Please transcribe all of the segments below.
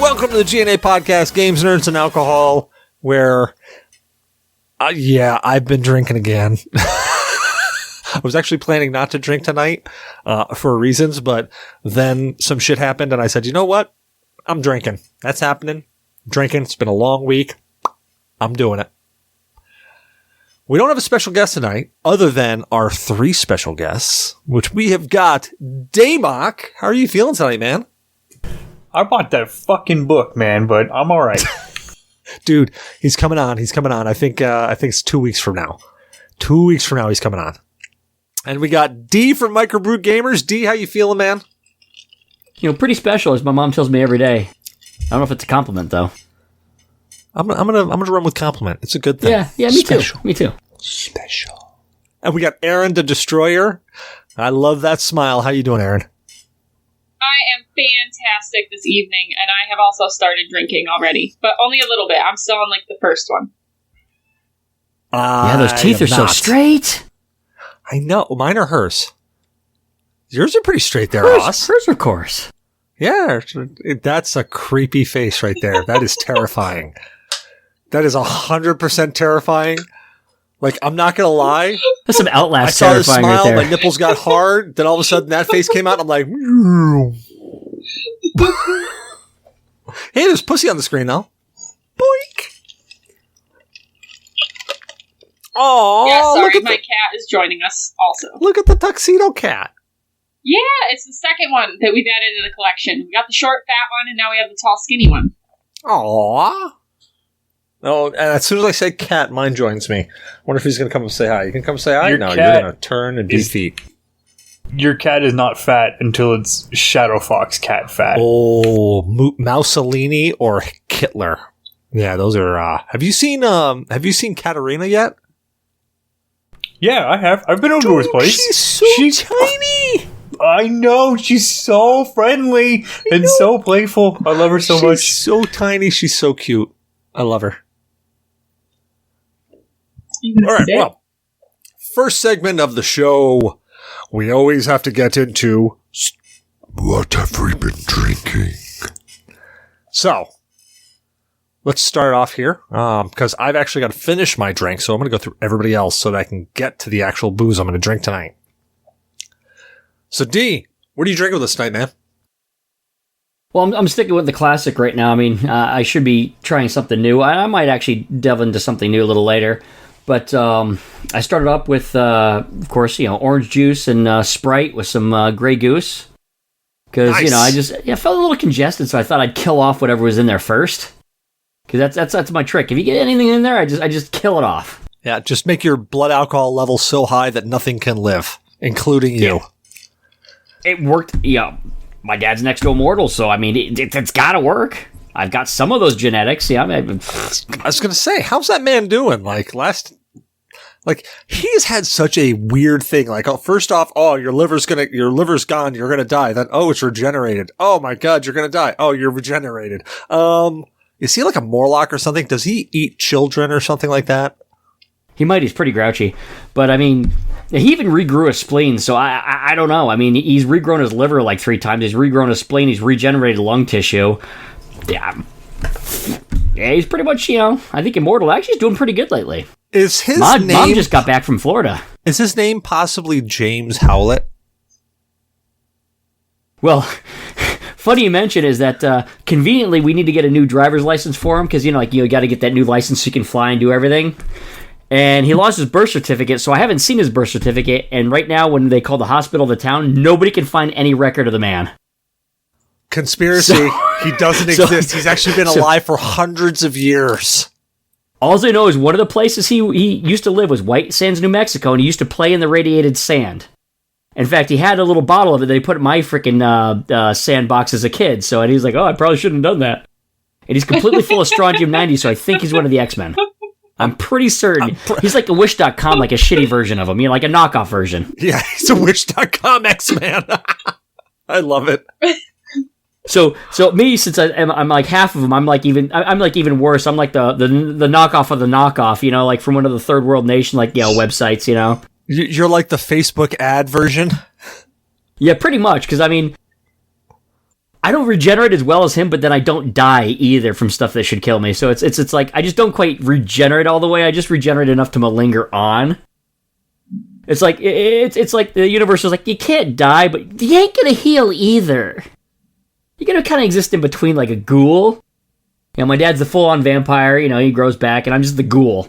Welcome to the G.N.A. podcast, Games, Nerds, and Alcohol, where, I've been drinking again. I was actually planning not to drink tonight for reasons, but then some shit happened, and I said, you know what? I'm drinking. That's happening. Drinking. It's been a long week. I'm doing it. We don't have a special guest tonight, other than our three special guests, which we have got Damok. How are you feeling tonight, man? I bought that fucking book, man, but I'm all right. Dude, he's coming on. I think it's 2 weeks from now. 2 weeks from now, he's coming on. And we got D from Microbrew Gamers. D, how you feeling, man? You know, pretty special, as my mom tells me every day. I don't know if it's a compliment, though. I'm gonna run with compliment. It's a good thing. Yeah, me too. Special. And we got Erin Da Destroyer. I love that smile. How you doing, Erin? I am fantastic this evening, and I have also started drinking already, but only a little bit. I'm still on, the first one. Yeah, those teeth are so straight. I know. Mine are hers. Yours are pretty straight there, Ross. Hers, of course. Yeah, that's a creepy face right there. That is terrifying. That is 100% terrifying. I'm not going to lie. That's some Outlast terrifying. I saw her smile, right there. my nipples got hard, then all of a sudden that face came out, and I'm like, hey, there's pussy on the screen now. Boink. Oh, yeah, sorry, my cat is joining us also. Look at the tuxedo cat. Yeah, it's the second one that we've added to the collection. We got the short, fat one, and now we have the tall, skinny one. Aww. Oh, and as soon as I say cat, mine joins me. I wonder if he's going to come and say hi. You can come say hi? No, you're going to turn and defeat. Your cat is not fat until it's Shadow Fox cat fat. Oh, Mussolini or Hitler. Yeah, those are... Have you seen Katarina yet? Yeah, I have. I've been over to his place. She's tiny! I know, she's so friendly and so playful. I love her so much. She's so tiny, she's so cute. I love her. All right, well, first segment of the show, we always have to get into what have we been drinking? So, let's start off here, because I've actually got to finish my drink, so I'm going to go through everybody else so that I can get to the actual booze I'm going to drink tonight. So, D, what are you drinking with us tonight, man? Well, I'm sticking with the classic right now. I mean, I should be trying something new. I might actually delve into something new a little later. But I started up with, of course, orange juice and Sprite with some Grey Goose. Because, nice. I felt a little congested, so I thought I'd kill off whatever was in there first. Because that's my trick. If you get anything in there, I just kill it off. Yeah, just make your blood alcohol level so high that nothing can live, including you. It worked, My dad's next to Immortal, so, I mean, it's got to work. I've got some of those genetics, yeah. I was going to say, how's that man doing? He's had such a weird thing. First off, your liver's gone, you're gonna die. Then, it's regenerated. Oh my God, you're gonna die. Oh, you're regenerated. Is he like a Morlock or something? Does he eat children or something like that? He might. He's pretty grouchy. But, I mean, he even regrew a spleen, so I don't know. I mean, he's regrown his liver 3 times. He's regrown his spleen. He's regenerated lung tissue. Yeah, he's pretty much, I think Immortal actually is doing pretty good lately. Is his name... Mom just got back from Florida. Is his name possibly James Howlett? Well, funny you mention is that, conveniently, we need to get a new driver's license for him, because, you got to get that new license so you can fly and do everything. And he lost his birth certificate, so I haven't seen his birth certificate, and right now, when they call the hospital to town, nobody can find any record of the man. Conspiracy. He doesn't exist. He's actually been alive for hundreds of years. All I know is one of the places he used to live was White Sands, New Mexico, and he used to play in the radiated sand. In fact, he had a little bottle of it that he put in my freaking sandbox as a kid, and he's like, I probably shouldn't have done that. And he's completely full of Strontium-90, so I think he's one of the X-Men. I'm pretty certain. He's like a Wish.com, like a shitty version of him, like a knockoff version. Yeah, he's a Wish.com X-Man. I love it. So me, since I'm like half of them, I'm like even worse. I'm like the knockoff of the knockoff, like from one of the third world nation, websites, You're like the Facebook ad version? Yeah, pretty much, because I mean, I don't regenerate as well as him, but then I don't die either from stuff that should kill me. So it's like I just don't quite regenerate all the way. I just regenerate enough to malinger on. It's like it's like the universe is like, you can't die, but you ain't gonna heal either. You're gonna kind of exist in between, like a ghoul. You know, my dad's the full-on vampire. You know, he grows back, and I'm just the ghoul.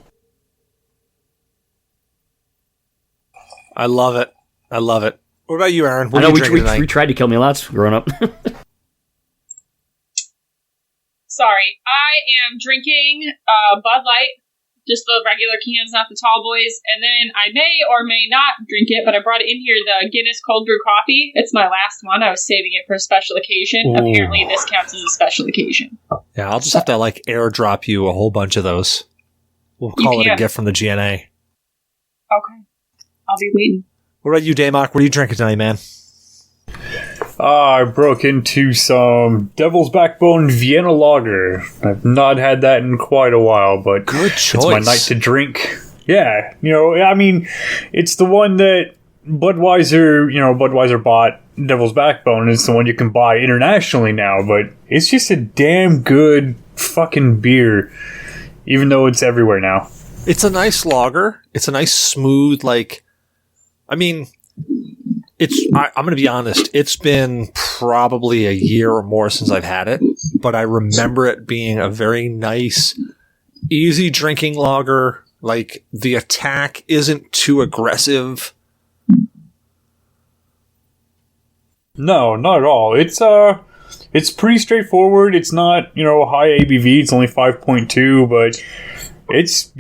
I love it. I love it. What about you, Aaron? What I know are you drinking tonight? we tried to kill me lots growing up. Sorry, I am drinking Bud Light. Just the regular cans, not the tall boys. And then I may or may not drink it, but I brought it in here, the Guinness cold brew coffee. It's my last one. I was saving it for a special occasion. Ooh. Apparently this counts as a special occasion. Yeah, I'll just have to like airdrop you a whole bunch of those. We'll call it a gift from the G.N.A. Okay. I'll be waiting. What about you, Damok? What are you drinking tonight, man? I broke into some Devil's Backbone Vienna Lager. I've not had that in quite a while, but good choice. It's my night to drink. Yeah, you know, I mean, it's the one that Budweiser bought. Devil's Backbone is the one you can buy internationally now, but it's just a damn good fucking beer, even though it's everywhere now. It's a nice lager. It's a nice smooth, I'm going to be honest. It's been probably a year or more since I've had it, but I remember it being a very nice, easy drinking lager. Like, the attack isn't too aggressive. No, not at all. It's pretty straightforward. It's not, high ABV. It's only 5.2, but it's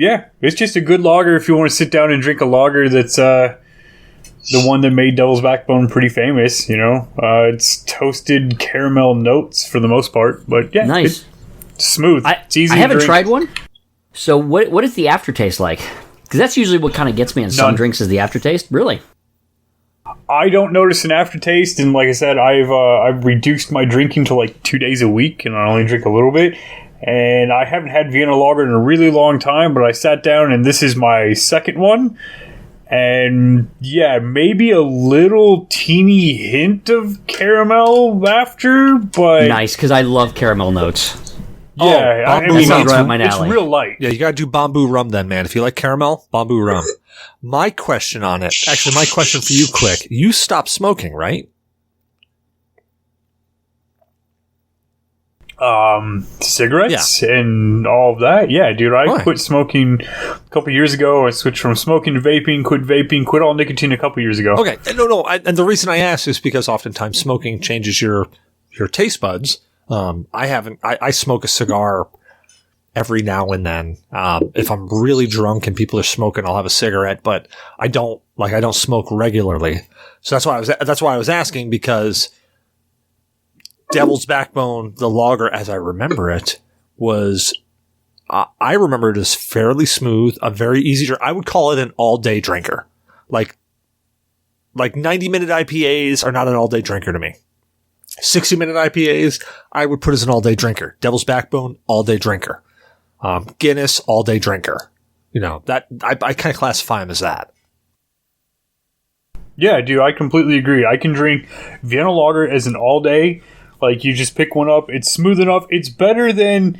just a good lager if you want to sit down and drink a lager that's, the one that made Devil's Backbone pretty famous, It's toasted caramel notes for the most part, but yeah, nice. It's smooth. It's easy. I haven't to drink. tried one. So what is the aftertaste like? Because that's usually what kind of gets me in some drinks is the aftertaste. Really? I don't notice an aftertaste, and like I said, I've reduced my drinking to like 2 days a week, and I only drink a little bit. And I haven't had Vienna Lager in a really long time, but I sat down, and this is my second one. And yeah, maybe a little teeny hint of caramel after, but nice, because I love caramel notes. Yeah, sounds right up my it's alley. real light. Yeah, you gotta do bamboo rum then, man. If you like caramel, bamboo rum. My question for you quick. You stopped smoking, right? Cigarettes and all of that. Yeah, dude, I quit smoking a couple years ago. I switched from smoking to vaping, quit all nicotine a couple years ago. Okay, no. And the reason I ask is because oftentimes smoking changes your taste buds. I smoke a cigar every now and then. If I'm really drunk and people are smoking, I'll have a cigarette, but I don't smoke regularly. So that's why I was asking, because Devil's Backbone, the lager, as I remember it, was, I remember it as fairly smooth, a very easy drink. I would call it an all-day drinker. Like 90-minute IPAs are not an all-day drinker to me. 60-minute IPAs, I would put as an all-day drinker. Devil's Backbone, all-day drinker. Guinness, all-day drinker. That I kind of classify them as that. Yeah, dude, I completely agree. I can drink Vienna Lager as an all-day. Like, you just pick one up. It's smooth enough. It's better than...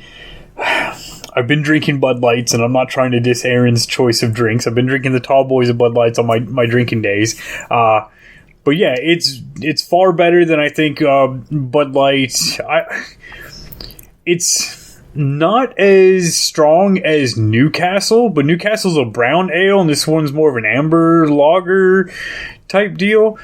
I've been drinking Bud Lights, and I'm not trying to diss Aaron's choice of drinks. I've been drinking the tall boys of Bud Lights on my drinking days. But yeah, it's far better than I think Bud Light. It's not as strong as Newcastle, but Newcastle's a brown ale, and this one's more of an amber lager type deal.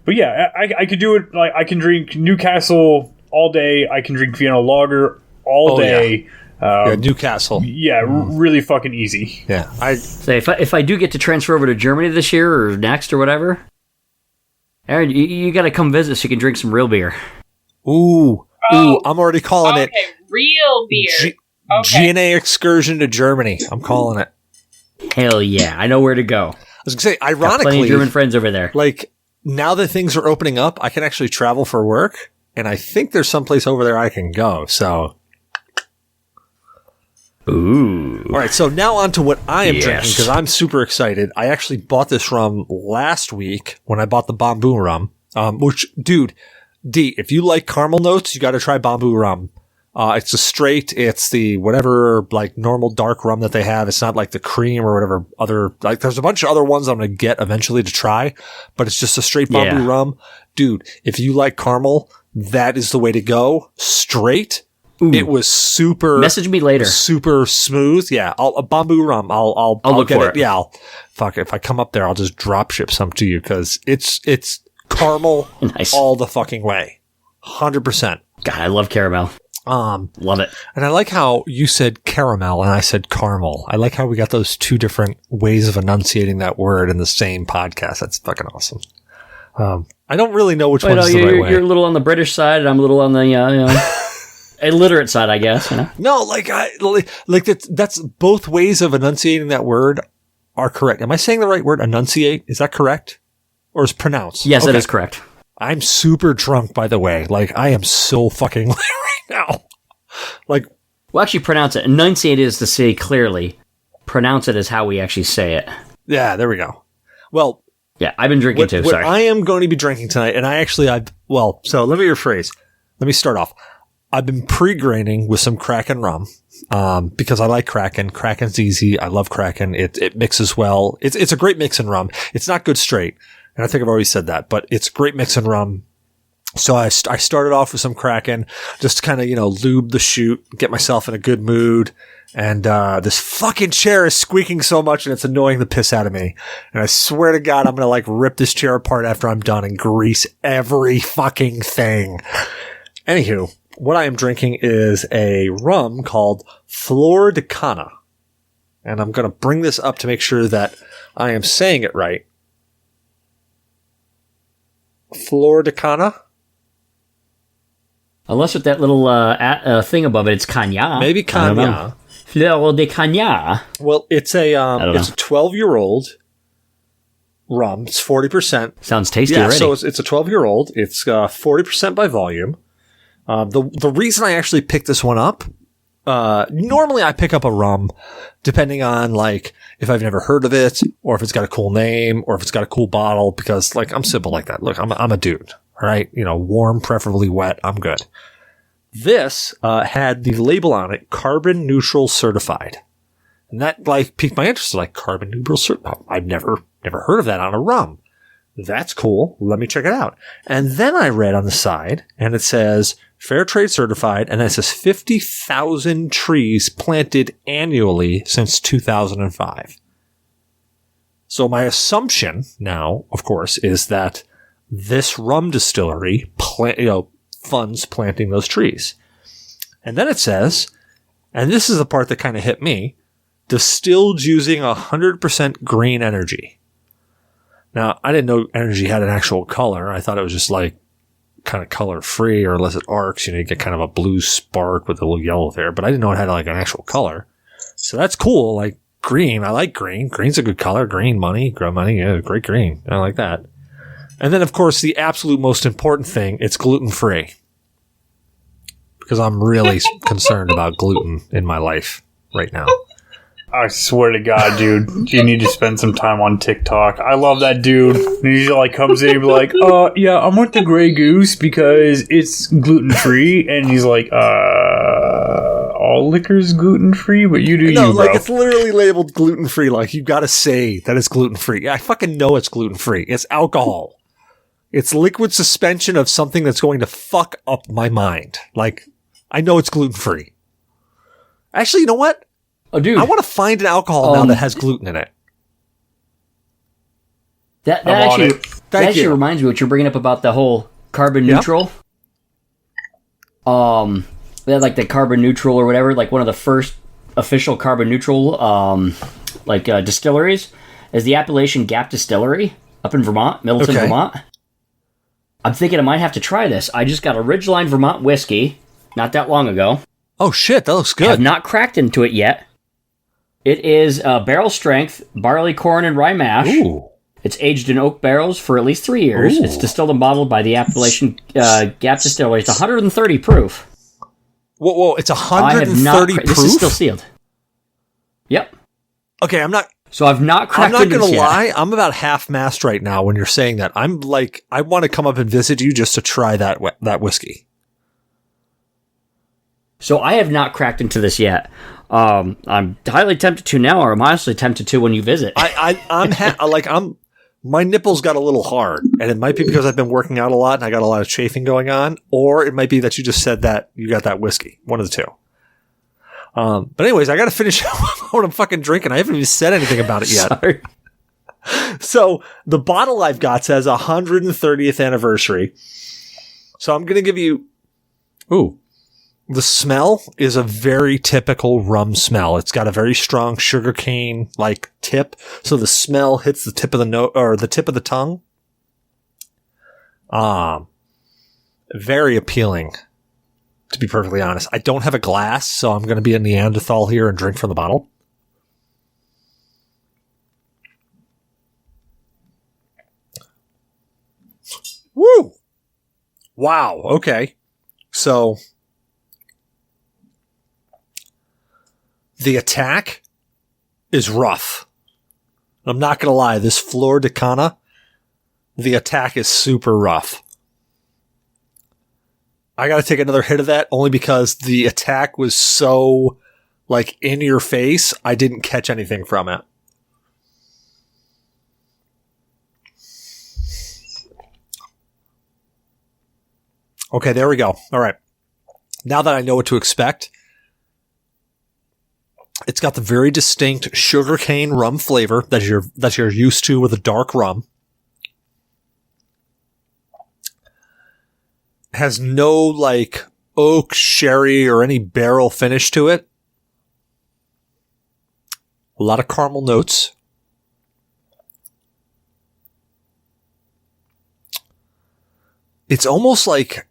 But yeah, I could do it. Like, I can drink Newcastle all day. I can drink Vienna Lager all day. Yeah, Newcastle. Yeah, really fucking easy. Yeah, So if I do get to transfer over to Germany this year or next or whatever, Aaron, you got to come visit so you can drink some real beer. Ooh, I'm already calling it. Okay, real beer. G.N.A. excursion to Germany. I'm calling it. Hell yeah, I know where to go. I was gonna say, Got ironically, plenty of German friends over there. like, now that things are opening up, I can actually travel for work, and I think there's someplace over there I can go. So, ooh. all right. So now on to what I am drinking, because I'm super excited. I actually bought this rum last week when I bought the bamboo rum. Which, dude, D, if you like caramel notes, you got to try bamboo rum. It's a straight, it's the whatever, like, normal dark rum that they have. It's not like the cream or whatever other, like, there's a bunch of other ones I'm going to get eventually to try, but it's just a straight bamboo rum. Dude, if you like caramel, that is the way to go. Straight. Ooh. It was super. Message me later. Super smooth. Yeah. A bamboo rum. I'll look get for it. Yeah. Fuck it. If I come up there, I'll just drop ship some to you because it's caramel nice. All the fucking way. 100%. God, I love caramel. Love it. And I like how you said caramel and I said caramel. I like how we got those two different ways of enunciating that word in the same podcast. That's fucking awesome. I don't really know which one's the right way. You're a little on the British side, and I'm a little on the illiterate side, I guess. You know? No, that's both ways of enunciating that word are correct. Am I saying the right word? Enunciate? Is that correct? Or is pronounced? Yes, that is correct. I'm super drunk, by the way. Like, I am so fucking late right now. Like, well, actually, pronounce it. Enunciate is to say clearly. Pronounce it is how we actually say it. Yeah, there we go. Well, yeah, I've been drinking too. Sorry, I am going to be drinking tonight, and so let me rephrase. Let me start off. I've been pre-graining with some Kraken rum, because I like Kraken. Kraken's easy. I love Kraken. It mixes well. It's a great mix in rum. It's not good straight. And I think I've already said that, but it's great mix in rum. So I started off with some Kraken, just to kind of, lube the chute, get myself in a good mood. And, this fucking chair is squeaking so much and it's annoying the piss out of me. And I swear to God, I'm going to rip this chair apart after I'm done and grease every fucking thing. Anywho, what I am drinking is a rum called Flor de Cana. And I'm going to bring this up to make sure that I am saying it right. Flor de Cana? Unless with that little thing above it, it's Cana. Maybe Cana. Flor de Cana. Well, it's a 12-year-old rum. It's 40%. Sounds tasty already. So it's a 12-year-old. It's 40% by volume. The reason I actually picked this one up, normally I pick up a rum depending on if I've never heard of it or if it's got a cool name or if it's got a cool bottle because I'm simple like that. Look, I'm a dude, all right? Warm, preferably wet. I'm good. This, had the label on it, carbon neutral certified. And that piqued my interest. Carbon neutral certified. I've never heard of that on a rum. That's cool. Let me check it out. And then I read on the side and it says fair trade certified. And then it says 50,000 trees planted annually since 2005. So my assumption now, of course, is that this rum distillery funds planting those trees. And then it says, and this is the part that kind of hit me, distilled using 100% green energy. Now, I didn't know energy had an actual color. I thought it was just kind of color free, or unless it arcs, you get kind of a blue spark with a little yellow there. But I didn't know it had an actual color. So that's cool. Green. I like green. Green's a good color. Green money. Grow money. Yeah, great green. I like that. And then, of course, the absolute most important thing, it's gluten free. Because I'm really concerned about gluten in my life right now. I swear to God, dude, you need to spend some time on TikTok. I love that dude. And he comes in and be like, yeah, I'm with the Grey Goose because it's gluten-free. And he's like, all liquor's gluten-free, but you do you, bro. It's literally labeled gluten-free. You gotta say that it's gluten-free. I fucking know it's gluten-free. It's alcohol. It's liquid suspension of something that's going to fuck up my mind. I know it's gluten-free. Actually, you know what? Oh, dude. I want to find an alcohol now that has gluten in it. That actually reminds me what you're bringing up about the whole carbon neutral. They had the carbon neutral or whatever, one of the first official carbon neutral distilleries is the Appalachian Gap Distillery up in Vermont, Middleton, Vermont. I'm thinking I might have to try this. I just got a Ridgeline Vermont whiskey not that long ago. Oh shit, that looks good. I have not cracked into it yet. It is barrel strength, barley, corn, and rye mash. Ooh. It's aged in oak barrels for at least 3 years. Ooh. It's distilled and bottled by the Appalachian Gap Distillery. It's 130 proof. Whoa, it's 130 proof? This is still sealed. Yep. Okay, I'm not... So I've not I'm cracked not into going this to yet. lie. I'm about half-mast right now when you're saying that. I'm like, I want to come up and visit you just to try that whiskey. So I have not cracked into this yet. I'm highly tempted to now, or I'm honestly tempted to when you visit. My nipples got a little hard, and it might be because I've been working out a lot and I got a lot of chafing going on, or it might be that you just said that you got that whiskey. One of the two. But anyways, I got to finish what I'm fucking drinking. I haven't even said anything about it yet. Sorry. So the bottle I've got says 130th anniversary. So I'm going to give you, the smell is a very typical rum smell. It's got a very strong sugarcane like tip. So the smell hits the tip of the tip of the tongue. Very appealing, to be perfectly honest. I don't have a glass, so I'm going to be a Neanderthal here and drink from the bottle. Woo! Wow. Okay. So the attack is rough. I'm not going to lie. This Flor de Cana, the attack is super rough. I got to take another hit of that only because the attack was so like in your face. I didn't catch anything from it. Okay, there we go. All right. Now that I know what to expect, it's got the very distinct sugarcane rum flavor that you're used to with a dark rum. Has no like oak, sherry, or any barrel finish to it. A lot of caramel notes. It's almost like,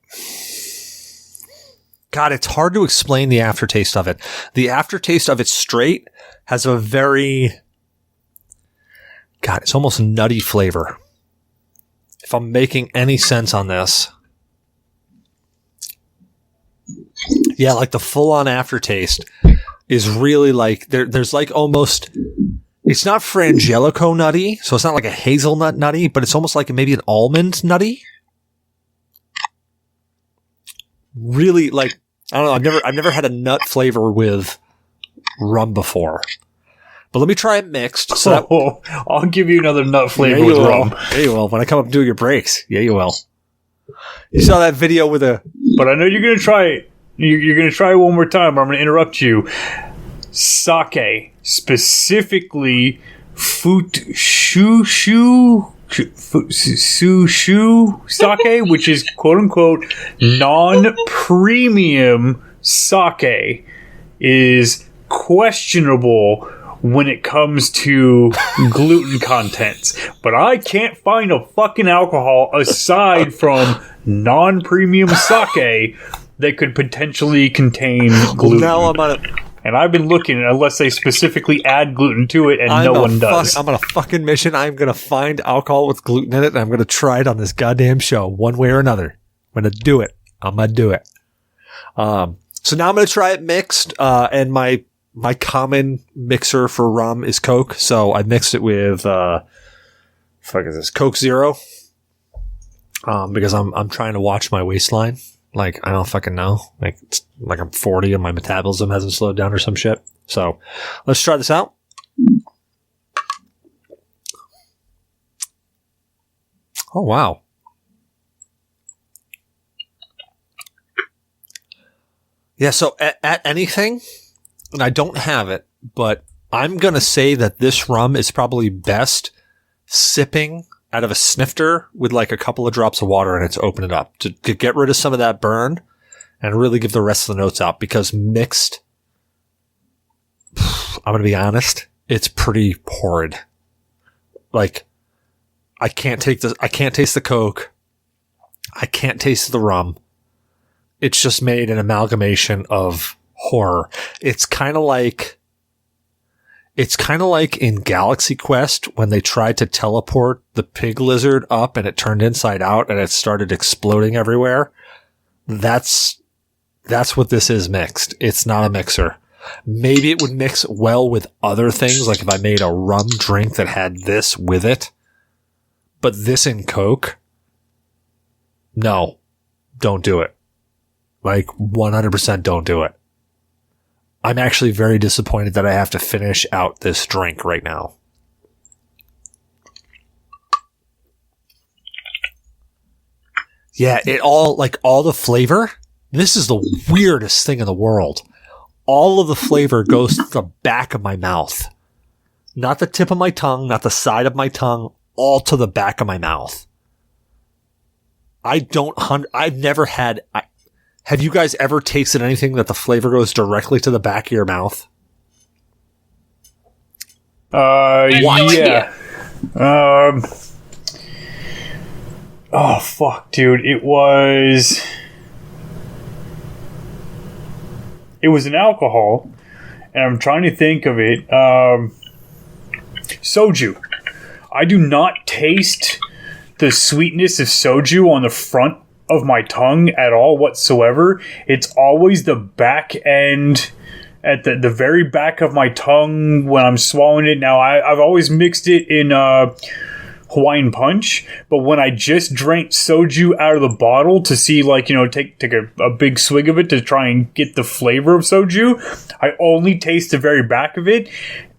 God, it's hard to explain the aftertaste of it. The aftertaste of it straight has a very, God, it's almost nutty flavor. If I'm making any sense on this. Yeah, like the full-on aftertaste is really like, there's like almost, it's not Frangelico nutty, so it's not like a hazelnut nutty, but it's almost like maybe an almond nutty. Really, like, I don't know, I've never had a nut flavor with rum before. But let me try it mixed. So I'll give you another nut flavor yeah, with rum. Yeah, you will. When I come up and do your breaks. Yeah, you will. You saw that video with a... But I know you're going to try it. You're going to try it one more time, but I'm going to interrupt you. Sake. Specifically, Sushu sake, which is quote-unquote non-premium sake, is questionable when it comes to gluten contents. But I can't find a fucking alcohol aside from non-premium sake that could potentially contain gluten. Now I'm on it. And I've been looking, unless they specifically add gluten to it, and no one does. I'm on a fucking mission. I'm going to find alcohol with gluten in it, and I'm going to try it on this goddamn show, one way or another. I'm going to do it. I'm going to do it. So now I'm going to try it mixed, and my common mixer for rum is Coke, so I mixed it with, Coke Zero, because I'm trying to watch my waistline. Like, I don't fucking know. Like, it's like I'm 40 and my metabolism hasn't slowed down or some shit. So, let's try this out. Oh, wow. Yeah, so at anything, and I don't have it, but I'm going to say that this rum is probably best sipping out of a snifter with like a couple of drops of water and it's open it up to get rid of some of that burn and really give the rest of the notes out, because mixed, I'm going to be honest, it's pretty horrid. Like, I can't taste the Coke. I can't taste the rum. It's just made an amalgamation of horror. It's kind of like in Galaxy Quest when they tried to teleport the pig lizard up and it turned inside out and it started exploding everywhere. That's what this is mixed. It's not a mixer. Maybe it would mix well with other things, like if I made a rum drink that had this with it. But this and Coke? No. Don't do it. Like, 100% don't do it. I'm actually very disappointed that I have to finish out this drink right now. Yeah, all the flavor, this is the weirdest thing in the world. All of the flavor goes to the back of my mouth. Not the tip of my tongue, not the side of my tongue, all to the back of my mouth. I've never had, have you guys ever tasted anything that the flavor goes directly to the back of your mouth? Yeah. Oh, fuck, dude. It was an alcohol, and I'm trying to think of it. Soju. I do not taste the sweetness of soju on the front of my tongue at all whatsoever. It's always the back end, at the very back of my tongue when I'm swallowing it. Now, I've always mixed it in Hawaiian Punch, but when I just drank soju out of the bottle to see, take a big swig of it to try and get the flavor of soju, I only taste the very back of it,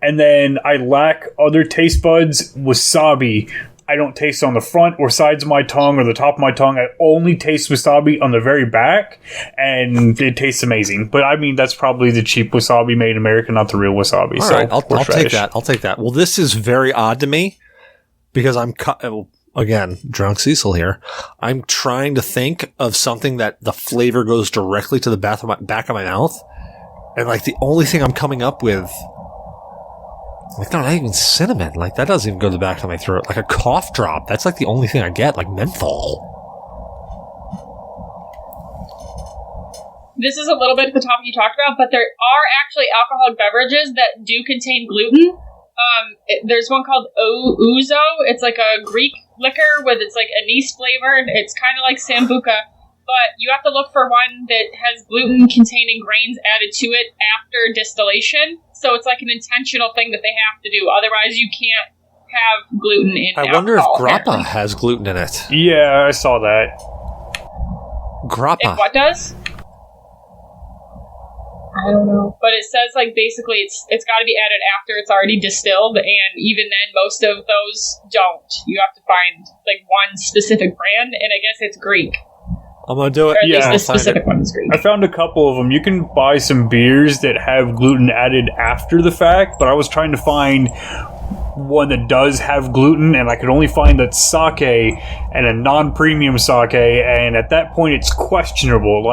and then I lack other taste buds. Wasabi, I don't taste on the front or sides of my tongue or the top of my tongue. I only taste wasabi on the very back, and it tastes amazing. But I mean, that's probably the cheap wasabi made in America, not the real wasabi. All right, I'll take that. I'll take that. Well, this is very odd to me because I'm again drunk Cecil here. I'm trying to think of something that the flavor goes directly to the back of my mouth, and the only thing I'm coming up with. Not even cinnamon. That doesn't even go to the back of my throat. Like a cough drop. That's the only thing I get. Like menthol. This is a little bit of the topic you talked about, but there are actually alcoholic beverages that do contain gluten. There's one called ouzo. It's like a Greek liquor with it's anise flavored. It's kind of like sambuca, but you have to look for one that has gluten-containing grains added to it after distillation. So it's an intentional thing that they have to do. Otherwise, you can't have gluten in alcohol. I wonder if grappa apparently has gluten in it. Yeah, I saw that. Grappa. If what does? I don't know. But it says, basically, it's got to be added after it's already distilled, and even then, most of those don't. You have to find, one specific brand, and I guess it's Greek. I'm going to do it. Or at least the specific one is Greek. I found a couple of them. You can buy some beers that have gluten added after the fact, but I was trying to find one that does have gluten, and I could only find that sake and a non-premium sake, and at that point it's questionable.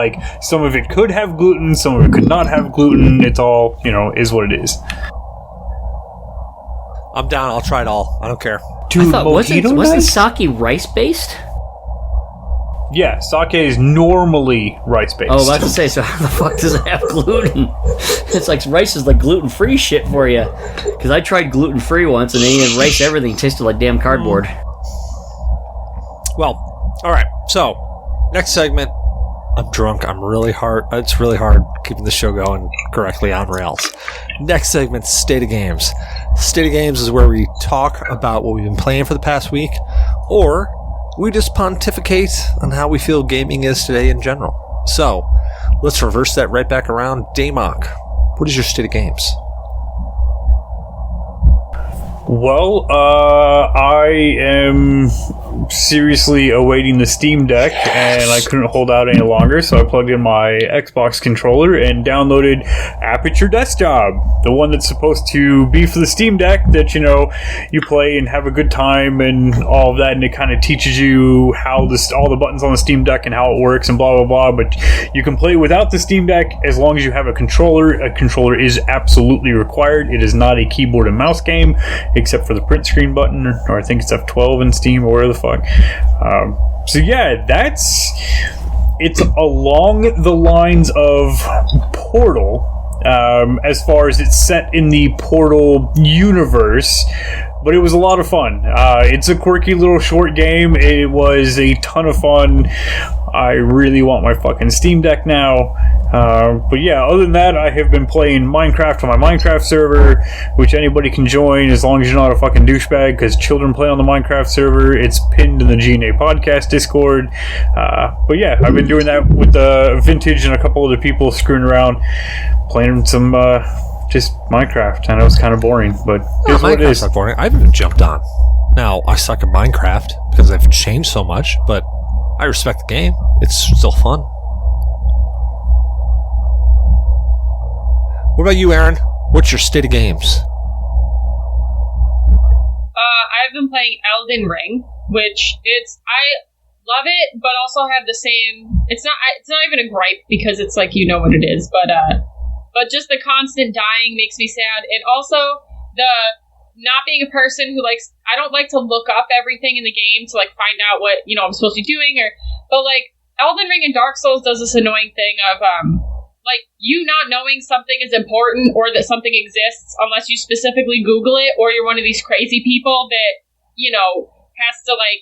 Some of it could have gluten, some of it could not have gluten. It's all, is what it is. I'm down. I'll try it all. I don't care. Dude, I thought, wasn't sake rice-based? Yeah, sake is normally rice-based. Oh, I was about to say, so how the fuck does it have gluten? It's rice is gluten-free shit for you. Because I tried gluten-free once, and then rice everything tasted like damn cardboard. Well, all right. So, next segment. I'm drunk. I'm really hard. It's really hard keeping the show going correctly on rails. Next segment, State of Games. State of Games is where we talk about what we've been playing for the past week, or we just pontificate on how we feel gaming is today in general. So, let's reverse that right back around. Damok, what is your State of Games? Well, I am seriously awaiting the Steam Deck, and I couldn't hold out any longer, so I plugged in my Xbox controller and downloaded Aperture Desktop, the one that's supposed to be for the Steam Deck that, you play and have a good time and all of that, and it kind of teaches you how all the buttons on the Steam Deck and how it works and blah, blah, blah, but you can play without the Steam Deck as long as you have a controller. A controller is absolutely required. It is not a keyboard and mouse game, except for the print screen button, or I think it's F12 in Steam, or whatever the fuck. So yeah, it's along the lines of Portal, as far as it's set in the Portal universe, but it was a lot of fun. It's a quirky little short game. It was a ton of fun. I really want my fucking Steam Deck now. But yeah, other than that, I have been playing Minecraft on my Minecraft server, which anybody can join as long as you're not a fucking douchebag, because children play on the Minecraft server. It's pinned in the G.N.A podcast Discord. But yeah, I've been doing that with Vintage and a couple other people screwing around, playing some just Minecraft. I know it's kind of boring, but here's what it is. Minecraft's not boring. I've even jumped on. Now, I suck at Minecraft because they've changed so much, but I respect the game. It's still fun. What about you, Aaron? What's your state of games? I've been playing Elden Ring, which I love it, but also have the same. It's not even a gripe because it's like you know what it is, but just the constant dying makes me sad, and also the not being a person who likes. I don't like to look up everything in the game to like find out what I'm supposed to be doing, but like Elden Ring and Dark Souls does this annoying thing of like you not knowing something is important or that something exists unless you specifically Google it, or you're one of these crazy people that, has to like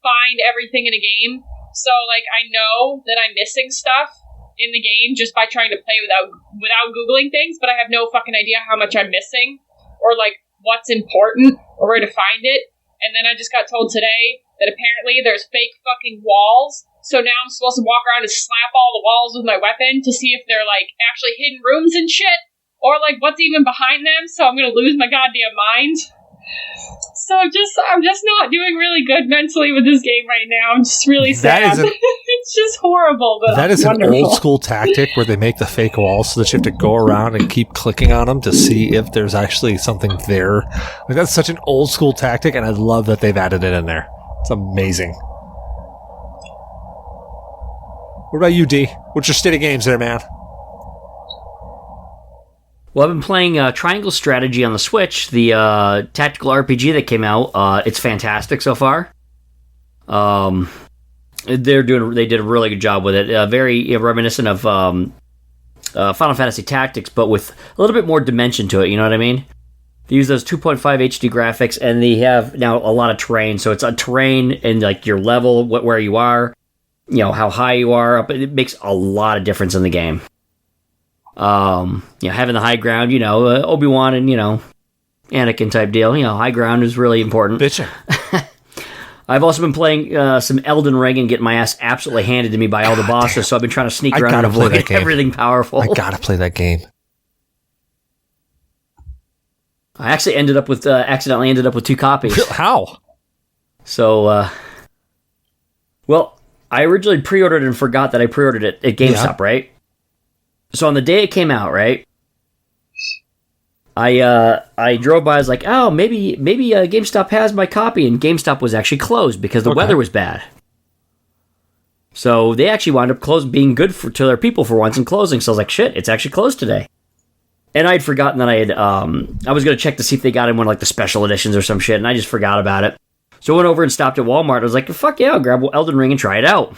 find everything in a game. So like I know that I'm missing stuff in the game just by trying to play without Googling things, but I have no fucking idea how much I'm missing or like what's important or where to find it. And then I just got told today that apparently there's fake fucking walls. So now I'm supposed to walk around and slap all the walls with my weapon to see if they're, like, actually hidden rooms and shit. Or, like, what's even behind them. So I'm going to lose my goddamn mind. So I'm just not doing really good mentally with this game right now. I'm just really sad. It's just horrible. But that is wonderful. An old school tactic where they make the fake walls so that you have to go around and keep clicking on them to see if there's actually something there. Like, that's such an old school tactic, and I love that they've added it in there. It's amazing. What about you, D? What's your state of games there, man? Well, I've been playing Triangle Strategy on the Switch, the tactical RPG that came out. It's fantastic so far. They did a really good job with it. Very reminiscent of Final Fantasy Tactics, but with a little bit more dimension to it. You know what I mean? They use those 2.5 HD graphics, and they have now a lot of terrain. So it's a terrain and like your level, where you are. How high you are, but it makes a lot of difference in the game. Having the high ground, Obi-Wan and, Anakin type deal, high ground is really important. Bitchin'. I've also been playing some Elden Ring and getting my ass absolutely handed to me by all the bosses, so I've been trying to sneak around and avoid everything powerful. I gotta play that game. I actually accidentally ended up with 2 copies. How? So, I originally pre-ordered and forgot that I pre-ordered it at GameStop, right? So on the day it came out, right? I drove by. I was like, oh, maybe GameStop has my copy, and GameStop was actually closed because the weather was bad. So they actually wound up being good to their people for once and closing. So I was like, shit, it's actually closed today. And I'd forgotten that I was going to check to see if they got in one of like the special editions or some shit, and I just forgot about it. So I went over and stopped at Walmart. I was like, fuck yeah, I'll grab Elden Ring and try it out.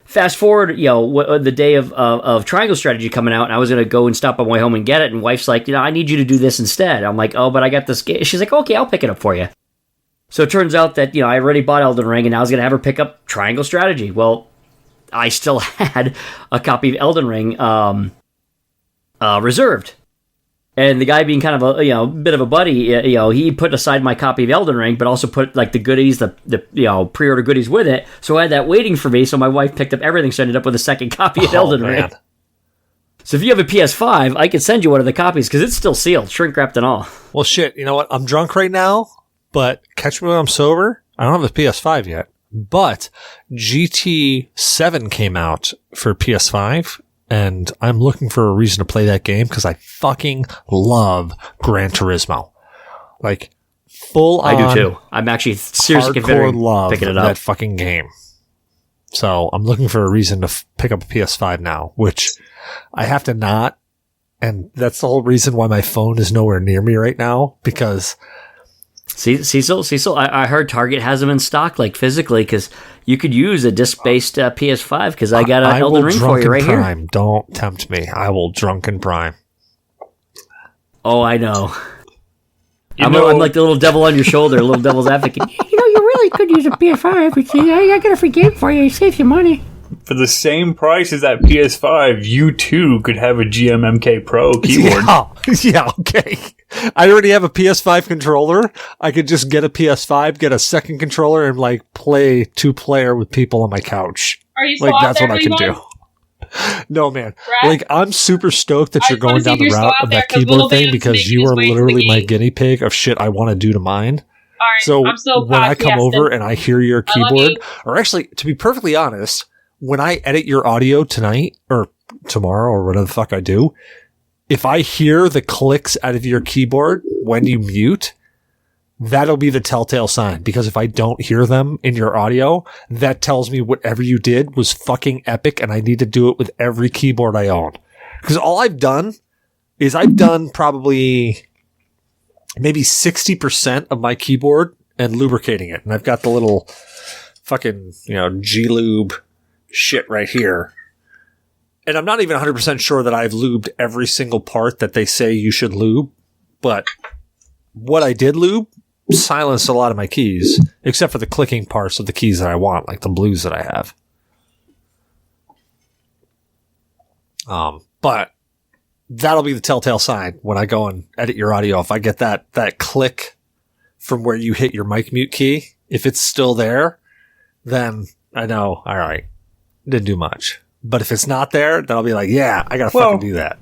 Fast forward, the day of Triangle Strategy coming out, and I was going to go and stop on my way home and get it, and wife's like, I need you to do this instead. I'm like, oh, but I got this game. She's like, okay, I'll pick it up for you. So it turns out that, I already bought Elden Ring, and I was going to have her pick up Triangle Strategy. Well, I still had a copy of Elden Ring reserved. And the guy being kind of a bit of a buddy, he put aside my copy of Elden Ring, but also put like the goodies, the pre-order goodies with it. So I had that waiting for me. So my wife picked up everything, so I ended up with a second copy of Elden Ring. So if you have a PS5, I could send you one of the copies because it's still sealed, shrink wrapped and all. Well, shit. You know what? I'm drunk right now, but catch me when I'm sober. I don't have a PS5 yet, but GT 7 came out for PS5. And I'm looking for a reason to play that game because I fucking love Gran Turismo. Like, full on. I do too. I'm actually seriously considering picking it up. That fucking game. So I'm looking for a reason to pick up a PS5 now, which I have to not. And that's the whole reason why my phone is nowhere near me right now because. Cecil, I heard Target has them in stock, like physically, because you could use a disc-based PS5, because I got an Elden Ring for you right Prime. here. Don't tempt me. I will drunken Prime. Oh, I know. I'm like the little devil on your shoulder, little devil's advocate. You really could use a PS5. I got a free game for you. It saves you money. For the same price as that PS5, you too could have a GMMK Pro keyboard. Yeah, okay. I already have a PS5 controller. I could just get a PS5, get a second controller, and play 2-player with people on my couch. Are you still out that's there, what I can Levi? do. No, man. Brad? I'm super stoked that you're going down the route of that keyboard thing because you are literally my guinea pig of shit I want to do to mine. All right, So I'm still when I come over and I hear your keyboard, you. or actually, to be perfectly honest, when I edit your audio tonight or tomorrow or whatever the fuck I do, if I hear the clicks out of your keyboard when you mute, that'll be the telltale sign. Because if I don't hear them in your audio, that tells me whatever you did was fucking epic and I need to do it with every keyboard I own. Because all I've done is probably maybe 60% of my keyboard and lubricating it. And I've got the little fucking, G-Lube shit right here. And I'm not even 100% sure that I've lubed every single part that they say you should lube. But what I did lube silenced a lot of my keys, except for the clicking parts of the keys that I want, like the blues that I have. But that'll be the telltale sign when I go and edit your audio. If I get that click from where you hit your mic mute key, if it's still there, then I know, all right, didn't do much. But if it's not there, then I'll be like, yeah, I gotta fucking do that.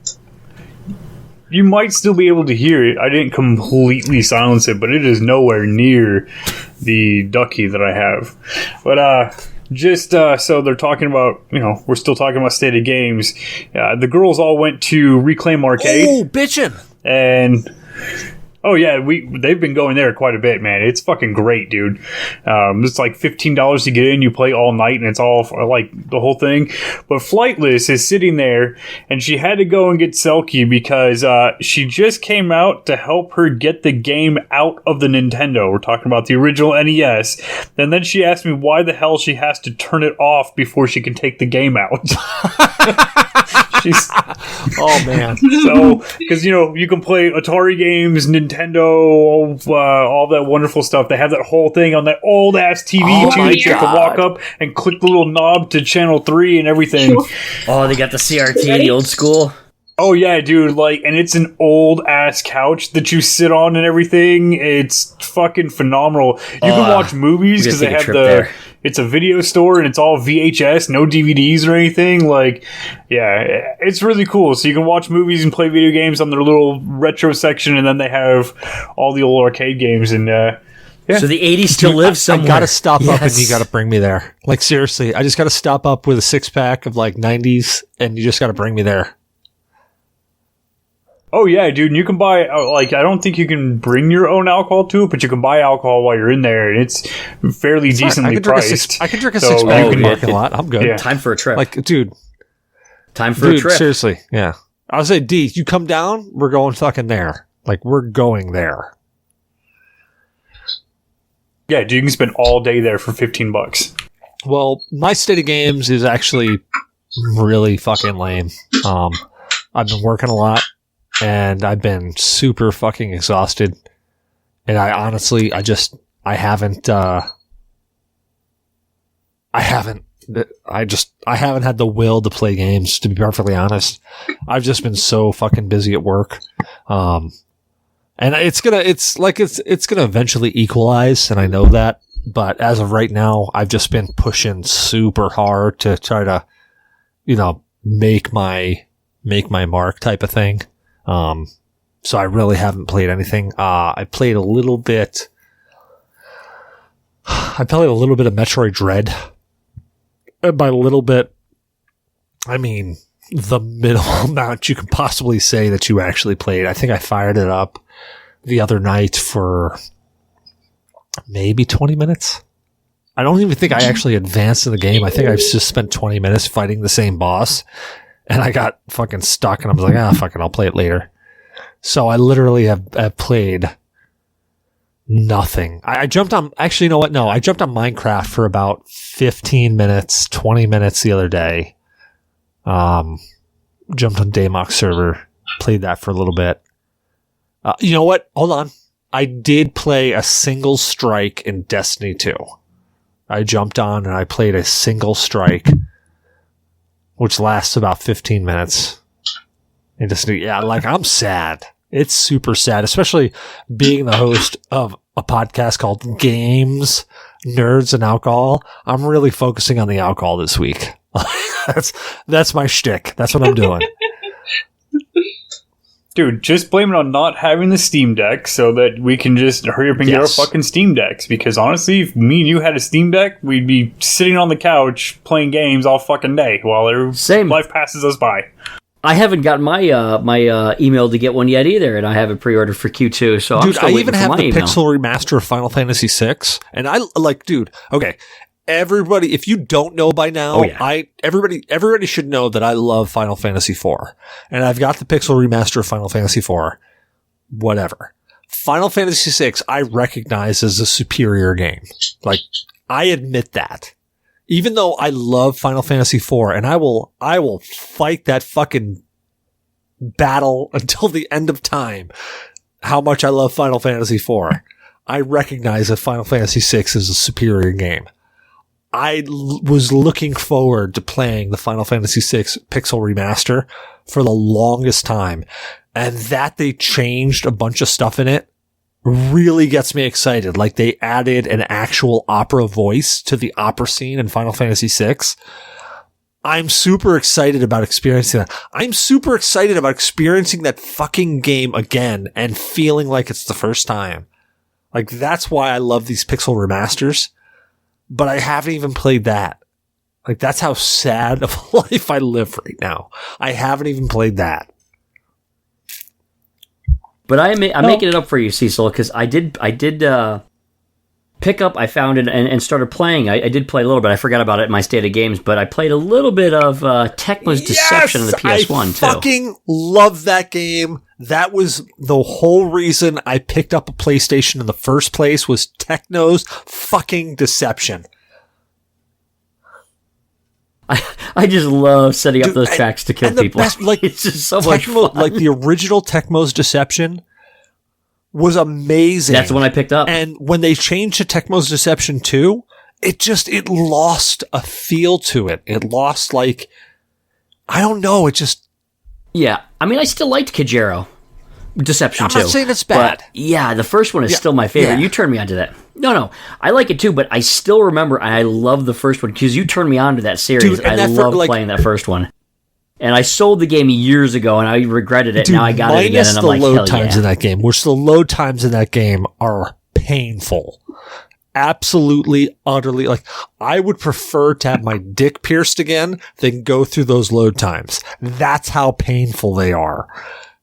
You might still be able to hear it. I didn't completely silence it, but it is nowhere near the ducky that I have. But so they're talking about, we're still talking about State of Games. The girls all went to Reclaim Arcade. Oh, bitchin'! And oh yeah, they've been going there quite a bit, man. It's fucking great, dude. It's like $15 to get in. You play all night, and it's all like the whole thing. But Flightless is sitting there, and she had to go and get Selkie because she just came out to help her get the game out of the Nintendo. We're talking about the original NES. And then she asked me why the hell she has to turn it off before she can take the game out. Oh man! So, because you can play Atari games, Nintendo, all that wonderful stuff. They have that whole thing on that old ass TV too. That you have to walk up and click the little knob to channel 3 and everything. Oh, they got the CRT, the old school. Oh yeah, dude! And it's an old ass couch that you sit on and everything. It's fucking phenomenal. You can watch movies because they have it's a video store and it's all VHS, no DVDs or anything. Yeah, it's really cool. So you can watch movies and play video games on their little retro section, and then they have all the old arcade games. And yeah. So the 80s still lives somewhere. I gotta stop up and you gotta bring me there. Seriously, I just gotta stop up with a 6-pack of 90s, and you just gotta bring me there. Oh yeah, dude, and you can buy, I don't think you can bring your own alcohol to it, but you can buy alcohol while you're in there, and it's fairly decently priced. I can drink a 6-pack in the parking lot. I'm good. Yeah. Time for a trip. Time for a trip. Seriously, yeah. I would say, D, you come down, we're going fucking there. We're going there. Yeah, dude, you can spend all day there for $15. Well, my State of Games is actually really fucking lame. I've been working a lot. And I've been super fucking exhausted. And I honestly, I haven't had the will to play games, to be perfectly honest. I've just been so fucking busy at work. And it's gonna eventually equalize, and I know that. But as of right now, I've just been pushing super hard to try to, make my mark type of thing. So I really haven't played anything. I played a little bit of Metroid Dread. And by a little bit, I mean the minimal amount you can possibly say that you actually played. I think I fired it up the other night for maybe 20 minutes. I don't even think I actually advanced in the game. I think I've just spent 20 minutes fighting the same boss. And I got fucking stuck, and I was like, fuck it, I'll play it later. So I literally have played nothing. I jumped on, actually, you know what? No, I jumped on Minecraft for about 15 minutes, 20 minutes the other day. Jumped on Damok server, played that for a little bit. You know what? Hold on. I did play a single strike in Destiny 2. I jumped on and I played a single strike, which lasts about 15 minutes. And just, yeah, like, I'm sad. It's super sad, especially being the host of a podcast called Games, Nerds, and Alcohol. I'm really focusing on the alcohol this week. That's my shtick. That's what I'm doing. Dude, just blame it on not having the Steam Deck so that we can just hurry up and get our fucking Steam Decks. Because honestly, if me and you had a Steam Deck, we'd be sitting on the couch playing games all fucking day while life passes us by. I haven't got my email to get one yet either, and I have it pre-ordered for Q2. So dude, I even have the email. Pixel Remaster of Final Fantasy VI, and I like, dude. Okay, everybody, if you don't know by now, everybody should know that I love Final Fantasy IV, and I've got the Pixel Remaster of Final Fantasy IV. Whatever, Final Fantasy VI, I recognize as a superior game. Like, I admit that. Even though I love Final Fantasy IV, and I will fight that fucking battle until the end of time, how much I love Final Fantasy IV, I recognize that Final Fantasy VI is a superior game. I was looking forward to playing the Final Fantasy VI Pixel Remaster for the longest time, and that they changed a bunch of stuff in it really gets me excited. Like, they added an actual opera voice to the opera scene in Final Fantasy VI. I'm super excited about experiencing that. I'm super excited about experiencing that fucking game again and feeling like it's the first time. Like, that's why I love these Pixel remasters. But I haven't even played that. Like, that's how sad of a life I live right now. I haven't even played that. But I'm making it up for you, Cecil, because I did pick up. I found it and started playing. I did play a little bit. I forgot about it in my state of games, but I played a little bit of Tecmos Deception on the PS1 too. I fucking love that game. That was the whole reason I picked up a PlayStation in the first place, was Tecmos fucking Deception. I just love setting up those tracks to kill people. Best, like, it's just so much fun. Like, the original Tecmos Deception was amazing. That's the one I picked up. And when they changed to Tecmos Deception 2, it lost a feel to it. It lost, like, I don't know, it just... Yeah, I mean, I still liked Kajero Deception 2. I'm not saying it's bad. But yeah, the first one is still my favorite. Yeah. You turned me onto that. No, I like it too, but I still remember, I love the first one because you turned me on to that series. Dude, I love playing that first one. And I sold the game years ago, and I regretted it. Now I got it again, and I'm like, hell yeah. Minus the load times in that game, which the load times in that game are painful. Absolutely, utterly. Like, I would prefer to have my dick pierced again than go through those load times. That's how painful they are.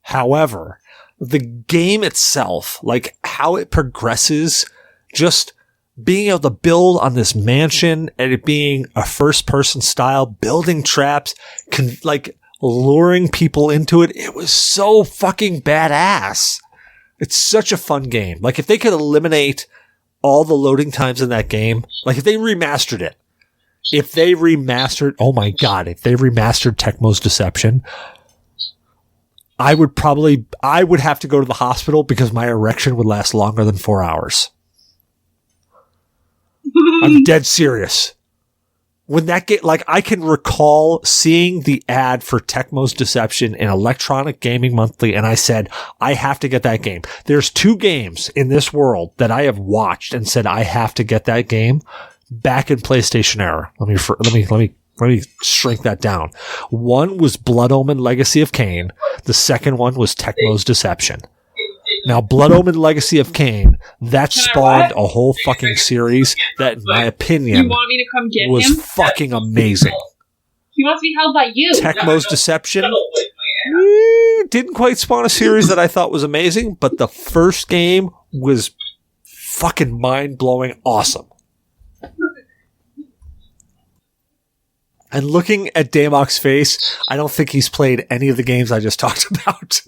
However, the game itself, like how it progresses, just being able to build on this mansion and it being a first person style, building traps, like luring people into it. It was so fucking badass. It's such a fun game. Like, if they could eliminate all the loading times in that game, like if they remastered it, oh my God, if they remastered Tecmos Deception, I would have to go to the hospital because my erection would last longer than 4 hours. I'm dead serious. When that game, like, I can recall seeing the ad for Tecmos Deception in Electronic Gaming Monthly, and I said, I have to get that game. There's 2 games in this world that I have watched and said I have to get that game back in PlayStation era. Let me shrink that down. One was Blood Omen Legacy of Kain. The second one was Tecmos Deception. Now, Blood Omen Legacy of Kain, that spawned a whole fucking series that, in my opinion, you want me to come get was him? fucking amazing. He wants to be held by you. Tecmos Deception didn't quite spawn a series that I thought was amazing, but the first game was fucking mind-blowing awesome. And looking at Damok's face, I don't think he's played any of the games I just talked about.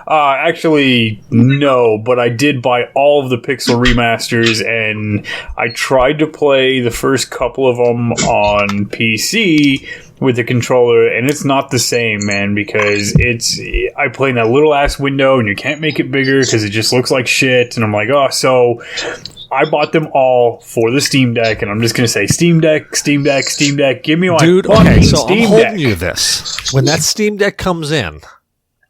Actually, no, but I did buy all of the Pixel remasters, and I tried to play the first couple of them on PC with the controller, and it's not the same, man, because I play in that little ass window, and you can't make it bigger because it just looks like shit, and I'm like, oh, so I bought them all for the Steam Deck, and I'm just going to say Steam Deck, Steam Deck, Steam Deck. Give me my Dude, fucking okay, so Steam I'm holding Deck. you this. When that Steam Deck comes in,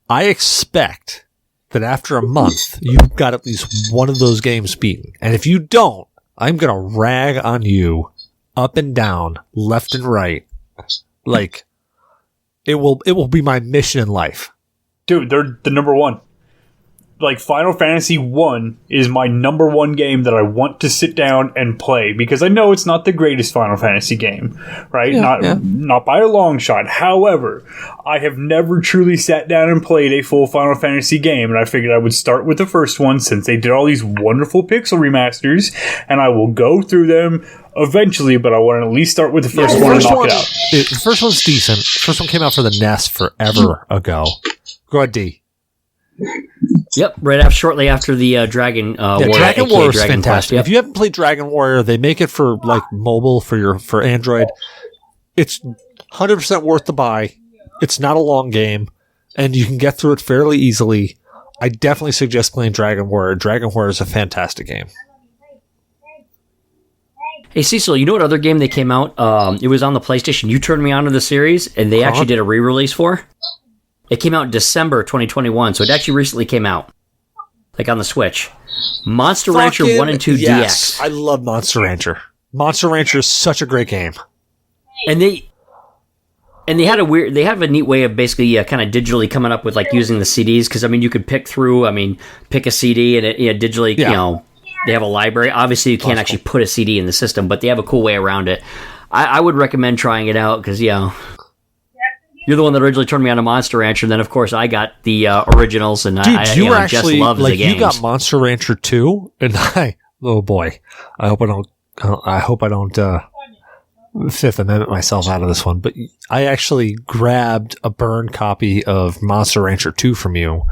I expect that after a month, you've got at least one of those games beaten. And if you don't, I'm going to rag on you up and down, left and right. Like, it will be my mission in life. Dude, they're the number one. Like, Final Fantasy 1 is my number one game that I want to sit down and play, because I know it's not the greatest Final Fantasy game, right? Not by a long shot. However, I have never truly sat down and played a full Final Fantasy game, and I figured I would start with the first one, since they did all these wonderful pixel remasters, and I will go through them eventually, but I want to at least start with the first one and knock it out. The first one's decent. First one came out for the NES forever ago. Go ahead, D. Yep, shortly after the Dragon Warrior. Dragon aka Warrior is Dragon fantastic. Quest, yep. If you haven't played Dragon Warrior, they make it for like mobile for Android. It's 100% worth the buy. It's not a long game, and you can get through it fairly easily. I definitely suggest playing Dragon Warrior. Dragon Warrior is a fantastic game. Hey, Cecil, you know what other game they came out? It was on the PlayStation. You turned me on to the series, and they actually did a re-release for. It came out in December 2021, so it actually recently came out. Like on the Switch. Monster Rancher 1 and 2 yes. DX. I love Monster Rancher. Monster Rancher is such a great game. And they have a neat way of basically kind of digitally coming up with like using the CDs, because I mean you could pick a CD and it digitally, you know, they have a library. Obviously you can't actually put a CD in the system, but they have a cool way around it. I would recommend trying it out, because you're the one that originally turned me on to Monster Rancher, and then of course I got the originals, and Dude, I you were just actually loved like the games. you got Monster Rancher 2, and oh boy, I hope I don't Fifth Amendment myself out of this one, but I actually grabbed a burned copy of Monster Rancher 2 from you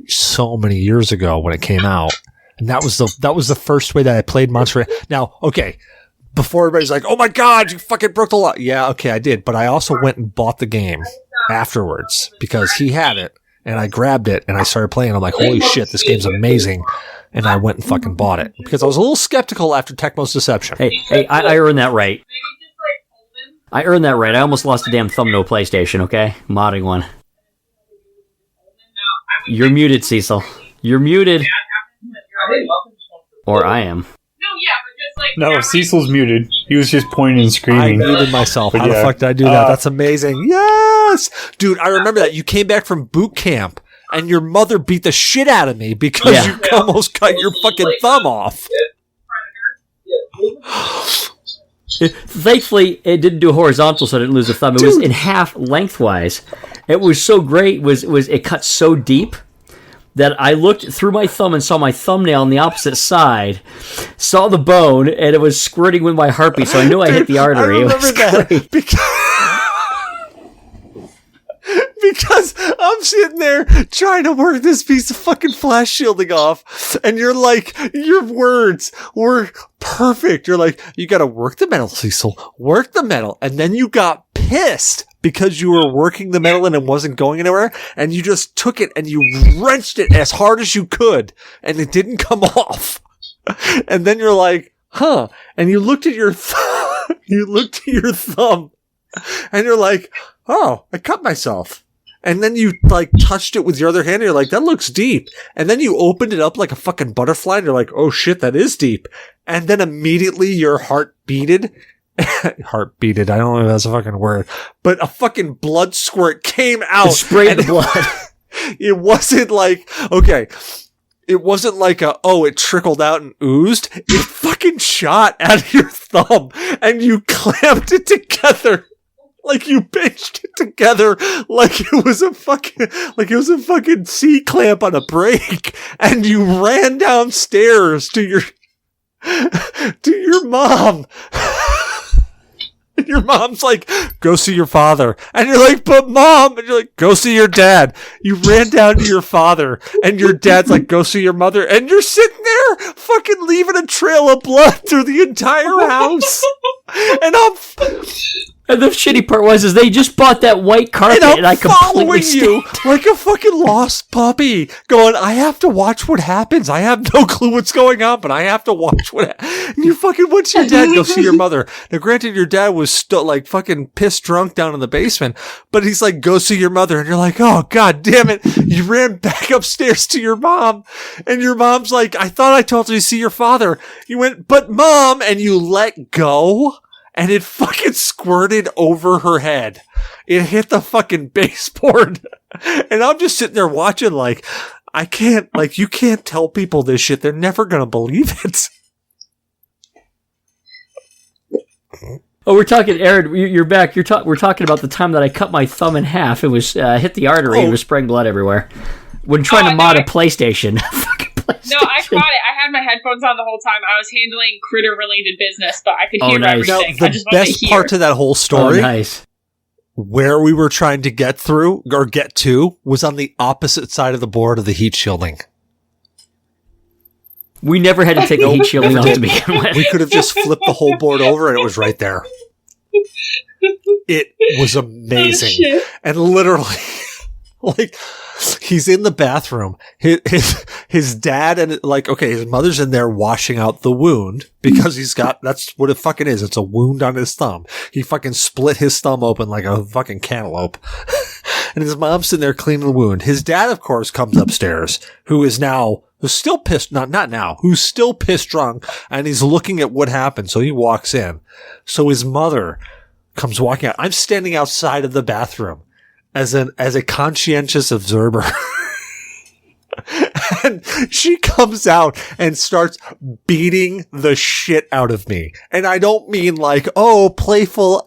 so many years ago when it came out, and that was the first way that I played Monster Rancher. Now, okay. Before everybody's like, oh my god, you fucking broke the law. Yeah, okay, I did. But I also went and bought the game afterwards because he had it, and I grabbed it, and I started playing. I'm like, holy shit, this game's amazing. And I went and fucking bought it because I was a little skeptical after Tecmos Deception. Hey, I earned that right. I earned that right. I almost lost a damn thumb to a PlayStation, okay? Modding one. You're muted, Cecil. You're muted. Or I am. No, Cecil's muted. He was just pointing and I screaming. muted myself. But How the yeah. fuck did I do that? That's amazing. Yes! Dude, I remember that. You came back from boot camp, and your mother beat the shit out of me because you almost cut your fucking thumb off. Thankfully, it didn't do horizontal, so I didn't lose a thumb. It was in half lengthwise. It was so great. It cut so deep that I looked through my thumb and saw my thumbnail on the opposite side, saw the bone, and it was squirting with my heartbeat, so I knew I hit the artery. I remember that because I'm sitting there trying to work this piece of fucking flash shielding off, and you're like, your words were perfect. You're like, you gotta work the metal, Cecil. Work the metal. And then you got pissed because you were working the metal and it wasn't going anywhere, and you just took it and you wrenched it as hard as you could, and it didn't come off. And then you're like, huh. And you looked at your thumb, and you're like, oh, I cut myself. And then you like touched it with your other hand, and you're like, that looks deep. And then you opened it up like a fucking butterfly, and you're like, oh shit, that is deep. And then immediately your heart beated. Heart beated. I don't know if that's a fucking word, but a fucking blood squirt came out. It sprayed the blood. It wasn't like, okay. It wasn't like it trickled out and oozed. It fucking shot out of your thumb, and you clamped it together. Like you pinched it together like it was a fucking C-clamp on a brake, and you ran downstairs to your mom. your mom's like, go see your father. And you're like, but mom. And you're like, go see your dad. You ran down to your father and your dad's like, go see your mother. And you're sitting there fucking leaving a trail of blood through the entire house. And the shitty part is they just bought that white carpet and I completely following you like a fucking lost puppy going, I have to watch what happens. I have no clue what's going on, but I have to watch and you fucking went to your dad, go see your mother. Now granted, your dad was still like fucking pissed drunk down in the basement, but he's like, go see your mother. And you're like, oh god damn it. You ran back upstairs to your mom and your mom's like, I thought I told you to see your father. You went, but mom, and you let go. And it fucking squirted over her head. It hit the fucking baseboard. And I'm just sitting there watching like, I can't, like, you can't tell people this shit. They're never going to believe it. Oh, we're talking, Aaron, you're back. We're talking about the time that I cut my thumb in half. It was, hit the artery. It was spraying blood everywhere. When trying to mod a PlayStation. No, I caught it. I had my headphones on the whole time. I was handling critter-related business, but I could hear everything. Now, the best part to that whole story, where we were trying to get through, or get to, was on the opposite side of the board of the heat shielding. We never had to take the heat shielding off to begin with. We could have just flipped the whole board over and it was right there. It was amazing. Oh, and literally, like, he's in the bathroom. His dad and his mother's in there washing out the wound because that's what it fucking is. It's a wound on his thumb. He fucking split his thumb open like a fucking cantaloupe. And his mom's sitting there cleaning the wound. His dad, of course, comes upstairs, who's still pissed, who's still pissed drunk, and he's looking at what happened. So he walks in. So his mother comes walking out. I'm standing outside of the bathroom as a conscientious observer. And she comes out and starts beating the shit out of me. And I don't mean like, oh, playful,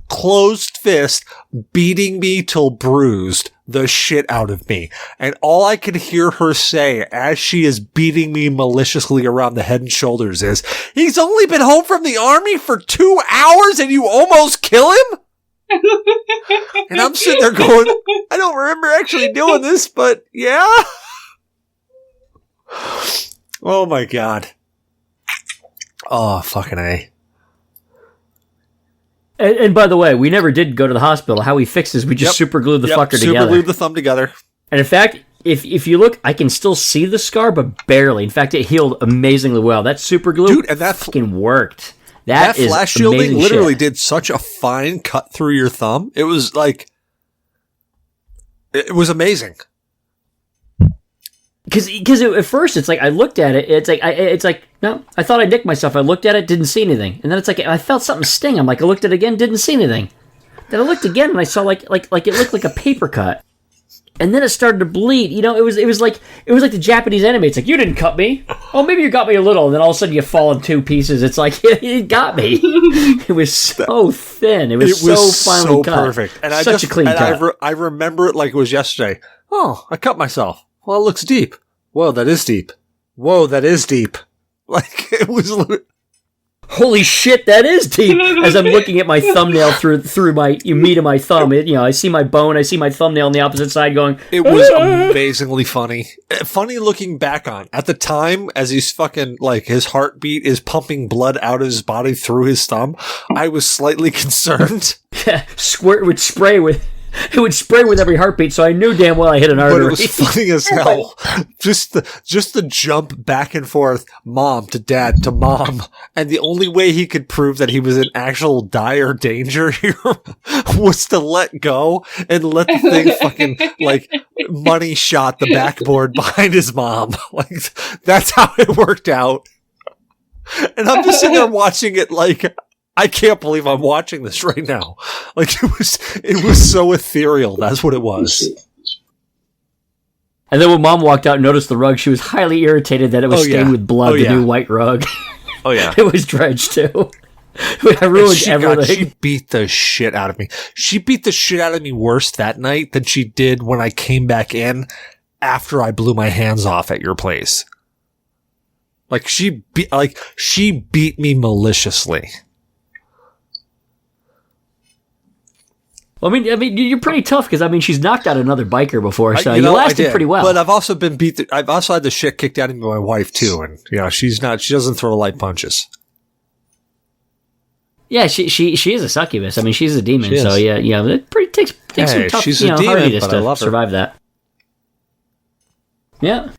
closed fist, beating me till bruised the shit out of me. And all I can hear her say as she is beating me maliciously around the head and shoulders is, he's only been home from the army for 2 hours and you almost kill him? And I'm sitting there going, I don't remember actually doing this, but yeah. Oh my god. Oh, fucking A. And by the way, we never did go to the hospital. How we fixed this, we just super glued the fucker together. Super glued the thumb together. And in fact, if you look, I can still see the scar, but barely. In fact, it healed amazingly well. That super glue, dude, and that fucking worked. That flash shielding literally did such a fine cut through your thumb. It was like, it was amazing. Because at first it's like I looked at it, it's like no, I thought I nicked myself. I looked at it, didn't see anything, and then it's like I felt something sting. I'm like, I looked at it again, didn't see anything. Then I looked again and I saw like it looked like a paper cut, and then it started to bleed. You know, it was like the Japanese anime. It's like, you didn't cut me. Oh, maybe you got me a little, and then all of a sudden you fall in two pieces. It's like it got me. It was so thin. It was so finely cut. Perfect, and such a clean cut. I remember it like it was yesterday. Oh, I cut myself. Well, it looks deep. Whoa, that is deep. Whoa, that is deep. Like, it was... Holy shit, that is deep! As I'm looking at my thumbnail through my meat of my thumb, I see my bone, I see my thumbnail on the opposite side going... It was amazingly funny. Funny looking back on. At the time, as he's fucking, like, his heartbeat is pumping blood out of his body through his thumb, I was slightly concerned. Yeah, Squirt would spray with... It would spray with every heartbeat, so I knew damn well I hit an artery. But it was funny as hell. Just the jump back and forth, mom to dad to mom. And the only way he could prove that he was in actual dire danger here was to let go and let the thing fucking, like, money shot the backboard behind his mom. Like, that's how it worked out. And I'm just sitting there watching it like... I can't believe I'm watching this right now. Like, it was so ethereal. That's what it was. And then when Mom walked out and noticed the rug, she was highly irritated that it was stained with blood, the new white rug. Oh, yeah. It was drenched, too. I ruined everything. She beat the shit out of me. She beat the shit out of me worse that night than she did when I came back in after I blew my hands off at your place. Like, she beat me maliciously. Well, I mean, you're pretty tough because she's knocked out another biker before, so you I lasted did, pretty well. But I've also been beat. I've also had the shit kicked out of me by my wife too, and she doesn't throw light punches. Yeah, she is a succubus. I mean, she's a demon, She is. so yeah, it takes some tough, she's a demon, hardiness but I love to her. survive that. Yeah.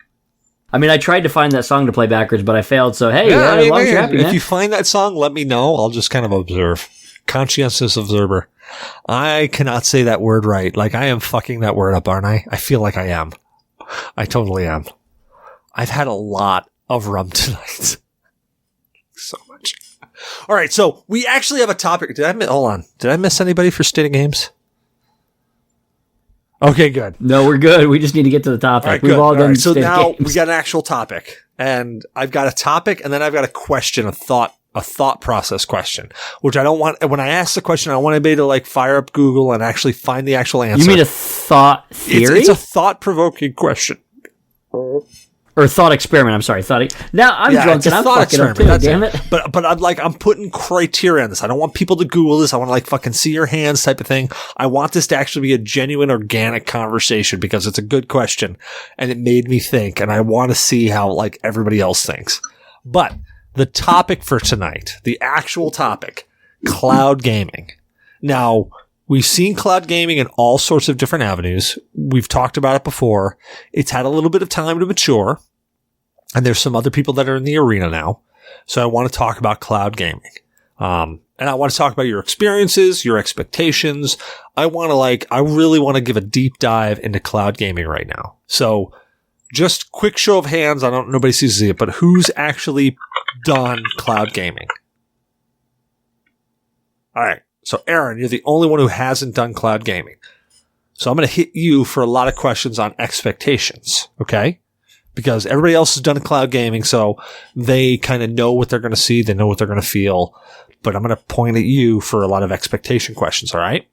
I mean, I tried to find that song to play backwards, but I failed. So hey, as long as you're happy, if man. you find that song, let me know. I'll just kind of observe. Conscientious observer. I cannot say that word right. Like, I am fucking that word up, aren't I? I feel like I am. I totally am. I've had a lot of rum tonight. So much. All right, so we actually have a topic. Hold on. Did I miss anybody for State of Games? Okay, good. No, we're good. We just need to get to the topic. All right, We've good. all done So State of now Games. we got an actual topic, and I've got a topic, and then I've got a question, a thought process question, which I don't want. When I ask the question, I don't want anybody to like fire up Google and actually find the actual answer. You mean a thought theory? It's a thought-provoking question. Or thought experiment. I'm sorry. Now I'm drunk it's a and I'm thought fucking up experiment, too. that's Damn it. But I'm putting criteria on this. I don't want people to Google this. I want to like fucking see your hands type of thing. I want this to actually be a genuine, organic conversation because it's a good question and it made me think, and I want to see how like everybody else thinks. But the topic for tonight, the actual topic, cloud gaming. Now, we've seen cloud gaming in all sorts of different avenues. We've talked about it before. It's had a little bit of time to mature. And there's some other people that are in the arena now. So I want to talk about cloud gaming. And I want to talk about your experiences, your expectations. I really want to give a deep dive into cloud gaming right now. So just quick show of hands. Nobody sees it, but who's actually done cloud gaming? All right. So Aaron, you're the only one who hasn't done cloud gaming. So I'm going to hit you for a lot of questions on expectations. Okay. Because everybody else has done cloud gaming, so they kind of know what they're going to see, they know what they're going to feel. But I'm going to point at you for a lot of expectation questions, all right?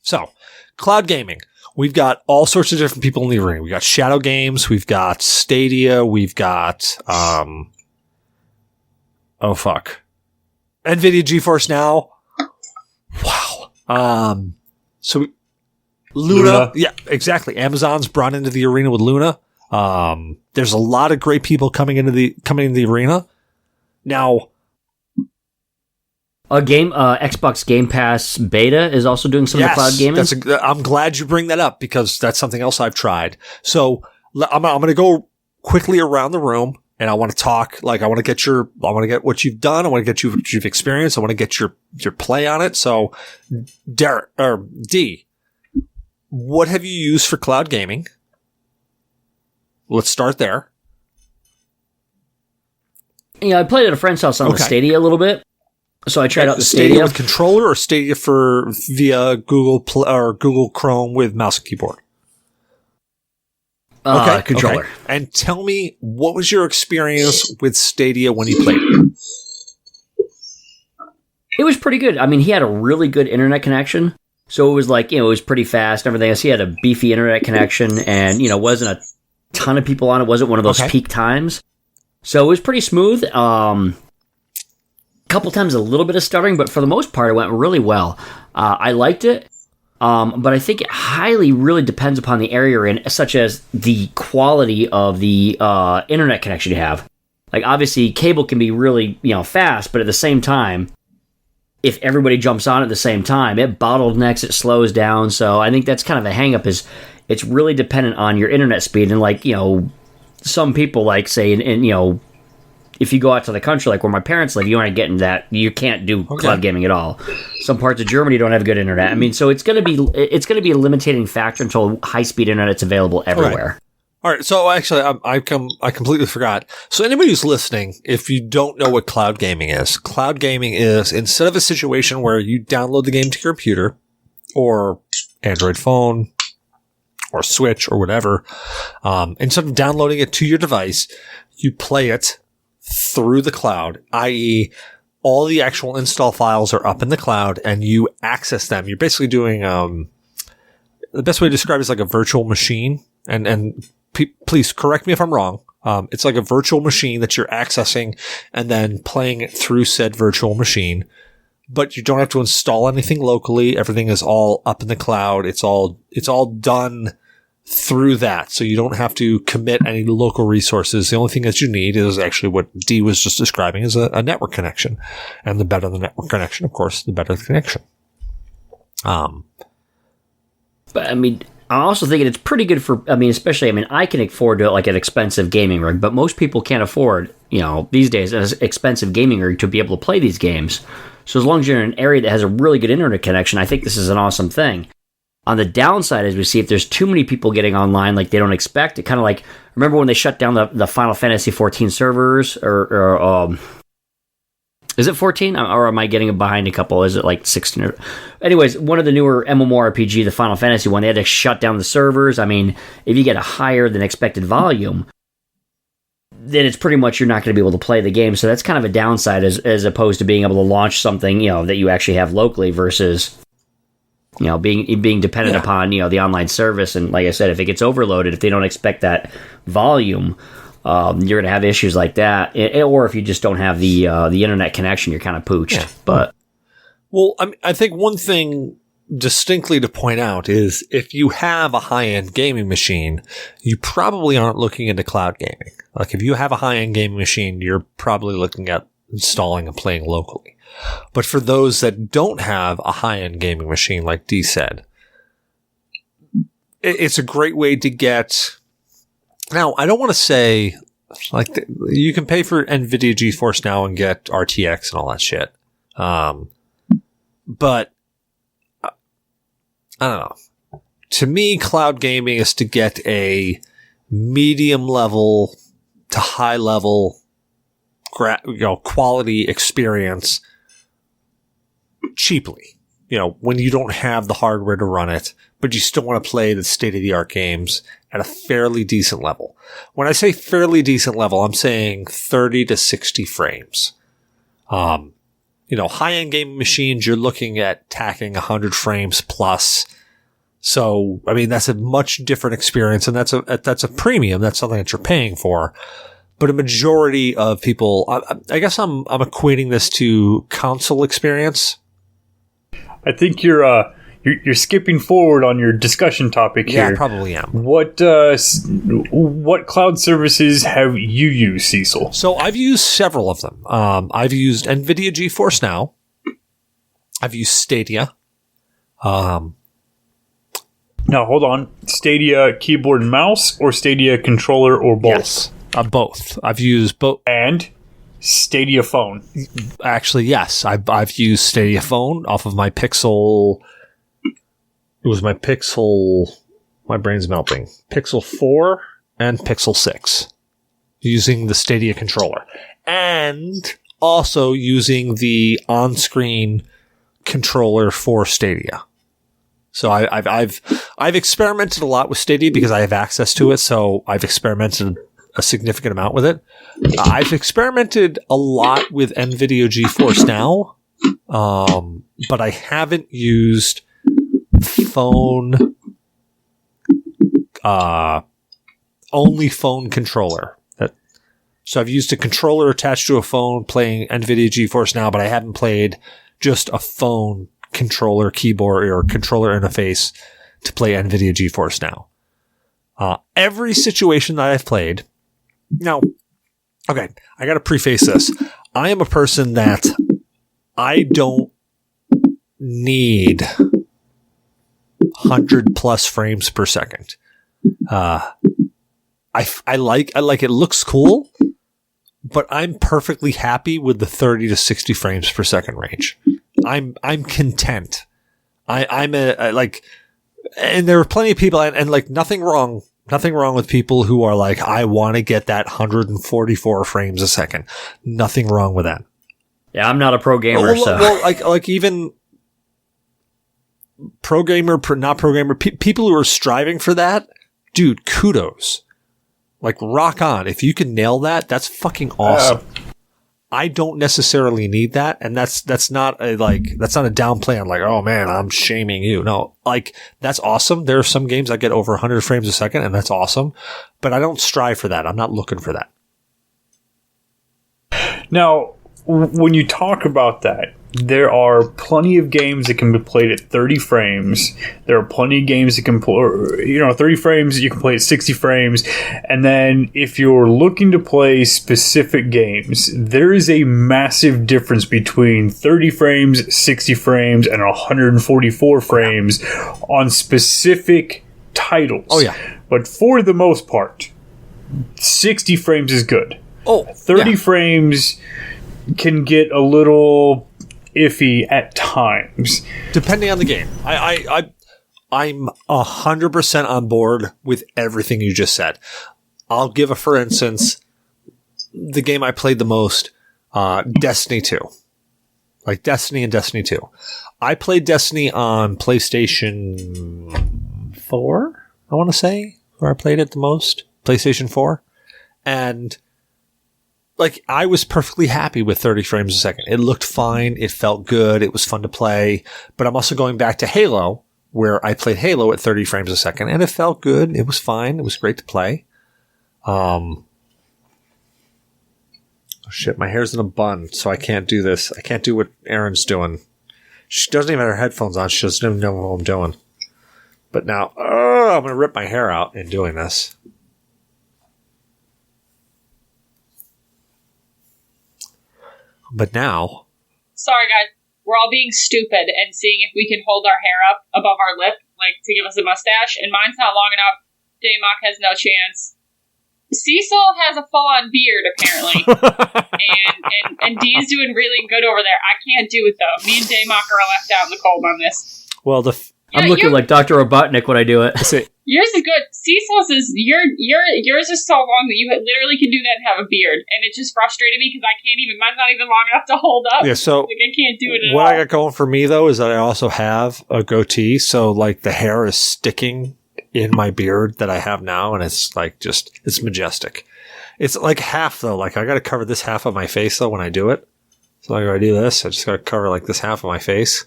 So, cloud gaming. We've got all sorts of different people in the arena. We've got Shadow Games, we've got Stadia, we've got, NVIDIA GeForce Now. Wow. So, Luna. Yeah, exactly. Amazon's brought into the arena with Luna. There's a lot of great people coming into the arena. Now, Xbox Game Pass beta is also doing some of the cloud gaming. I'm glad you bring that up because that's something else I've tried. So I'm going to go quickly around the room and I want to talk, I want to get what you've done. I want to get what you've experienced. I want to get your play on it. So D, what have you used for cloud gaming? Let's start there. Yeah, I played at a friend's house on the Stadia a little bit. So I tried out the Stadia with controller or Stadia via Google or Google Chrome with mouse and keyboard. Controller. Okay. And tell me, what was your experience with Stadia when you played it? It was pretty good. I mean, he had a really good internet connection. So it was it was pretty fast and everything else. He had a beefy internet connection and, wasn't a ton of people on it. Wasn't one of those peak times. So it was pretty smooth. Couple times a little bit of stuttering, but for the most part, it went really well. I liked it. But I think it highly really depends upon the area you're in, such as the quality of the internet connection you have. Like, obviously, cable can be really, fast, but at the same time, if everybody jumps on at the same time, it bottlenecks, it slows down. So I think that's kind of a hang-up is it's really dependent on your internet speed. And, some people, say, and if you go out to the country, like where my parents live, you aren't getting that. You can't do cloud gaming at all. Some parts of Germany don't have good internet. I mean, so it's going to be a limiting factor until high-speed internet's available everywhere. All right. So actually, I completely forgot. So anybody who's listening, if you don't know what cloud gaming is instead of a situation where you download the game to your computer or Android phone or Switch or whatever, instead of downloading it to your device, you play it through the cloud, i.e., all the actual install files are up in the cloud and you access them. You're basically doing, the best way to describe it is like a virtual machine. And please correct me if I'm wrong. It's like a virtual machine that you're accessing and then playing it through said virtual machine but you don't have to install anything locally. Everything is all up in the cloud. It's all done through that. So you don't have to commit any local resources. The only thing that you need is actually what Dee was just describing, is a network connection. And the better the network connection, of course, the better the connection. But I mean, I'm also thinking it's pretty good for, especially, I can afford to like an expensive gaming rig, but most people can't afford, these days, an expensive gaming rig to be able to play these games. So as long as you're in an area that has a really good internet connection, I think this is an awesome thing. On the downside, as we see, if there's too many people getting online like they don't expect, it kind of like, remember when they shut down the Final Fantasy 14 servers, or is it 14? Or am I getting behind a couple? Is it like 16? Anyways, one of the newer MMORPG, the Final Fantasy one, they had to shut down the servers. I mean, if you get a higher than expected volume, then it's pretty much you're not going to be able to play the game. So that's kind of a downside as opposed to being able to launch something, that you actually have locally versus, being dependent upon, the online service. And like I said, if it gets overloaded, if they don't expect that volume, you're going to have issues like that. Or if you just don't have the internet connection, you're kind of pooched. Yeah. But well, I think one thing distinctly to point out is if you have a high-end gaming machine, you probably aren't looking into cloud gaming. Like if you have a high-end gaming machine, you're probably looking at installing and playing locally. But for those that don't have a high-end gaming machine, like Dee said, it's a great way to get. Now, I don't want to say like you can pay for NVIDIA GeForce Now and get RTX and all that shit. But I don't know. To me, cloud gaming is to get a medium level to high level, quality experience cheaply. When you don't have the hardware to run it, but you still want to play the state of the art games at a fairly decent level. When I say fairly decent level, I'm saying 30 to 60 frames. High-end gaming machines, you're looking at tacking 100 frames plus. So, that's a much different experience, and that's a premium. That's something that you're paying for. But a majority of people, I guess I'm equating this to console experience. I think you're skipping forward on your discussion topic here. Yeah, I probably am. What cloud services have you used, Cecil? So I've used several of them. I've used NVIDIA GeForce Now. I've used Stadia. Now, hold on. Stadia keyboard and mouse, or Stadia controller, or both? Yes, both. I've used both. And Stadia phone. Actually, yes. I've used Stadia phone off of my Pixel. It was my Pixel. My brain's melting. Pixel 4 and Pixel 6. Using the Stadia controller. And also using the on-screen controller for Stadia. So I've experimented a lot with Stadia because I have access to it. So I've experimented a significant amount with it. I've experimented a lot with NVIDIA GeForce Now, but I haven't used phone, only phone controller. So I've used a controller attached to a phone playing NVIDIA GeForce Now, but I haven't played just a phone controller keyboard or controller interface to play NVIDIA GeForce Now. Every situation that I've played. Now, okay, I got to preface this. I am a person that I don't need 100 plus frames per second. I like it looks cool, but I'm perfectly happy with the 30 to 60 frames per second range. I'm content. I'm and there are plenty of people and like nothing wrong with people who are like, I want to get that 144 frames a second. Nothing wrong with that. Yeah, I'm not a pro gamer, so. Well, like even pro gamer, not pro gamer, people who are striving for that, dude, kudos. Like, rock on. If you can nail that, that's fucking awesome. I don't necessarily need that, and that's not a downplay. I'm like, oh man, I'm shaming you. No, like, that's awesome. There are some games I get over 100 frames a second, and that's awesome. But I don't strive for that. I'm not looking for that. Now, when you talk about that, there are plenty of games that can be played at 30 frames. There are plenty of games that can play, 30 frames, you can play at 60 frames. And then if you're looking to play specific games, there is a massive difference between 30 frames, 60 frames, and 144 frames on specific titles. Oh, yeah. But for the most part, 60 frames is good. Oh, 30 frames can get a little iffy at times, depending on the game. I'm 100% on board with everything you just said. I'll give a for instance, the game I played the most, Destiny 2. Like Destiny and Destiny 2. I played Destiny on PlayStation 4, I want to say, where I played it the most. PlayStation 4. And like, I was perfectly happy with 30 frames a second. It looked fine. It felt good. It was fun to play. But I'm also going back to Halo, where I played Halo at 30 frames a second, and it felt good. It was fine. It was great to play. Oh shit, my hair's in a bun, so I can't do this. I can't do what Erin's doing. She doesn't even have her headphones on. She doesn't even know what I'm doing. But now, I'm going to rip my hair out in doing this. But now... Sorry, guys. We're all being stupid and seeing if we can hold our hair up above our lip, like, to give us a mustache. And mine's not long enough. Damok has no chance. Cecil has a full-on beard, apparently. and Dee's doing really good over there. I can't do it, though. Me and Damok are left out in the cold on this. Well, I'm looking like Dr. Robotnik when I do it. Yours is good. Cecil's is yours is so long that you literally can do that and have a beard, and it just frustrated me because I can't even. Mine's not even long enough to hold up. Yeah, so like, I can't do it at what all. I got going for me though is that I also have a goatee, so like the hair is sticking in my beard that I have now, and it's like it's majestic. It's like half though. Like I got to cover this half of my face though when I do it. So like when I do this, I just got to cover like this half of my face,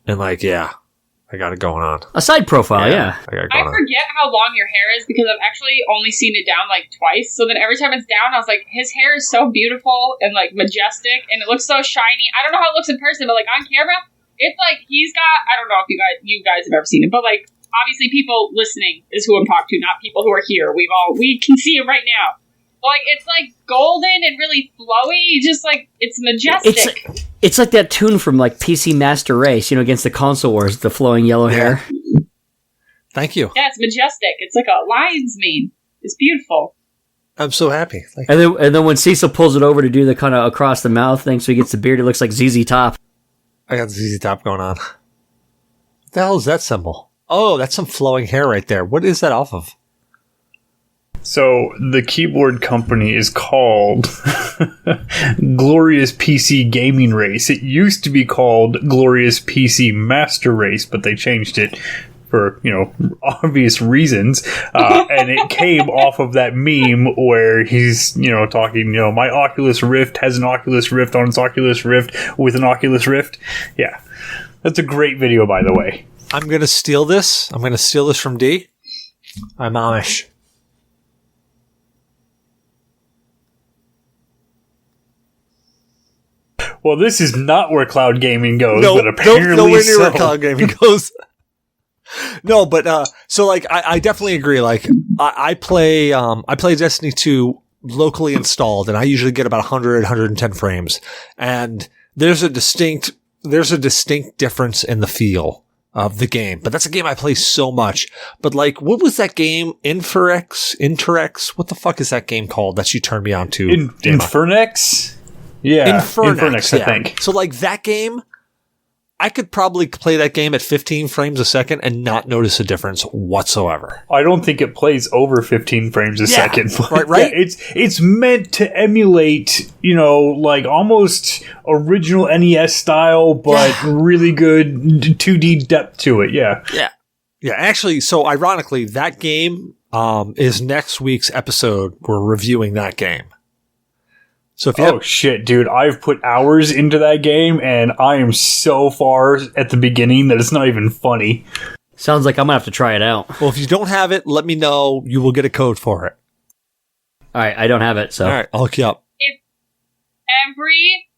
and like I got it going on. A side profile, yeah. I forget how long your hair is because I've actually only seen it down like twice. So then every time it's down, I was like, his hair is so beautiful and like majestic, and it looks so shiny. I don't know how it looks in person, but like on camera, it's like he's got. I don't know if you guys have ever seen it, but like obviously people listening is who I'm talking to, not people who are here. We can see him right now. Like, it's like golden and really flowy. Just like, it's majestic. It's like that tune from like PC Master Race, against the console wars, the flowing yellow hair. Thank you. Yeah, it's majestic. It's like a lion's mane. It's beautiful. I'm so happy. And then when Cecil pulls it over to do the kind of across the mouth thing, so he gets the beard, it looks like ZZ Top. I got the ZZ Top going on. What the hell is that symbol? Oh, that's some flowing hair right there. What is that off of? So the keyboard company is called Glorious PC Gaming Race. It used to be called Glorious PC Master Race, but they changed it for, obvious reasons. And it came off of that meme where he's, talking, my Oculus Rift has an Oculus Rift on its Oculus Rift with an Oculus Rift. Yeah. That's a great video, by the way. I'm going to steal this. I'm going to steal this from D. I'm Amish. Well, this is not where cloud gaming goes, No, but apparently nowhere near so. where cloud gaming goes. No, but so like I definitely agree. Like I play Destiny 2 locally installed, and I usually get about 100, 110 frames. And there's a distinct difference in the feel of the game. But that's a game I play so much. But like, what was that game? Interx? What the fuck is that game called that you turned me on to? Infernex? Yeah, Infernex, I think. So like that game, I could probably play that game at 15 frames a second and not notice a difference whatsoever. I don't think it plays over 15 frames a second. Right? Yeah, it's meant to emulate, like almost original NES style, but really good 2D depth to it. Yeah. Yeah. Actually, so ironically, that game is next week's episode. We're reviewing that game. So if shit, dude, I've put hours into that game, and I am so far at the beginning that it's not even funny. Sounds like I'm gonna have to try it out. Well, if you don't have it, let me know. You will get a code for it. All right, I don't have it, so. All right, I'll hook you up. If every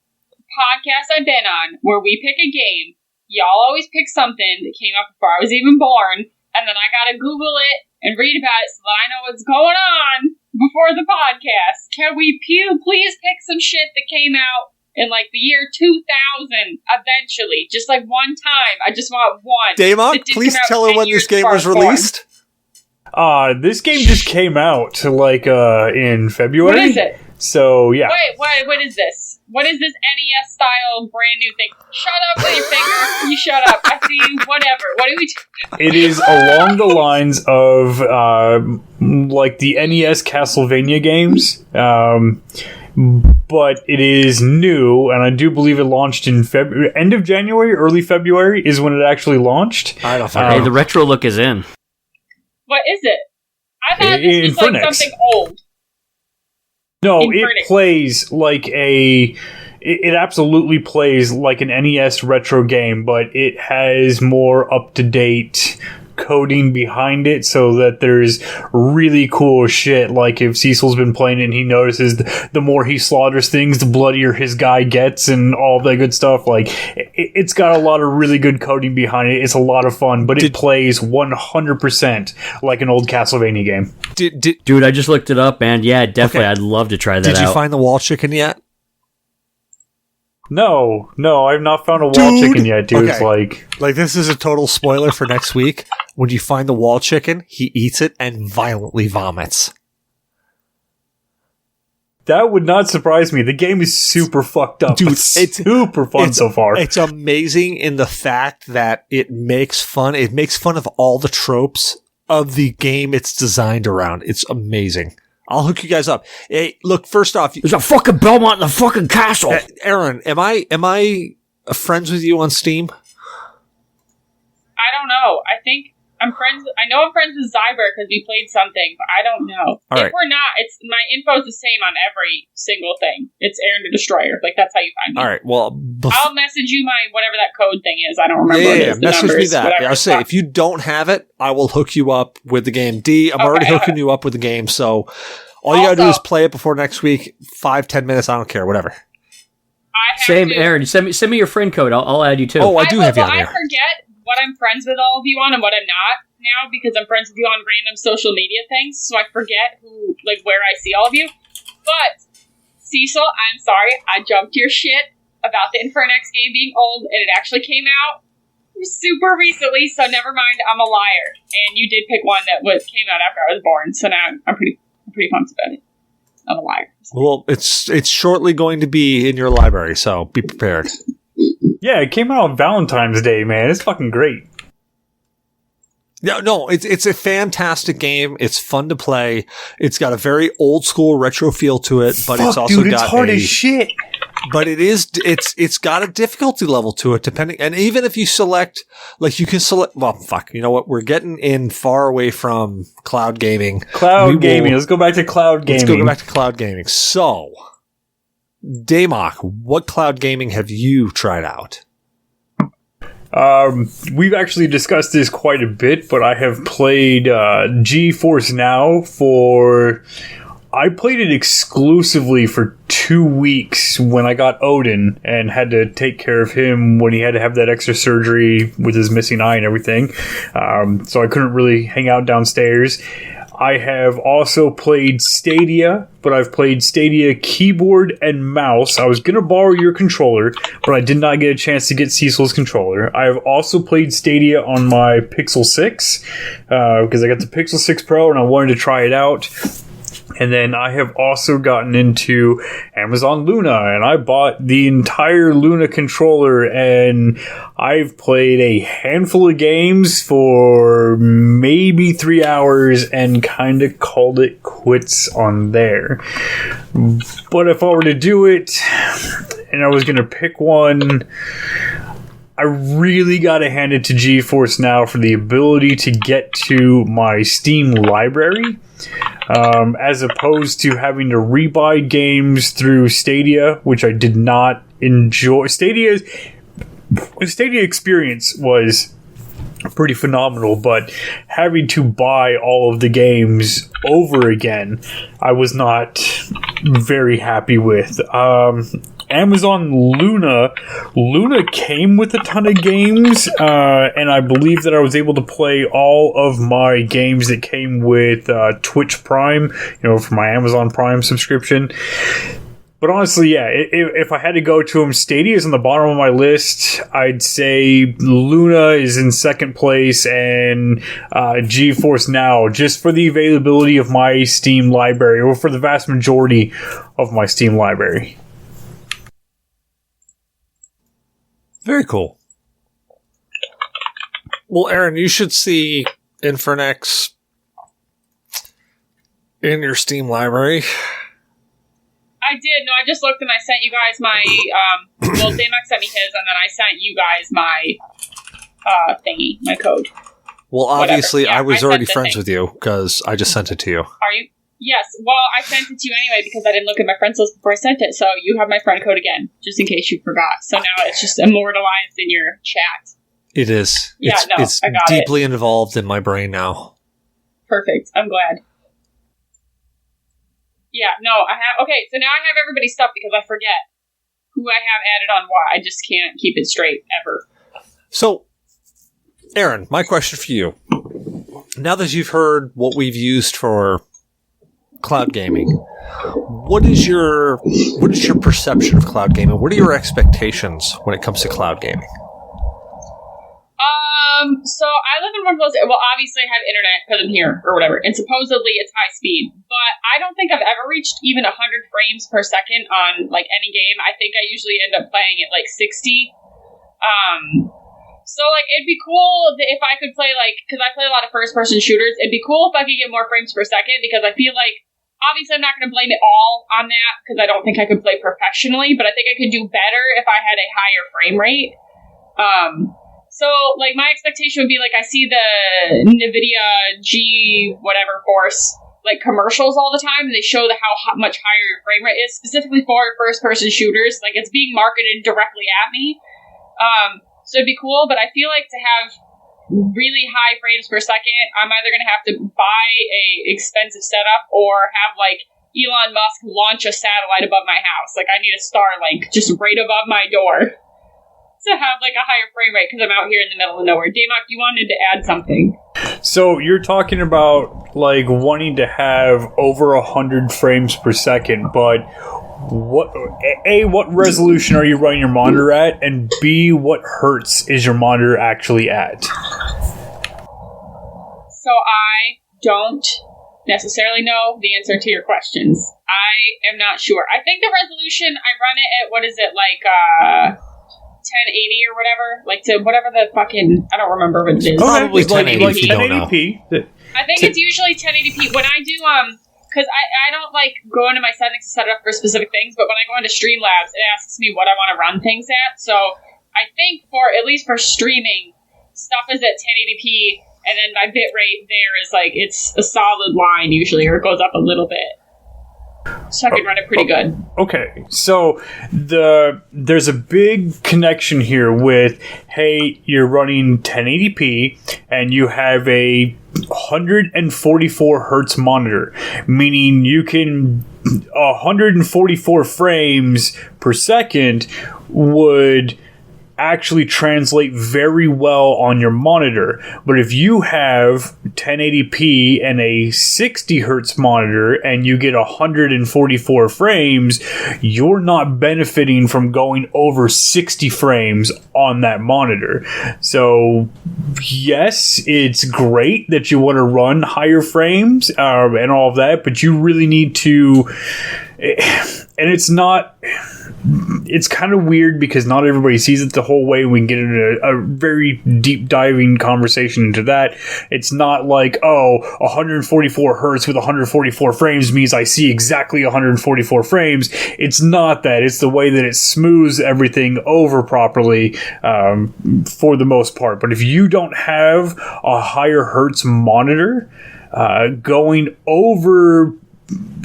podcast I've been on where we pick a game, y'all always pick something that came out before I was even born, and then I gotta Google it and read about it so that I know what's going on before the podcast. Can we please pick some shit that came out in like the year 2000 eventually? Just like one time. I just want one. Damok, please tell her when this game was released. This game just came out like in February. What is it? So yeah. Wait, what is this? What is this NES style brand new thing? Shut up with your finger. You shut up. I see you. Whatever. What are we It is along the lines of like the NES Castlevania games. But it is new, and I do believe it launched in end of January, early February is when it actually launched. I don't Hey, the retro look is in. What is it? I thought this was like something old. No, it plays like it absolutely plays like an NES retro game, but it has more up-to-date coding behind it so that there's really cool shit. Like if Cecil's been playing it and he notices the more he slaughters things, the bloodier his guy gets and all that good stuff. Like it's got a lot of really good coding behind it. It's a lot of fun, but it plays 100% like an old Castlevania game. Dude, I just looked it up, and yeah, definitely, okay. I'd love to try that out. Did you find the wall chicken yet? No, I've not found a wall chicken yet, dude. Okay. It's like this is a total spoiler for next week. When you find the wall chicken, he eats it and violently vomits. That would not surprise me. The game is super fucked up. Dude, it's super fun so far. It's amazing in the fact that it makes fun of all the tropes of the game it's designed around. It's amazing. I'll hook you guys up. Hey, look, first off, there's a fucking Belmont in the fucking castle. Erin, am I friends with you on Steam? I don't know. I think I'm friends. I know I'm friends with Zyber because we played something, but I don't know. All right. If we're not, it's my info's the same on every single thing. It's Erin Da Destroyer. Like that's how you find me. All right. Well, I'll message you my whatever that code thing is. I don't remember. Yeah. Message me that. I'll say if you don't have it, I will hook you up with the game. I'm already hooking you up with the game. So all you gotta do is play it before next week. 5-10 minutes. I don't care. Whatever. Same, Erin. Send me your friend code. I'll add you too. Oh, I do have you on there. I forget what I'm friends with all of you on and what I'm not now because I'm friends with you on random social media things, so I forget where I see all of you. But Cecil, I'm sorry, I jumped your shit about the Infernex game being old, and it actually came out super recently. So never mind, I'm a liar. And you did pick one that came out after I was born, so now I'm pretty pumped about it. I'm a liar. Well, it's shortly going to be in your library, so be prepared. Yeah, it came out on Valentine's Day, man. It's fucking great. No, it's a fantastic game. It's fun to play. It's got a very old school retro feel to it, but it's also got it's hard as shit. But it's got a difficulty level to it, depending. And even if you select, you can select. Well, fuck. You know what? We're getting in far away from cloud gaming. Let's go back to cloud gaming. So, Damok, what cloud gaming have you tried out? We've actually discussed this quite a bit, but I have played GeForce Now I played it exclusively for 2 weeks when I got Odin and had to take care of him when he had to have that extra surgery with his missing eye and everything. So I couldn't really hang out downstairs. I have also played Stadia, but I've played Stadia keyboard and mouse. I was going to borrow your controller, but I did not get a chance to get Cecil's controller. I have also played Stadia on my Pixel 6, because I got the Pixel 6 Pro and I wanted to try it out. And then I have also gotten into Amazon Luna, and I bought the entire Luna controller, and I've played a handful of games for maybe 3 hours and kind of called it quits on there. But if I were to do it, and I was going to pick one, I really got to hand it to GeForce Now for the ability to get to my Steam library. As opposed to having to rebuy games through Stadia, which I did not enjoy. Stadia experience was pretty phenomenal, but having to buy all of the games over again, I was not very happy with. Amazon Luna. Luna came with a ton of games, and I believe that I was able to play all of my games that came with Twitch Prime, for my Amazon Prime subscription. But honestly, yeah, if I had to go to them, Stadia is on the bottom of my list. I'd say Luna is in second place, and GeForce Now, just for the availability of my Steam library, or for the vast majority of my Steam library. Very cool. Well, Aaron, you should see Infernex in your Steam library. I did. No, I just looked and I sent you guys my, well, Damok sent me his, and then I sent you guys my thingy, my code. Well, obviously, yeah, I was already friends with you, because I just sent it to you. Are you? Yes. Well, I sent it to you anyway, because I didn't look at my friends list before I sent it, so you have my friend code again, just in case you forgot. So now it's just immortalized in your chat. It is. Yeah, it's I got deeply involved in my brain now. Perfect. I'm glad. Yeah, no, I have... Okay, so now I have everybody's stuff because I forget who I have added on what. I just can't keep it straight, ever. So, Aaron, my question for you. Now that you've heard what we've used for cloud gaming, what is your perception of cloud gaming? What are your expectations when it comes to cloud gaming? So I live in one of those. Well, obviously I have internet because I'm here or whatever, and supposedly it's high speed. But I don't think I've ever reached even 100 frames per second on like any game. I think I usually end up playing at like 60. So like it'd be cool if I could play because I play a lot of first person shooters. It'd be cool if I could get more frames per second because I feel like obviously I'm not going to blame it all on that because I don't think I could play professionally, but I think I could do better if I had a higher frame rate. So, like, my expectation would be, like, I see the NVIDIA G whatever Force, like, commercials all the time, and they show how much higher your frame rate is, specifically for first-person shooters. Like, it's being marketed directly at me. So it'd be cool, but I feel like to have really high frames per second, I'm either going to have to buy a expensive setup or have, like, Elon Musk launch a satellite above my house. Like, I need a Starlink just right above my door to have like a higher frame rate because I'm out here in the middle of nowhere. Damok, you wanted to add something. So you're talking about like wanting to have over 100 frames per second, but what resolution are you running your monitor at, and B, what hertz is your monitor actually at? So I don't necessarily know the answer to your questions. I am not sure. I think the resolution I run it at, what is it, like 1080 or whatever, like to whatever the fucking, I don't remember what it is. Probably 1080 if you don't know. I think it's usually 1080p. When I do, because I don't like go into my settings to set it up for specific things, but when I go into Streamlabs, it asks me what I want to run things at. So I think at least for streaming, stuff is at 1080p, and then my bit rate there is like, it's a solid line usually, or it goes up a little bit. So I can run it pretty good. Okay, so there's a big connection here with, hey, you're running 1080p and you have a 144 hertz monitor, meaning you can 144 frames per second would actually translate very well on your monitor. But if you have 1080p and a 60 hertz monitor and you get 144 frames, you're not benefiting from going over 60 frames on that monitor. So yes, it's great that you want to run higher frames and all of that, but you really need to, and it's kind of weird because not everybody sees it the whole way. We can get into a very deep diving conversation into that. It's not like, 144 hertz with 144 frames means I see exactly 144 frames. It's not that. It's the way that it smooths everything over properly for the most part. But if you don't have a higher hertz monitor, going over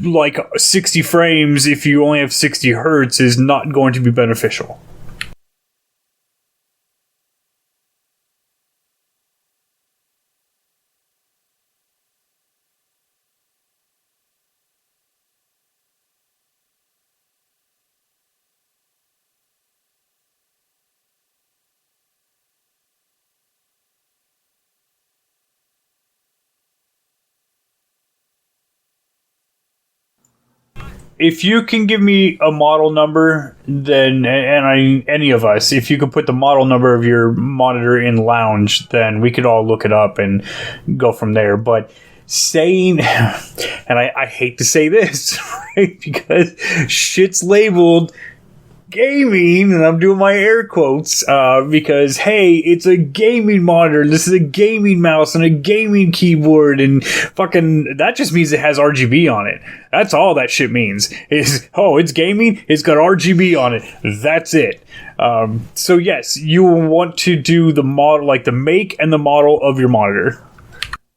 like 60 frames if you only have 60 hertz is not going to be beneficial. if you can give me a model number, then any of us, if you could put the model number of your monitor in lounge, then we could all look it up and go from there. But saying, and I hate to say this, right, because shit's labeled gaming, and I'm doing my air quotes, because, hey, it's a gaming monitor, this is a gaming mouse and a gaming keyboard, and fucking, that just means it has RGB on it. That's all that shit means, is, oh, it's gaming, it's got RGB on it. That's it. So yes, you want to do the model, like the make and the model of your monitor.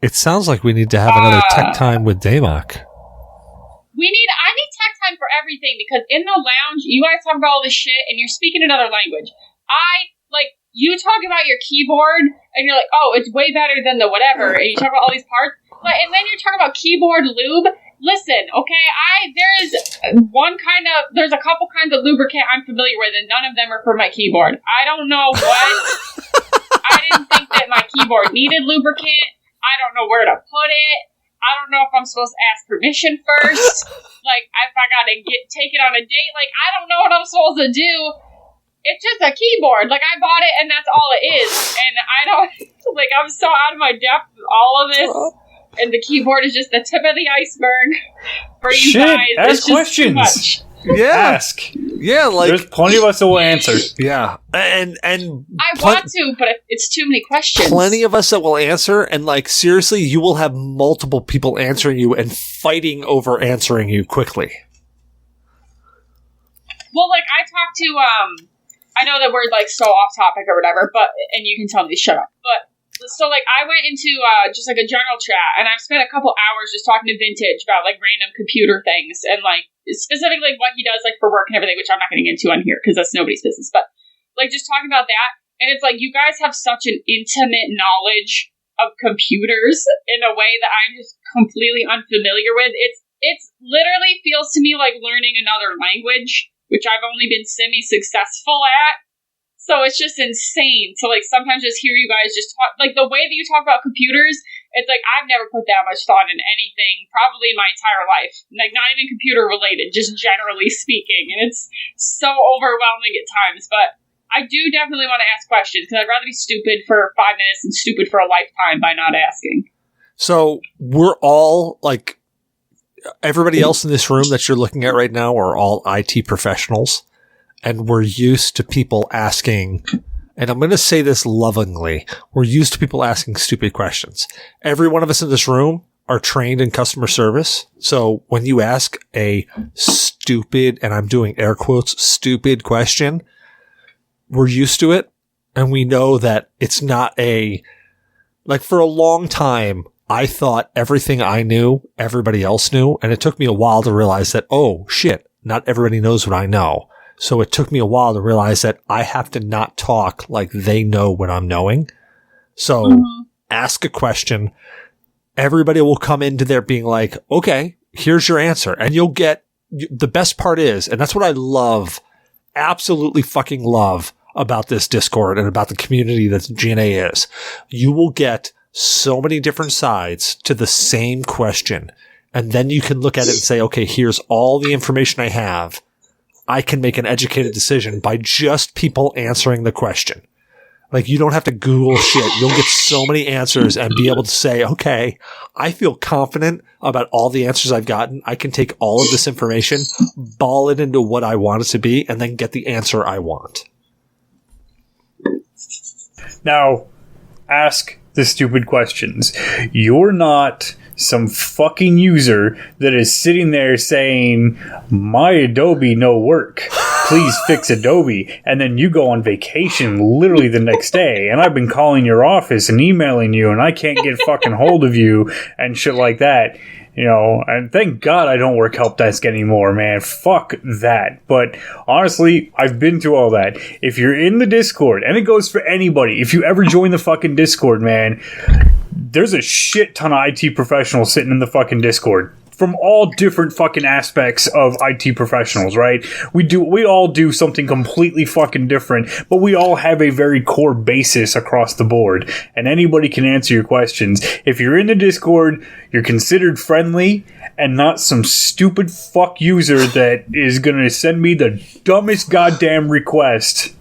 It sounds like we need to have another tech time with Damok. I need tech time for everything, because in the lounge, you guys talk about all this shit and you're speaking another language. You talk about your keyboard and you're like, oh, it's way better than the whatever, and you talk about all these parts, and then you're talking about keyboard lube. Listen, okay, there's a couple kinds of lubricant I'm familiar with, and none of them are for my keyboard. I don't know what. I didn't think that my keyboard needed lubricant. I don't know where to put it. I don't know if I'm supposed to ask permission first. If I gotta take it on a date. I don't know what I'm supposed to do. It's just a keyboard. I bought it and that's all it is. And I don't, I'm so out of my depth with all of this. And the keyboard is just the tip of the iceberg for you guys. Ask questions. Too much. Yeah. Ask. Yeah, there's plenty of us that will answer. Yeah. And I want to, but it's too many questions. Plenty of us that will answer, and seriously, you will have multiple people answering you and fighting over answering you quickly. Well, I talked to I know that we're so off topic or whatever, and you can tell me to shut up. But so I went into just a general chat, and I've spent a couple hours just talking to Vintage about random computer things, and specifically what he does for work and everything, which I'm not going to get into on here because that's nobody's business. But just talking about that, and it's you guys have such an intimate knowledge of computers in a way that I'm just completely unfamiliar with. It's literally feels to me like learning another language, which I've only been semi-successful at. So it's just insane to sometimes just hear you guys just talk, the way that you talk about computers. It's I've never put that much thought in anything probably in my entire life. Not even computer related, just generally speaking. And it's so overwhelming at times. But I do definitely want to ask questions, because I'd rather be stupid for 5 minutes than stupid for a lifetime by not asking. So we're all everybody else in this room that you're looking at right now are all IT professionals. And we're used to people asking, and I'm going to say this lovingly, we're used to people asking stupid questions. Every one of us in this room are trained in customer service. So when you ask a stupid, and I'm doing air quotes, stupid question, we're used to it. And we know that it's not for a long time, I thought everything I knew, everybody else knew. And it took me a while to realize that, oh shit, not everybody knows what I know. So it took me a while to realize that I have to not talk like they know what I'm knowing. So ask a question. Everybody will come into there being okay, here's your answer. And you'll get, the best part is, and that's what I love, absolutely fucking love about this Discord and about the community that G.N.A is. You will get so many different sides to the same question. And then you can look at it and say, okay, here's all the information I have. I can make an educated decision by just people answering the question. You don't have to Google shit. You'll get so many answers and be able to say, okay, I feel confident about all the answers I've gotten. I can take all of this information, ball it into what I want it to be, and then get the answer I want. Now, ask the stupid questions. You're not some fucking user that is sitting there saying, my Adobe no work, please fix Adobe, and then you go on vacation literally the next day, and I've been calling your office and emailing you, and I can't get fucking hold of you and shit like that. And thank God I don't work help desk anymore, man. Fuck that. But honestly, I've been through all that. If you're in the Discord, and it goes for anybody, if you ever join the fucking Discord, man, there's a shit ton of IT professionals sitting in the fucking Discord. from all different fucking aspects of IT professionals, right? We all do something completely fucking different, but we all have a very core basis across the board, and anybody can answer your questions. If you're in the Discord, you're considered friendly and not some stupid fuck user that is gonna send me the dumbest goddamn request.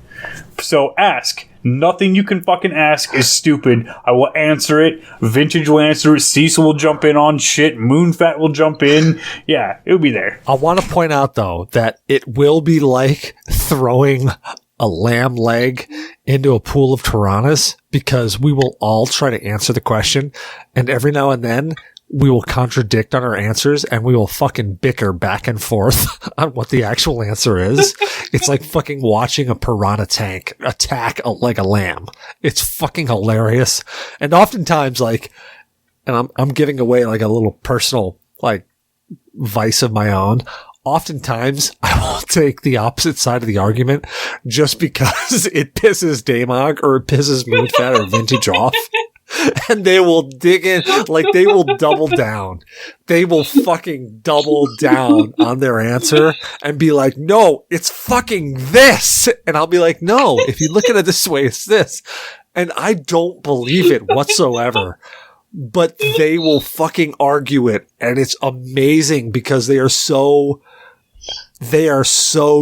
So ask. Nothing you can fucking ask is stupid. I will answer it. Vintage will answer it. Cecil will jump in on shit. Moonfat will jump in. Yeah, it'll be there. I want to point out, though, that it will be like throwing a lamb leg into a pool of piranhas, because we will all try to answer the question, and every now and then we will contradict on our answers, and we will fucking bicker back and forth on what the actual answer is. It's like fucking watching a piranha tank attack like a lamb. It's fucking hilarious. And oftentimes, like, and I'm giving away like a little personal, like, vice of my own. Oftentimes, I will take the opposite side of the argument just because it pisses Damok or it pisses Moonfat or Vintage off. And they will dig in, like, they will double down. They will fucking double down on their answer and be like, no, it's fucking this. And I'll be like, no, if you look at it this way, it's this. And I don't believe it whatsoever. But they will fucking argue it. And it's amazing because they are so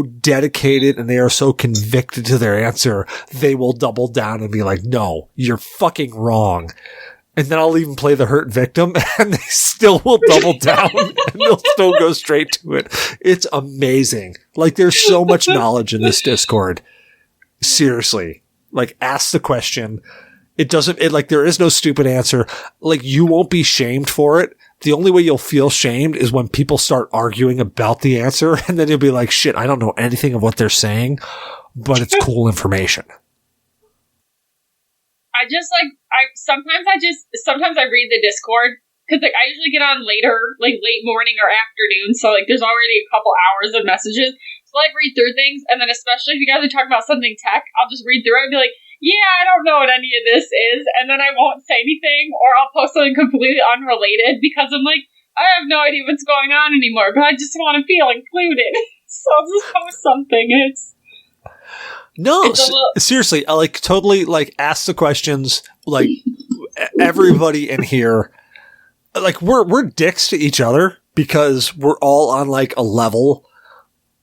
dedicated and they are so convicted to their answer. They will double down and be like, no, you're fucking wrong. And then I'll even play the hurt victim and they still will double down and they'll still go straight to it. It's amazing. Like, there's so much knowledge in this Discord. Seriously. Like, ask the question. There is no stupid answer. Like, you won't be shamed for it. The only way you'll feel shamed is when people start arguing about the answer, and then you'll be like, shit, I don't know anything of what they're saying, but it's cool information. Sometimes I read the Discord, because, like, I usually get on later, like, late morning or afternoon, so, like, there's already a couple hours of messages, so I read through things, and then especially if you guys are talking about something tech, I'll just read through it and be like, yeah, I don't know what any of this is, and then I won't say anything, or I'll post something completely unrelated, because I'm like, I have no idea what's going on anymore, but I just want to feel included, so I'll just post something, and seriously, I like totally like ask the questions, like everybody in here, like we're dicks to each other because we're all on like a level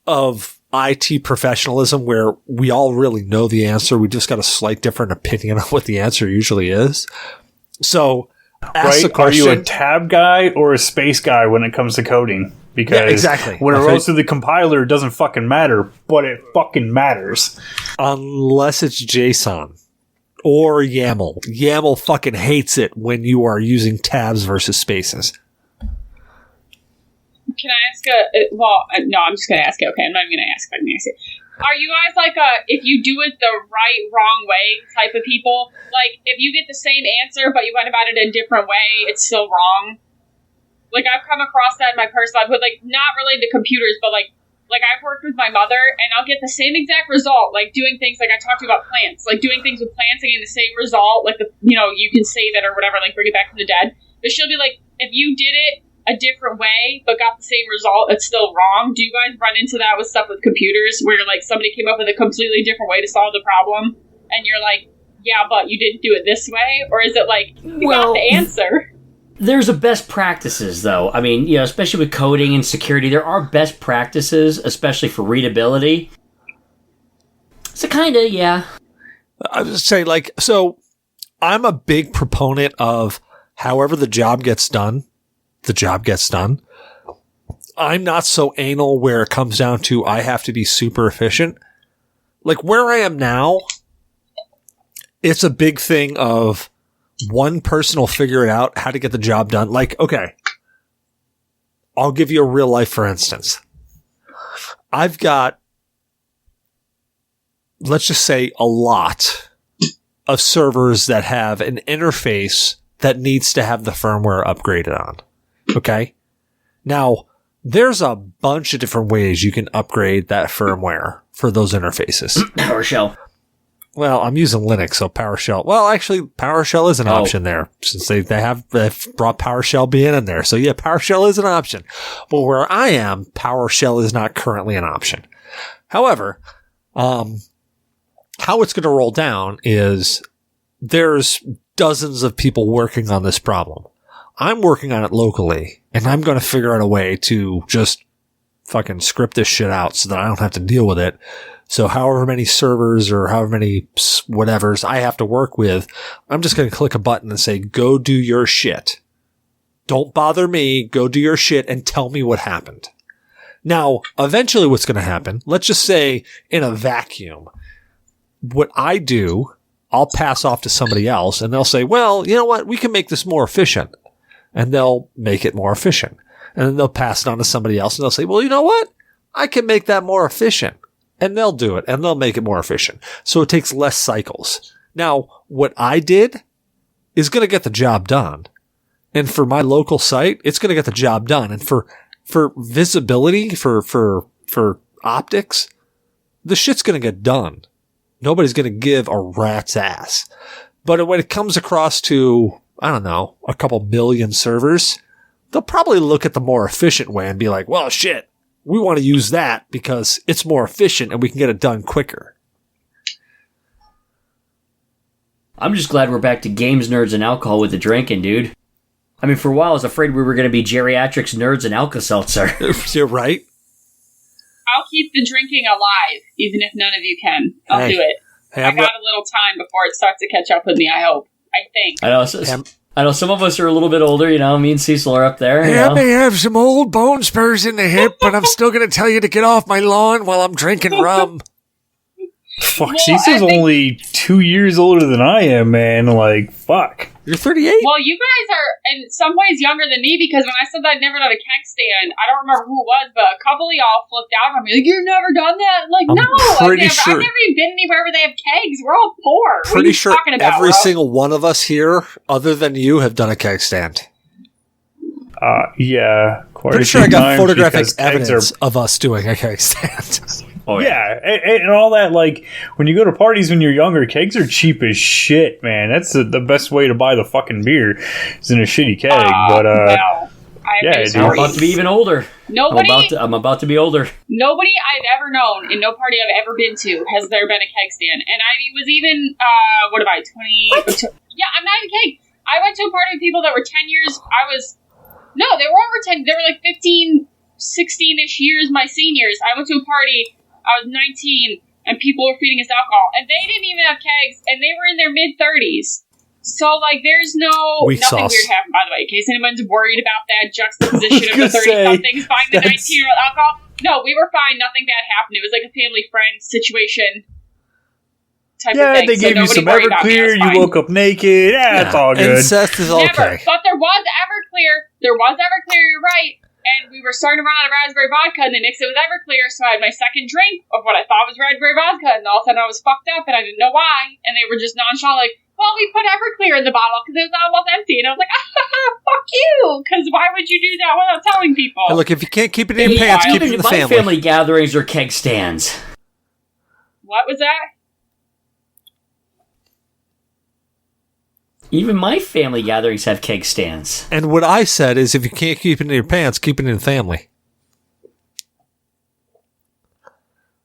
of IT professionalism where we all really know the answer. We just got a slight different opinion on what the answer usually is. So ask the question. Are you a tab guy or a space guy when it comes to coding? Because exactly. When it rolls through the compiler, it doesn't fucking matter, but it fucking matters. Unless it's JSON or YAML. YAML fucking hates it when you are using tabs versus spaces. Can I ask no, I'm just going to ask it. Okay, I'm not even going to ask if I can ask it. Are you guys like if you do it the right, wrong way type of people? Like, if you get the same answer, but you went about it a different way, it's still wrong? Like, I've come across that in my personal life with, like, not related to computers, but, like I've worked with my mother, and I'll get the same exact result, like, doing things, like, I talked to you about plants, like, doing things with plants and getting the same result, like, you can save it or whatever, like, bring it back from the dead. But she'll be like, if you did it a different way, but got the same result, it's still wrong. Do you guys run into that with stuff with computers, where, like, somebody came up with a completely different way to solve the problem, and you're like, yeah, but you didn't do it this way? Or is it like, you got the answer? There's a best practices, though. I mean, especially with coding and security, there are best practices, especially for readability. So kinda, yeah. I would say, like, so I'm a big proponent of however the job gets done, the job gets done. I'm not so anal where it comes down to I have to be super efficient. Like, where I am now, it's a big thing of one person will figure it out how to get the job done. Like, okay, I'll give you a real life, for instance. I've got, let's just say, a lot of servers that have an interface that needs to have the firmware upgraded on. Okay? Now, there's a bunch of different ways you can upgrade that firmware for those interfaces. PowerShell. Well, I'm using Linux, so PowerShell. Well, actually, PowerShell is an option there, since they've brought PowerShell being in there. So yeah, PowerShell is an option. But where I am, PowerShell is not currently an option. However, how it's going to roll down is there's dozens of people working on this problem. I'm working on it locally, and I'm going to figure out a way to just fucking script this shit out so that I don't have to deal with it. So however many servers or however many whatevers I have to work with, I'm just going to click a button and say, go do your shit. Don't bother me. Go do your shit and tell me what happened. Now, eventually what's going to happen, let's just say in a vacuum, what I do, I'll pass off to somebody else and they'll say, well, you know what? We can make this more efficient. And they'll make it more efficient. And then they'll pass it on to somebody else and they'll say, well, you know what? I can make that more efficient. And they'll do it and they'll make it more efficient. So it takes less cycles. Now, what I did is going to get the job done. And for my local site, it's going to get the job done. And for visibility, for optics, the shit's going to get done. Nobody's going to give a rat's ass. But when it comes across to, I don't know, a couple million servers, they'll probably look at the more efficient way and be like, well, shit. We want to use that because it's more efficient and we can get it done quicker. I'm just glad we're back to games, nerds, and alcohol with the drinking, dude. I mean, for a while I was afraid we were going to be geriatrics, nerds, and Alka-Seltzer. You're right. I'll keep the drinking alive, even if none of you can. I'll do it. Hey, I got a little time before it starts to catch up with me, I hope. I think. I know some of us are a little bit older, you know. Me and Cecil are up there. I may have some old bone spurs in the hip, but I'm still going to tell you to get off my lawn while I'm drinking rum. Fuck, well, Cecil's only 2 years older than I am, man. Like, fuck. You're 38? Well, you guys are in some ways younger than me because when I said that I'd never done a keg stand, I don't remember who it was, but a couple of y'all flipped out on me. Like, you've never done that? Like, no. I've never even been anywhere where they have kegs. We're all poor. Pretty sure every single one of us here, other than you, have done a keg stand. Yeah. Pretty sure I got photographic evidence of us doing a keg stand. Oh, yeah, and all that, like, when you go to parties when you're younger, kegs are cheap as shit, man. That's the best way to buy the fucking beer, is in a shitty keg, but, no. I'm about to be even older. I'm about to be older. Nobody I've ever known, in no party I've ever been to, has there been a keg stand. And I was even, what am I, 20? Yeah, I'm not even kidding. I went to a party with people that were 10 years, no, they were over 10, they were like 15, 16-ish years, my seniors. I went to a party, I was 19, and people were feeding us alcohol. And they didn't even have kegs, and they were in their mid-30s. So, like, there's nothing weird happened, by the way. In case anyone's worried about that juxtaposition of the 30-somethings buying the 19-year-old alcohol. No, we were fine. Nothing bad happened. It was like a family friend situation type of thing. Yeah, they gave you some Everclear. You woke up naked. Yeah, it's all good. Incest is okay. But there was Everclear. You're right. And we were starting to run out of raspberry vodka, and they mixed it with Everclear, so I had my second drink of what I thought was raspberry vodka, and all of a sudden I was fucked up, and I didn't know why. And they were just nonchalant, like, well, we put Everclear in the bottle because it was almost empty. And I was like, fuck you, because why would you do that without telling people? Hey, look, if you can't keep it in your pants, keep it in the family. My family gatherings are keg stands. What was that? Even my family gatherings have keg stands. And what I said is, if you can't keep it in your pants, keep it in the family.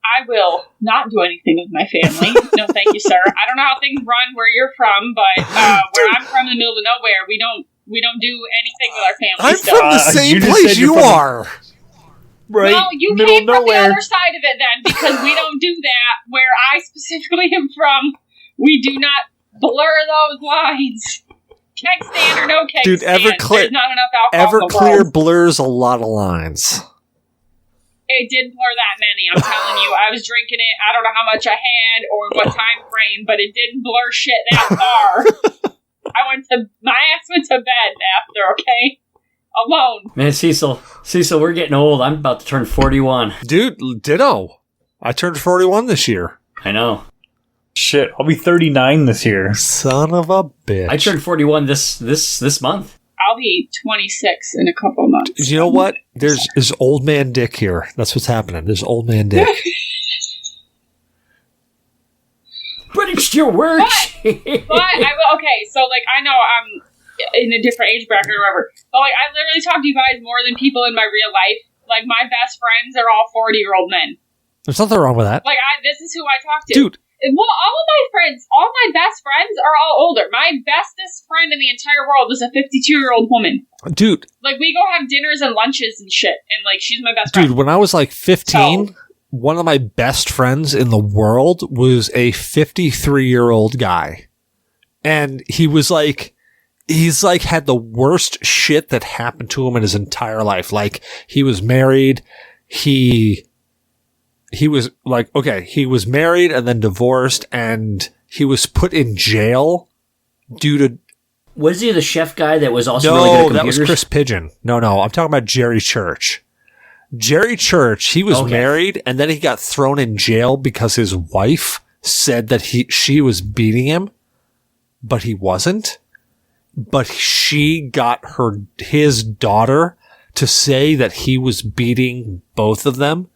I will not do anything with my family. No, thank you, sir. I don't know how things run where you're from, but where I'm from, in the middle of nowhere, we don't do anything with our family. I'm from the same place you are. Right? Well, you came from the other side of it then, because we don't do that. Where I specifically am from, we do not blur those lines. Keg stand or no keg stand. There's not enough alcohol. Everclear blurs a lot of lines. It did blur that many, I'm telling you. I was drinking it, I don't know how much I had or what time frame, but it didn't blur shit that far. My ass went to bed after, okay? Alone. Man, Cecil, we're getting old. I'm about to turn 41. Dude, ditto. I turned 41 this year. I know. Shit, I'll be 39 this year. Son of a bitch. I turned 41 this month. I'll be 26 in a couple of months. You know what? There's old man Dick here. That's what's happening. There's old man Dick. Ready quenched your worksheet. But okay, so like I know I'm in a different age bracket or whatever, but like I literally talk to you guys more than people in my real life. Like my best friends are all 40-year-old men. There's nothing wrong with that. Like this is who I talk to. Dude. Well, all my best friends are all older. My bestest friend in the entire world is a 52-year-old woman. Dude. Like, we go have dinners and lunches and shit, and, like, she's my best friend. Dude, when I was, like, 15, one of my best friends in the world was a 53-year-old guy. And he was, like, had the worst shit that happened to him in his entire life. Like, he was married, he was like, okay, he was married and then divorced, and he was put in jail due to... Was he the chef guy that was also really good at computers? No, that was Chris Pigeon. No, I'm talking about Jerry Church. Jerry Church, he was married, and then he got thrown in jail because his wife said that she was beating him, but he wasn't. But she got his daughter to say that he was beating both of them.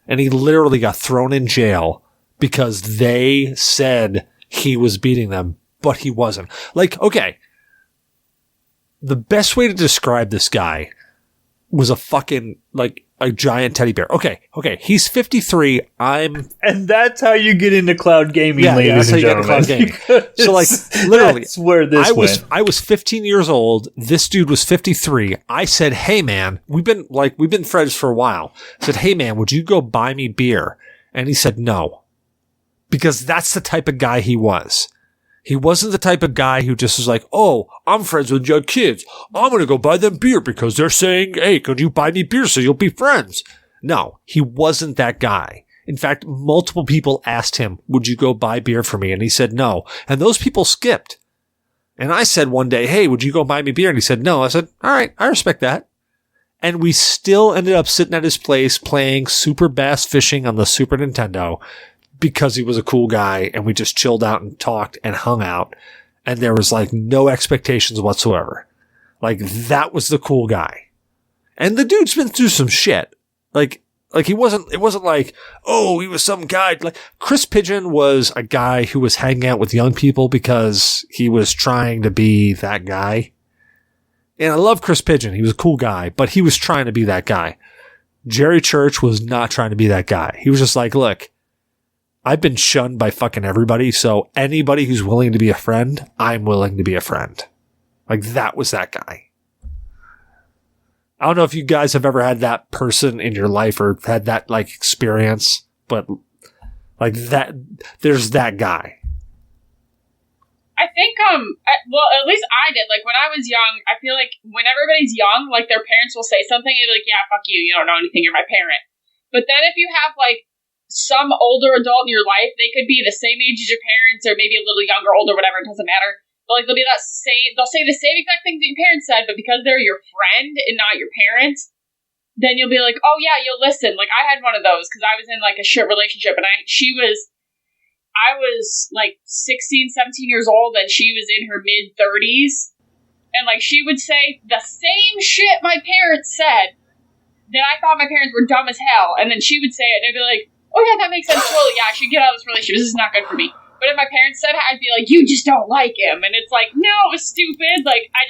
And he literally got thrown in jail because they said he was beating them, but he wasn't. Like, okay, the best way to describe this guy was a fucking, like, a giant teddy bear. Okay, he's 53. And that's how you get into cloud gaming, ladies and gentlemen. So, like, literally, that's where this went. I was 15 years old. This dude was 53. I said, hey, man, we've been friends for a while. I said, hey, man, would you go buy me beer? And he said no. Because that's the type of guy he was. He wasn't the type of guy who just was like, oh, I'm friends with young kids. I'm going to go buy them beer because they're saying, hey, could you buy me beer so you'll be friends? No, he wasn't that guy. In fact, multiple people asked him, would you go buy beer for me? And he said no. And those people skipped. And I said one day, hey, would you go buy me beer? And he said no. I said, all right, I respect that. And we still ended up sitting at his place playing Super Bass Fishing on the Super Nintendo, because he was a cool guy, and we just chilled out and talked and hung out, and there was like no expectations whatsoever. Like, that was the cool guy. And the dude's been through some shit. Like it wasn't like, oh, he was some guy. Like, Chris Pigeon was a guy who was hanging out with young people because he was trying to be that guy. And I love Chris Pigeon. He was a cool guy, but he was trying to be that guy. Jerry Church was not trying to be that guy. He was just like, look, I've been shunned by fucking everybody, so anybody who's willing to be a friend, I'm willing to be a friend. Like, that was that guy. I don't know if you guys have ever had that person in your life or had that, like, experience, but, like, that, there's that guy. I think, well, at least I did. Like, when I was young, I feel like when everybody's young, like, their parents will say something, and you're like, yeah, fuck you, you don't know anything, you're my parent. But then if you have, like, some older adult in your life, they could be the same age as your parents or maybe a little younger, older, whatever, it doesn't matter. But like they'll say the same exact things that your parents said, but because they're your friend and not your parents, then you'll be like, oh yeah, you'll listen. Like I had one of those because I was in like a shit relationship and I was like 16, 17 years old and she was in her mid 30s. And like she would say the same shit my parents said that I thought my parents were dumb as hell. And then she would say it and I'd be like, oh yeah, that makes sense. Totally, yeah, I should get out of this relationship. This is not good for me. But if my parents said it, I'd be like, you just don't like him. And it's like, no, it was stupid. Like, I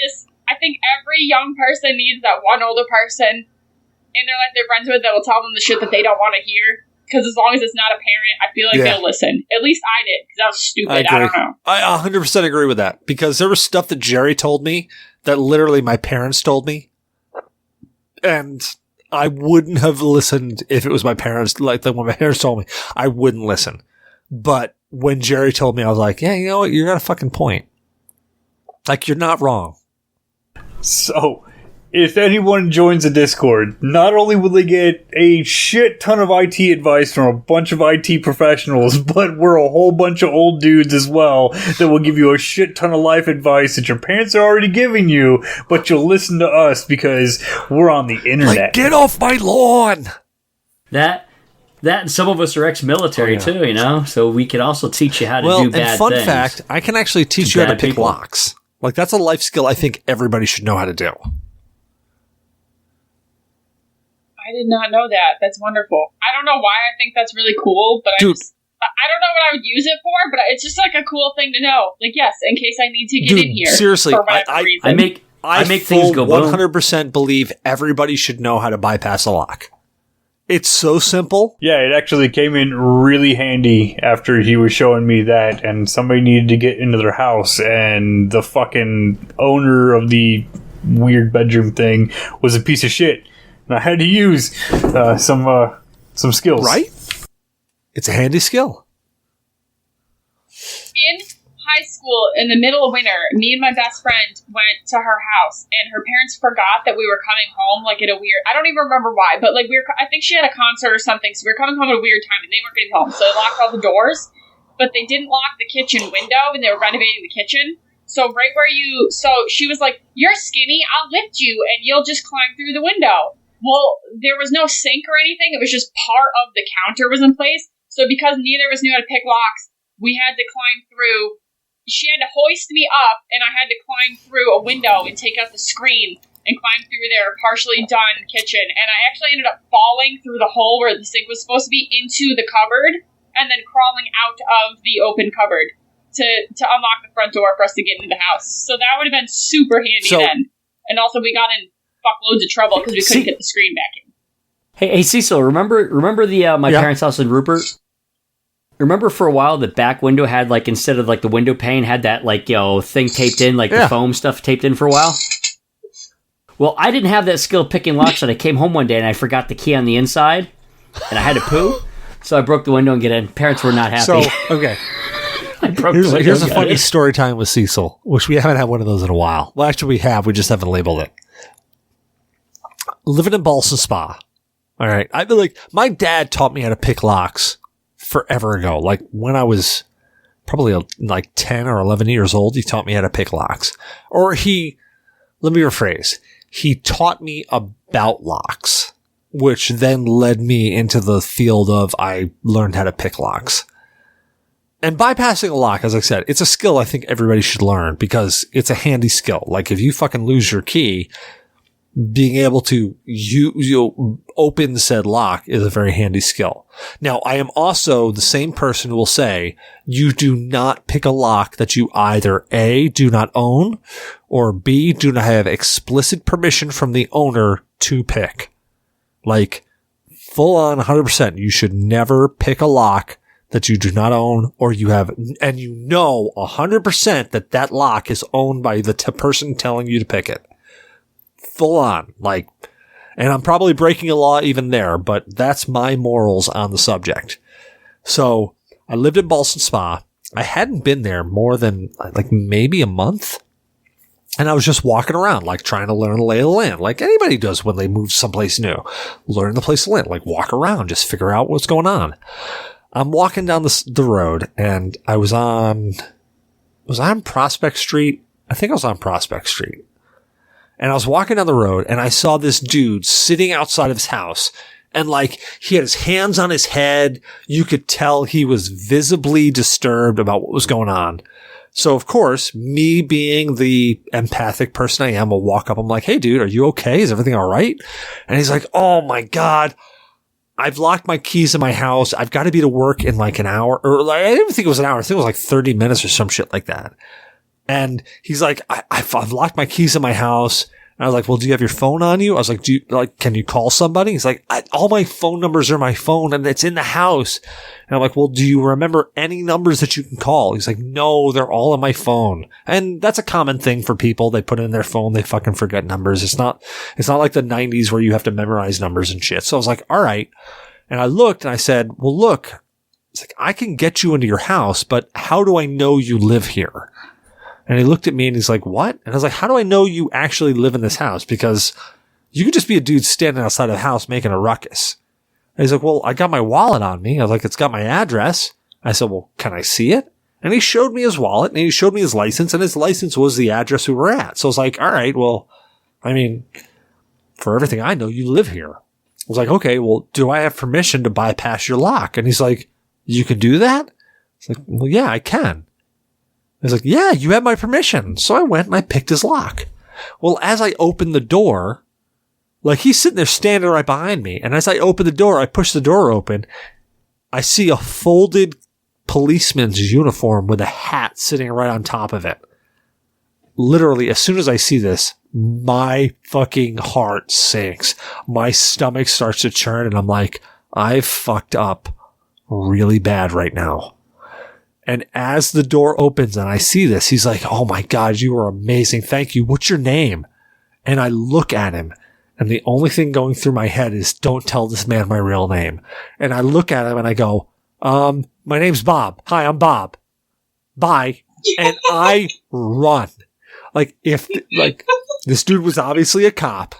think every young person needs that one older person in their life they're friends with that will tell them the shit that they don't want to hear. Because as long as it's not a parent, I feel like they'll listen. At least I did, because I was stupid. I don't know. I 100% agree with that. Because there was stuff that Jerry told me that literally my parents told me. And I wouldn't have listened if it was my parents. Like when my parents told me, I wouldn't listen. But when Jerry told me, I was like, yeah, you know what? You got a fucking point. Like, you're not wrong. So, if anyone joins the Discord, not only will they get a shit ton of IT advice from a bunch of IT professionals, but we're a whole bunch of old dudes as well that will give you a shit ton of life advice that your parents are already giving you, but you'll listen to us because we're on the internet. Like, get off my lawn! That and some of us are ex-military too, you know? So we can also teach you how to do bad things. Well, and fun fact, I can actually teach you how to pick locks. Like, that's a life skill I think everybody should know how to do. I did not know that. That's wonderful. I don't know why I think that's really cool, but dude, I don't know what I would use it for, but it's just like a cool thing to know. Like, yes, in case I need to get Dude, in here. seriously, for whatever reason. I make things go boom. 100% believe everybody should know how to bypass a lock. It's so simple. Yeah, it actually came in really handy after he was showing me that, and somebody needed to get into their house, and the fucking owner of the weird bedroom thing was a piece of shit, and I had to use some skills. Right? It's a handy skill. In high school, in the middle of winter, me and my best friend went to her house, and her parents forgot that we were coming home, like, at a weird... I don't even remember why, but, like, I think she had a concert or something, so we were coming home at a weird time, and they weren't getting home, so they locked all the doors, but they didn't lock the kitchen window, and they were renovating the kitchen, so right where you... So she was like, "You're skinny, I'll lift you, and you'll just climb through the window." Well, there was no sink or anything, it was just part of the counter was in place, so because neither of us knew how to pick locks, we had to climb through... She had to hoist me up, and I had to climb through a window and take out the screen and climb through their partially done kitchen. And I actually ended up falling through the hole where the sink was supposed to be into the cupboard, and then crawling out of the open cupboard to unlock the front door for us to get into the house. So that would have been super handy then. And also, we got in fuckloads of trouble because we couldn't get the screen back in. Hey, Cecil, remember the my parents' house in Rupert? Remember for a while the back window had, like, instead of, like, the window pane, had that, like, thing taped in, like the foam stuff taped in for a while? Well, I didn't have that skill picking locks, and I came home one day and I forgot the key on the inside, and I had to poo, so I broke the window and get in. Parents were not happy. So, okay. Here's a funny story time with Cecil, which we haven't had one of those in a while. Well, actually, we have. We just haven't labeled it. Living in Ballston Spa. All right. I feel like my dad taught me how to pick locks forever ago. Like when I was probably like 10 or 11 years old, he taught me how to pick locks. Or let me rephrase. He taught me about locks, which then led me into the field of I learned how to pick locks. And bypassing a lock, as I said, it's a skill I think everybody should learn because it's a handy skill. Like if you fucking lose your key, being able to open said lock is a very handy skill. Now, I am also the same person who will say you do not pick a lock that you either A, do not own, or B, do not have explicit permission from the owner to pick. Like, full on 100%, you should never pick a lock that you do not own or you have, and you know 100% that lock is owned by the person telling you to pick it. Full on, like, and I'm probably breaking a law even there, but that's my morals on the subject. So I lived in Ballston Spa. I hadn't been there more than like maybe a month. And I was just walking around, like trying to learn the lay of the land, like anybody does when they move someplace new. Learn the place of land, like walk around, just figure out what's going on. I'm walking down the road, and I was on Prospect Street? I think I was on Prospect Street. And I was walking down the road and I saw this dude sitting outside of his house and like he had his hands on his head. You could tell he was visibly disturbed about what was going on. So of course, me being the empathic person I am, will walk up. I'm like, "Hey dude, are you okay? Is everything all right?" And he's like, "Oh my God, I've locked my keys in my house. I've got to be to work in like an hour." Or like, I didn't even think it was an hour. I think it was like 30 minutes or some shit like that. And he's like, I've locked my keys in my house. And I was like, "Well, do you have your phone on you?" I was like, can you call somebody? He's like, "All my phone numbers are my phone and it's in the house." And I'm like, "Well, do you remember any numbers that you can call?" He's like, "No, they're all on my phone." And that's a common thing for people. They put it in their phone. They fucking forget numbers. It's not like the 90s where you have to memorize numbers and shit. So I was like, all right. And I looked and I said, "Well, look, it's like, I can get you into your house, but how do I know you live here?" And he looked at me and he's like, "What?" And I was like, "How do I know you actually live in this house? Because you could just be a dude standing outside of the house making a ruckus." And he's like, "Well, I got my wallet on me." I was like, "It's got my address." I said, "Well, can I see it?" And he showed me his wallet and he showed me his license, and his license was the address we were at. So I was like, all right, well, I mean, for everything I know, you live here. I was like, okay, well, do I have permission to bypass your lock? And he's like, "You can do that?" I was like, "Well, yeah, I can." I was like, "Yeah, you have my permission." So I went and I picked his lock. Well, as I opened the door, like he's sitting there standing right behind me. And as I open the door, I push the door open. I see a folded policeman's uniform with a hat sitting right on top of it. Literally, as soon as I see this, my fucking heart sinks. My stomach starts to churn, and I'm like, I've fucked up really bad right now. And as the door opens and I see this, he's like, oh my God, you are amazing. Thank you. What's your name? And I look at him, and the only thing going through my head is, don't tell this man my real name. And I look at him and I go, my name's Bob. Hi, I'm Bob. Bye. And I run. Like, this dude was obviously a cop.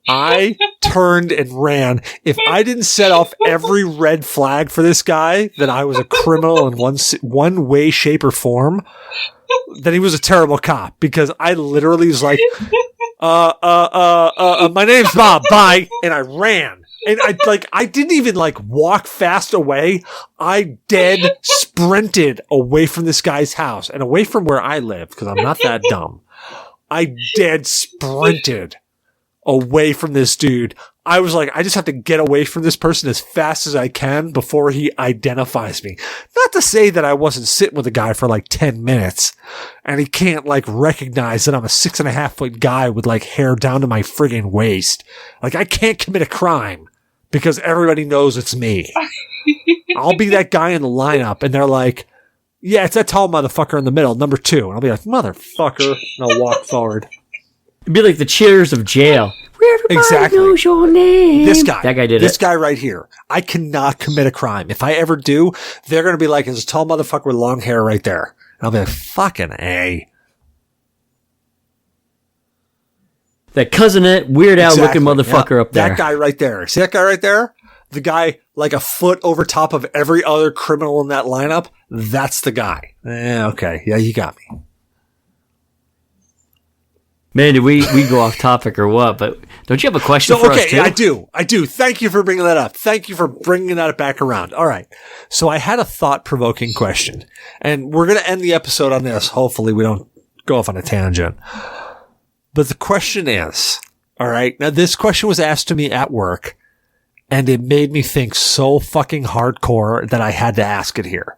I turned and ran. If I didn't set off every red flag for this guy, that I was a criminal in one way, shape, or form, then he was a terrible cop, because I literally was like, my name's Bob, bye. And I ran. And I didn't even walk fast away. I dead sprinted away from this guy's house and away from where I live, because I'm not that dumb. I dead sprinted away from this dude. I was like, I just have to get away from this person as fast as I can before he identifies me. Not to say that I wasn't sitting with a guy for 10 minutes and he can't recognize that I'm a 6.5 foot guy with hair down to my friggin' waist. I can't commit a crime because everybody knows it's me. I'll be that guy in the lineup and they're like, yeah, it's that tall motherfucker in the middle, number 2. And I'll be like, motherfucker. And I'll walk forward. It'd be like the cheers of jail. Everybody exactly. knows your name. This guy. That guy did this guy right here. I cannot commit a crime. If I ever do, they're going to be like, there's a tall motherfucker with long hair right there. And I'll be like, fucking A. That cousinette, Weird Al looking motherfucker up there. That guy right there. See that guy right there? The guy a foot over top of every other criminal in that lineup? That's the guy. Okay. Yeah, you got me. Man, did we go off topic or what? But don't you have a question for us too? I do. Thank you for bringing that up. Thank you for bringing that back around. All right. So I had a thought-provoking question, and we're going to end the episode on this. Hopefully we don't go off on a tangent. But the question is, all right, now this question was asked to me at work, and it made me think so fucking hardcore that I had to ask it here.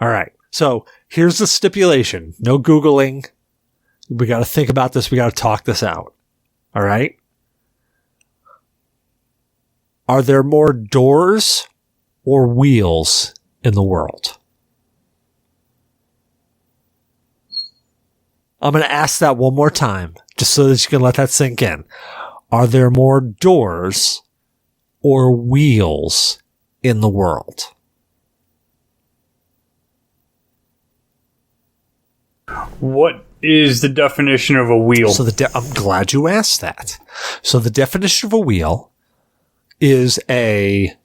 All right. So here's the stipulation. No Googling. We got to think about this. We got to talk this out. All right. Are there more doors or wheels in the world? I'm going to ask that one more time, just so that you can let that sink in. Are there more doors or wheels in the world? What is the definition of a wheel? So I'm glad you asked that. So the definition of a wheel is I'm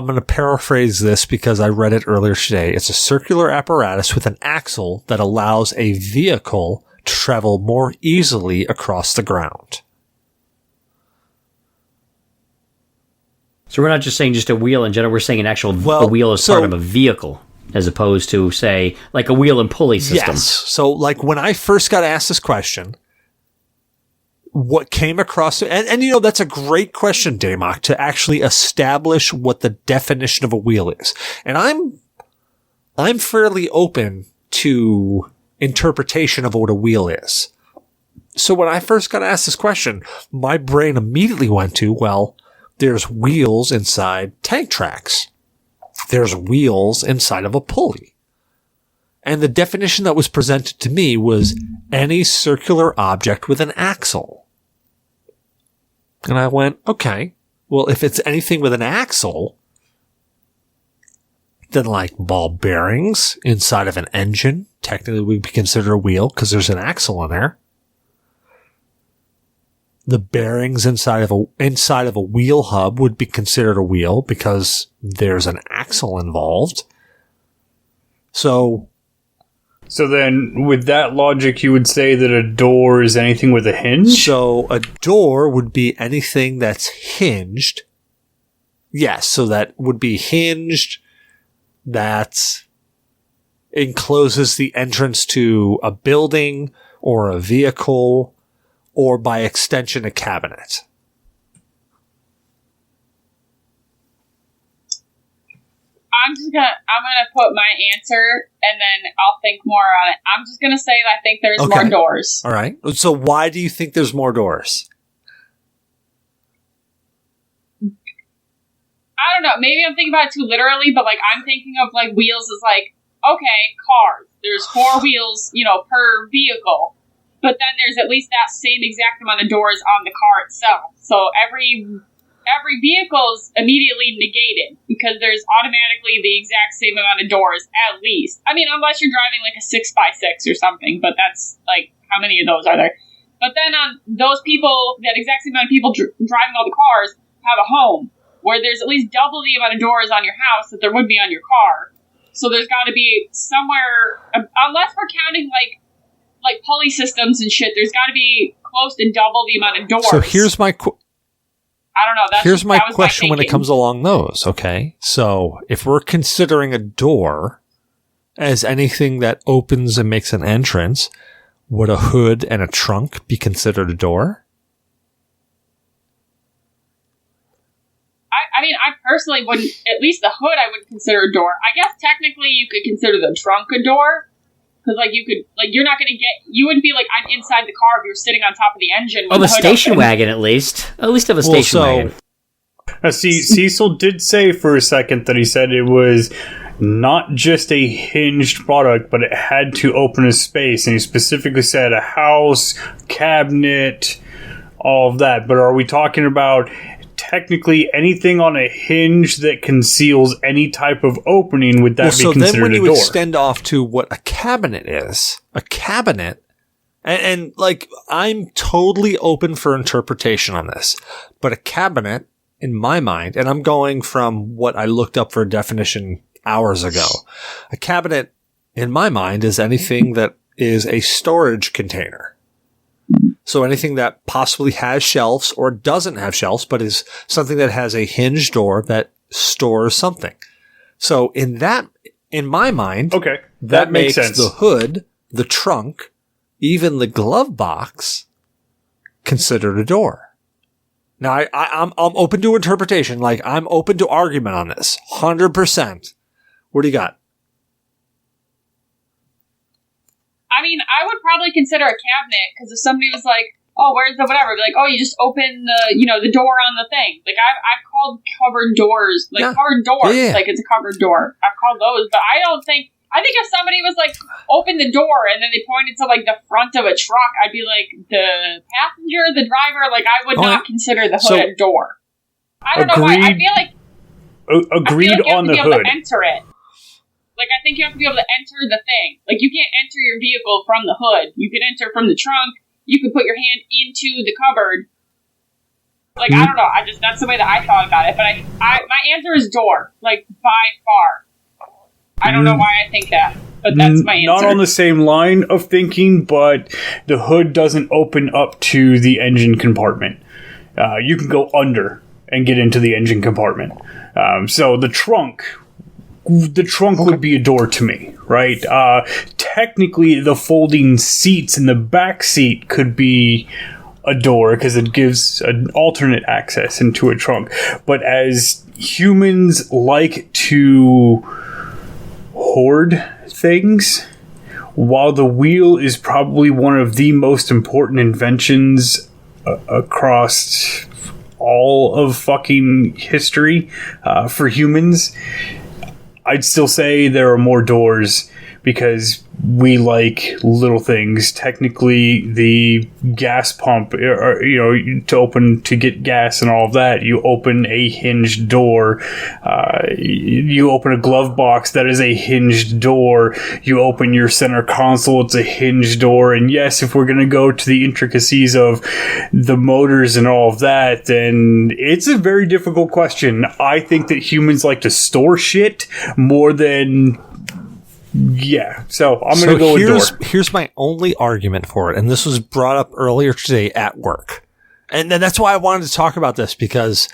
going to paraphrase this because I read it earlier today. It's a circular apparatus with an axle that allows a vehicle to travel more easily across the ground. So we're not just saying just a wheel in general. We're saying a wheel is part of a vehicle, as opposed to, say, like a wheel and pulley system. Yes. So, when I first got asked this question, what came across, and that's a great question, Damok, to actually establish what the definition of a wheel is. And I'm fairly open to interpretation of what a wheel is. So when I first got asked this question, my brain immediately went to, well, there's wheels inside tank tracks. There's wheels inside of a pulley. And the definition that was presented to me was any circular object with an axle. And I went, okay, well, if it's anything with an axle, then ball bearings inside of an engine, technically would be considered a wheel because there's an axle in there. The bearings inside of a wheel hub would be considered a wheel because there's an axle involved. So then, with that logic, you would say that a door is anything with a hinge? So a door would be anything that's hinged. Yes, so that would be hinged. That encloses the entrance to a building or a vehicle, or by extension, a cabinet. I'm gonna put my answer and then I'll think more on it. I'm just gonna say I think there's more doors. All right. So why do you think there's more doors? I don't know. Maybe I'm thinking about it too literally, but like I'm thinking of like wheels as like, okay, cars. There's 4 wheels, per vehicle. But then there's at least that same exact amount of doors on the car itself. So every vehicle's immediately negated because there's automatically the exact same amount of doors, at least. I mean, unless you're driving like a 6x6 or something, but that's like, how many of those are there? But then on those people, that exact same amount of people driving all the cars have a home where there's at least double the amount of doors on your house that there would be on your car. So there's got to be somewhere, unless we're counting like pulley systems and shit, there's got to be close to double the amount of doors. So here's my I don't know. Here's my question when it comes along those, okay? So if we're considering a door as anything that opens and makes an entrance, would a hood and a trunk be considered a door? I mean, I personally wouldn't, at least the hood I would consider a door. I guess technically you could consider the trunk a door. Because, you're not going to you wouldn't be like, I'm inside the car if you're sitting on top of the engine. Of a station wagon, at least. At least of a station wagon. See, Cecil did say for a second that he said it was not just a hinged product, but it had to open a space. And he specifically said a house, cabinet, all of that. But are we talking about technically anything on a hinge that conceals any type of opening, would that be considered a door? So then when you extend off to what a cabinet is, and I'm totally open for interpretation on this, but a cabinet, in my mind, and I'm going from what I looked up for a definition hours ago, a cabinet, in my mind, is anything that is a storage container. So anything that possibly has shelves or doesn't have shelves, but is something that has a hinged door that stores something. So in my mind, that makes sense. The hood, the trunk, even the glove box considered a door. Now I'm open to interpretation. Like I'm open to argument on this. 100%. What do you got? I mean, I would probably consider a cabinet, because if somebody was like, oh, where's the whatever, like, oh, you just open the door on the thing. Like, I've called cupboard doors, cupboard doors, like it's a cupboard door. I've called those, but I think if somebody was like, open the door, and then they pointed to like the front of a truck, I'd be like, the passenger, the driver, like, I would not consider the hood a door. I don't know why. I feel like agreed on the hood. To enter it. Like, I think you have to be able to enter the thing. Like, you can't enter your vehicle from the hood. You can enter from the trunk. You can put your hand into the cupboard. Like, I don't know. That's the way that I thought about it. But my answer is door. Like, by far. I don't know why I think that. But that's my answer. Not on the same line of thinking, but the hood doesn't open up to the engine compartment. You can go under and get into the engine compartment. So the trunk would be a door to me, right? Technically, the folding seats in the back seat could be a door because it gives an alternate access into a trunk. But as humans like to hoard things, while the wheel is probably one of the most important inventions across all of fucking history for humans, I'd still say there are more doors because we like little things. Technically, the gas pump, to get gas and all of that, you open a hinged door. You open a glove box, that is a hinged door. You open your center console, it's a hinged door. And yes, if we're going to go to the intricacies of the motors and all of that, then it's a very difficult question. I think that humans like to store shit more than... Yeah, so I'm going to go with door. Here's my only argument for it, and this was brought up earlier today at work. And then that's why I wanted to talk about this, because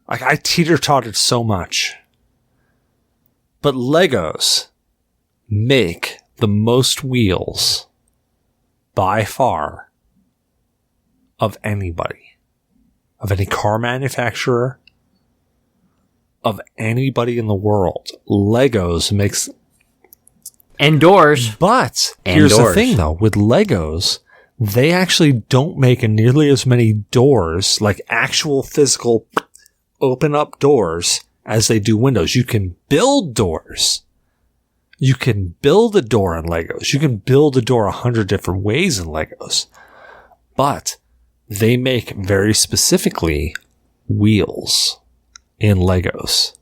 I teeter-totted so much. But Legos make the most wheels, by far, of anybody. Of any car manufacturer, of anybody in the world. Legos makes... And doors. But And here's doors. the thing, though. With Legos, they actually don't make nearly as many doors, like actual physical open-up doors, as they do windows. You can build doors. You can build a door in Legos. You can build a door 100 different ways in Legos. But they make very specifically wheels in Legos.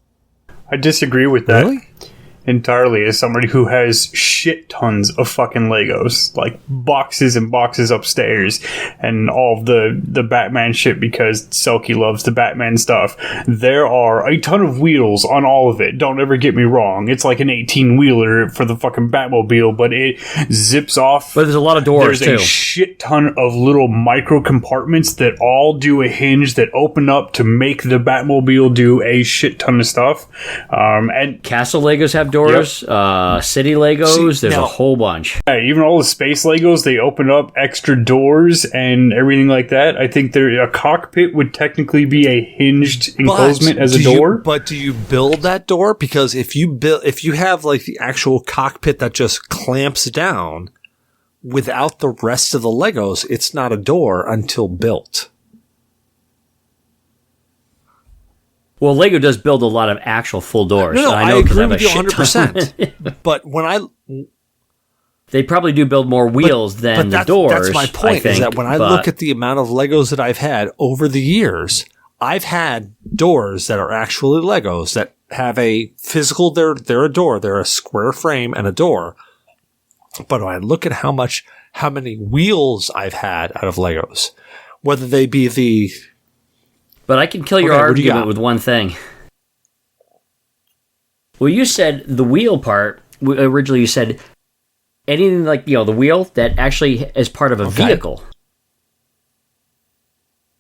I disagree with that. Really? Entirely, as somebody who has shit tons of fucking Legos, like boxes and boxes upstairs, and all of the Batman shit because Selkie loves the Batman stuff. There are a ton of wheels on all of it. Don't ever get me wrong. It's like an 18-wheeler for the fucking Batmobile, but it zips off. But there's a lot of doors, There's too. a shit ton of little micro compartments that all do a hinge that open up to make the Batmobile do a shit ton of stuff. And Castle Legos have doors. City Legos. There's a whole bunch. yeah, even all the space Legos, they open up extra doors and everything like that. I think a cockpit would technically be a hinged enclosement as a door. But do you build that door? Because if you have like the actual cockpit that just clamps down without the rest of the Legos, it's not a door until built. Well, Lego does build a lot of actual full doors. No, I know I 'cause agree have a with you shit ton. 100%. But when They probably do build more wheels than the doors. That's my point, I think, is that when I look at the amount of Legos that I've had over the years, I've had doors that are actually Legos that have a physical, they're a door, they're a square frame and a door. But when I look at how many wheels I've had out of Legos, whether they be the... But I can kill your Okay, what do you argument got? with one thing. Well, you said the wheel part, originally you said anything like, the wheel that actually is part of a vehicle.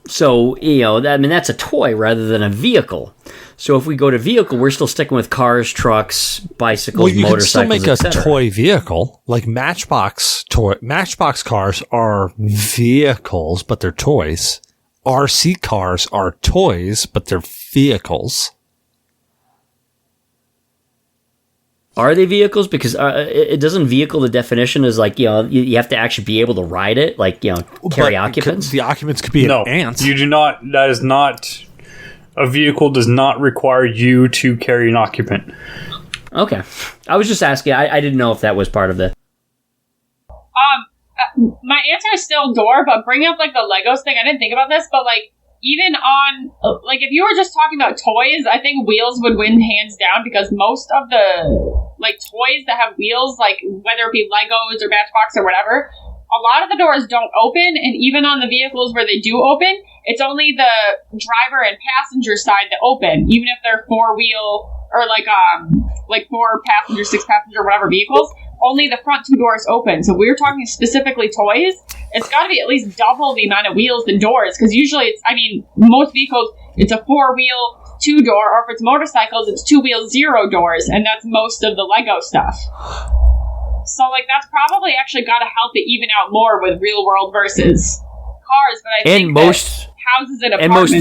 So, that's a toy rather than a vehicle. So if we go to vehicle, we're still sticking with cars, trucks, bicycles, Well, you can still motorcycles, make a etc. toy vehicle. Like Matchbox cars are vehicles, but they're toys. RC cars are toys, but they're vehicles. Are they vehicles? Because it doesn't vehicle, the definition is like, you have to actually be able to ride it, like, carry occupants. The occupants could be an ant. You do not. That is not. A vehicle does not require you to carry an occupant. Okay. I was just asking. I didn't know if that was part of the... My answer is still door, but bringing up like the Legos thing, I didn't think about this, but like even on like if you were just talking about toys, I think wheels would win hands down because most of the like toys that have wheels, like whether it be Legos or Matchbox or whatever, a lot of the doors don't open, and even on the vehicles where they do open, it's only the driver and passenger side that open, even if they're four-wheel or like 4-passenger, 6-passenger, whatever vehicles. Only the front two doors open. So we're talking specifically toys. It's got to be at least double the amount of wheels than doors, because usually most vehicles, it's a 4-wheel, 2-door, or if it's motorcycles, it's 2-wheel, 0 doors, and that's most of the Lego stuff. So, like, that's probably actually got to help it even out more with real world versus cars. But I think most houses and apartments...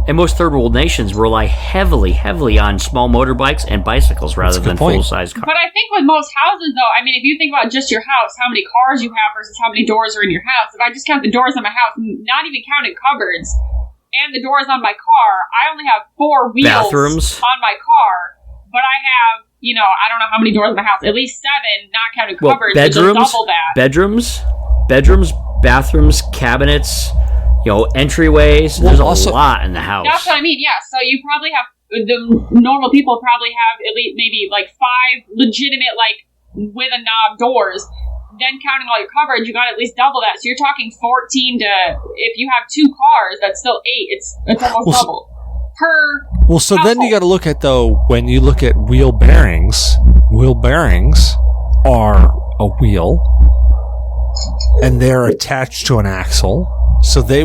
And most third world nations rely heavily on small motorbikes and bicycles rather than full-size cars. But I think with most houses, though, I mean, if you think about just your house, how many cars you have versus how many doors are in your house. If I just count the doors on my house, not even counting cupboards, and the doors on my car, I only have 4 wheels Bathrooms on my car. But I have, I don't know how many doors in my house. At least 7, not counting cupboards. Bedrooms, double that. bedrooms, bathrooms, cabinets, entryways. There's a lot in the house. That's what I mean, yeah. So you probably have, the normal people probably have at least maybe like 5 legitimate, like, with a knob doors. Then counting all your cupboards, you got at least double that. So you're talking 14 to, if you have 2 cars, that's still 8. It's almost double. Well, so then you got to look at, though, when you look at wheel bearings are a wheel, and they're attached to an axle. So they,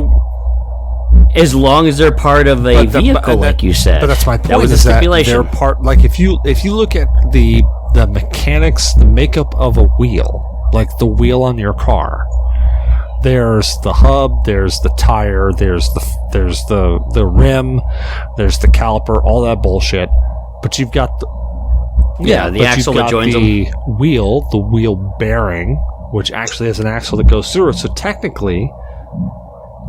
as long as they're part of a vehicle, like you said. But that's my point. That was a stipulation. They're part. Like if you look at the mechanics, the makeup of a wheel, like the wheel on your car, There's the hub, there's the tire, there's the rim, there's the caliper, all that bullshit. But you've got the axle that joins the wheel, the wheel bearing, which actually has an axle that goes through it. So technically,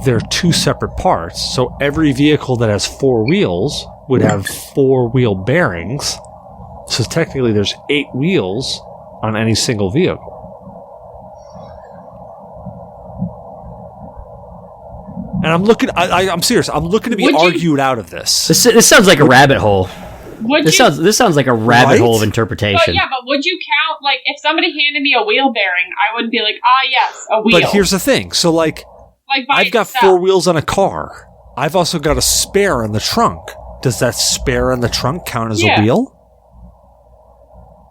they're two separate parts. So every vehicle that has 4 wheels would have 4 wheel bearings. So technically, there's 8 wheels on any single vehicle. And I'm serious. I'm looking to be argued out of this. This sounds like a rabbit hole. This sounds like a rabbit hole of But interpretation. but would you count, like, if somebody handed me a wheel bearing, I wouldn't be like, yes, a wheel. But here's the thing. So, like I've got 4 wheels on a car. I've also got a spare in the trunk. Does that spare in the trunk count as a wheel?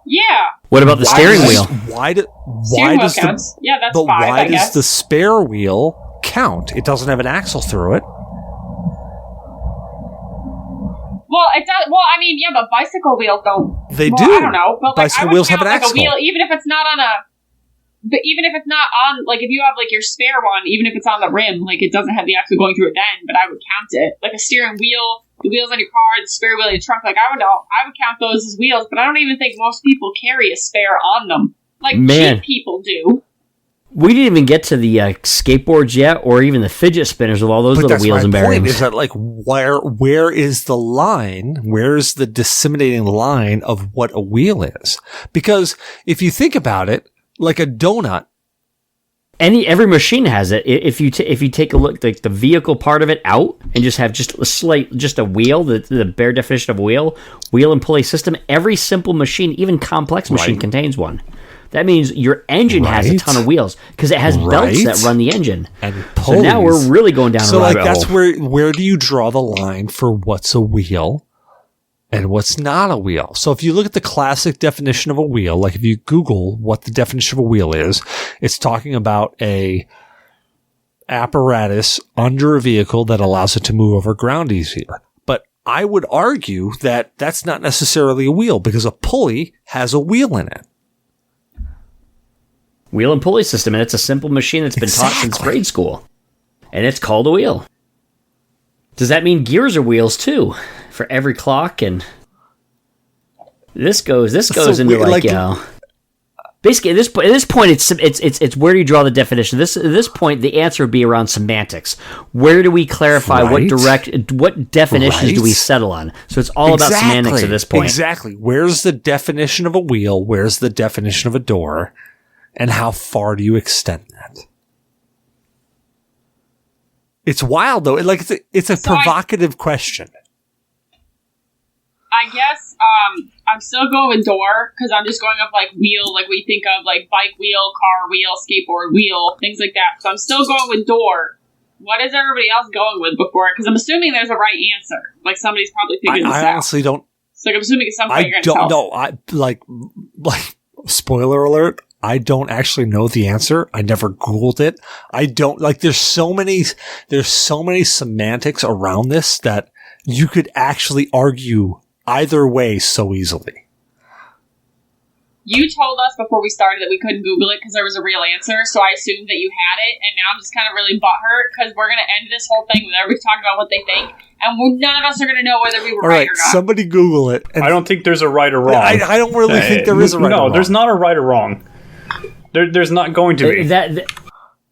Yeah. What about the steering wheel? Why does counts. Yeah, that's 5, why does the spare wheel count? It doesn't have an axle through it. Well, it does. Well, I mean, but bicycle wheels don't. They do. I don't know, but bicycle wheels have an axle. A wheel, even if it's not on but even if it's not on, like, if you have, like, your spare one, even if it's on the rim, like, it doesn't have the axle going through it then, but I would count it. Like a steering wheel, the wheels on your car, the spare wheel in your trunk, like, I would count those as wheels, but I don't even think most people carry a spare on them. Like, cheap people do. We didn't even get to the skateboards yet, or even the fidget spinners with all those little wheels and bearings. Point is that, like, where is the line? Where is the disseminating line of what a wheel is? Because if you think about it, like a donut, every machine has it. If you take a look, like the vehicle part of it out, and just have just a wheel, the bare definition of wheel and pulley system. Every simple machine, even complex machine, contains one. That means your engine has a ton of wheels because it has belts that run the engine. And pulleys. So now we're really going down a rabbit hole. So, like, that's where do you draw the line for what's a wheel and what's not a wheel? So if you look at the classic definition of a wheel, like if you Google what the definition of a wheel is, it's talking about a apparatus under a vehicle that allows it to move over ground easier. But I would argue that that's not necessarily a wheel because a pulley has a wheel in it. Wheel and pulley system, and it's a simple machine that's been taught since grade school. And it's called a wheel. Does that mean gears are wheels too? For every clock, and this goes into like basically at this point it's where do you draw the definition? At this point the answer would be around semantics. Where do we clarify what definitions do we settle on? So it's all about semantics at this point. Exactly. Where's the definition of a wheel? Where's the definition of a door? And how far do you extend that? It's wild though. It's a provocative question. I guess I'm still going with door because I'm just going up like wheel, like we think of like bike wheel, car wheel, skateboard wheel, things like that. So I'm still going with door. What is everybody else going with before it? Because I'm assuming there's a right answer. Like somebody's probably figured this out. I honestly don't. So I'm assuming at some point you're going to tell. I don't know. Like spoiler alert. I don't actually know the answer. I never Googled it. I don't like. There's so many semantics around this that you could actually argue either way so easily. You told us before we started that we couldn't Google it because there was a real answer, so I assumed that you had it, and now I'm just kind of really butthurt because we're going to end this whole thing with everybody talking about what they think, and none of us are going to know whether we were right or not. Somebody Google it. I don't think there's a right or wrong. I don't really think there is a right or wrong. No, there's not a right or wrong. There's not going to be.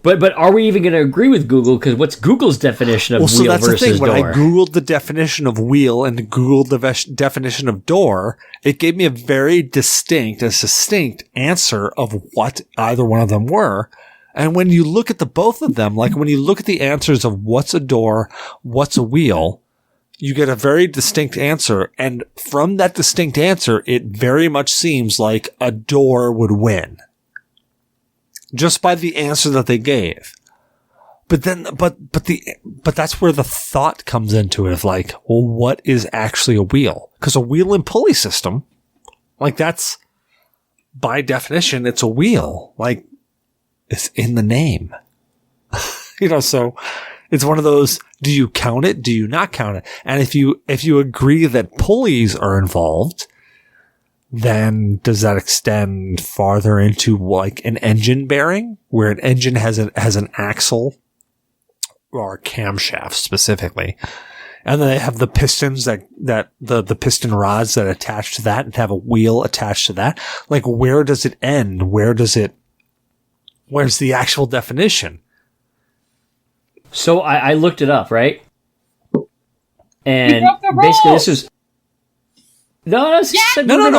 But are we even going to agree with Google? Because what's Google's definition of wheel versus door? Well, so that's the thing. When I Googled the definition of wheel and Googled the definition of door, it gave me a very distinct answer of what either one of them were. And when you look at the both of them, like when you look at the answers of what's a door, what's a wheel, you get a very distinct answer. And from that distinct answer, it very much seems like a door would win. Just by the answer that they gave. But that's where the thought comes into it of like, well, what is actually a wheel? Because a wheel and pulley system, like that's, by definition, it's a wheel. Like, it's in the name. So it's one of those, do you count it? Do you not count it? And if you agree that pulleys are involved, then does that extend farther into like an engine bearing, where an engine has an axle or a camshaft specifically, and then they have the pistons that the piston rods that attach to that and have a wheel attached to that? Like, where does it end? Where's the actual definition? So I looked it up, right? And broke the basically rules. this is no. No.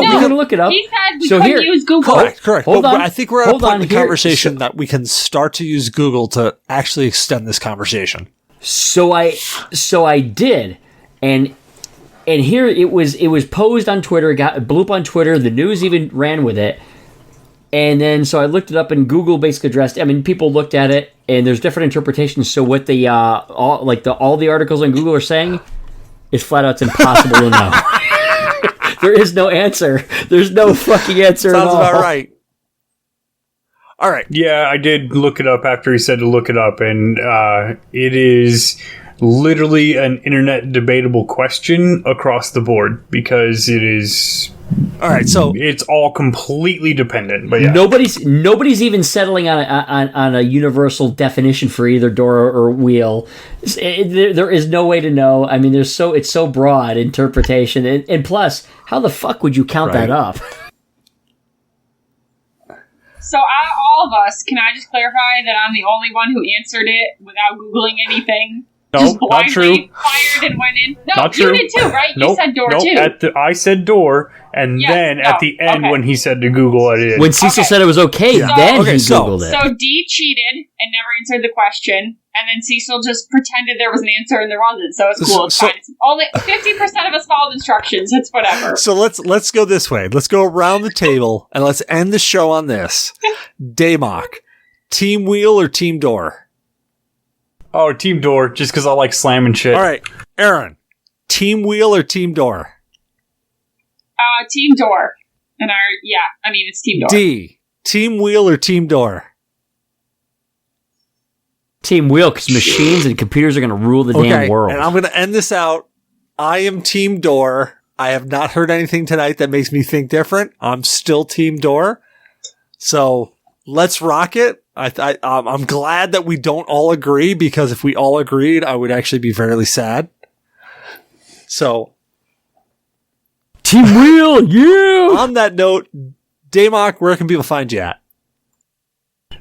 We're going to look it up. He said we So couldn't here- use Google. Correct. Hold But on. I think we're at a Hold point on in the here. conversation that we can start to use Google to actually extend this conversation. So I did, and here it was posed on Twitter. It blew up on Twitter. The news even ran with it. And then so I looked it up, and Google basically addressed. I mean, people looked at it, and there's different interpretations. So what the all the articles on Google are saying is flat out it's impossible to know. There is no answer. There's no fucking answer. Sounds at all. about right. All right. Yeah, I did look it up after he said to look it up, and it is literally an internet debatable question across the board because it is. All right. So It's all completely dependent, but yeah. Nobody's even settling on a universal definition for either door or wheel. There is no way to know. I mean, it's so broad interpretation, and plus, how the fuck would you count that up? So out of all of us, can I just clarify that I'm the only one who answered it without Googling anything? No, Just not blindly true. fired and went in? No, Not you true. did too, right? Nope, You said door nope. too. I said door, and Yeah, then no, at the end okay. when he said to Google, I did. When Cecil Okay. said it was okay, Yeah. then Okay, he so- Googled it. So D cheated and never answered the question, and then Cecil just pretended there was an answer and there wasn't. So it's cool. It's So- fine. It's only 50% of us followed instructions. It's whatever. So let's go this way. Let's go around the table and let's end the show on this. Damok, team wheel or team door? Oh, team door, just because I like slamming shit. All right, Aaron, team wheel or team door? Team door. And it's team door. D, team wheel or team door? Team wheel, because machines and computers are going to rule the damn world. And I'm going to end this out. I am team door. I have not heard anything tonight that makes me think different. I'm still team door. So let's rock it. I'm glad that we don't all agree, because if we all agreed, I would actually be fairly sad. So Team wheel, yeah! on that note, Damok, where can people find you at?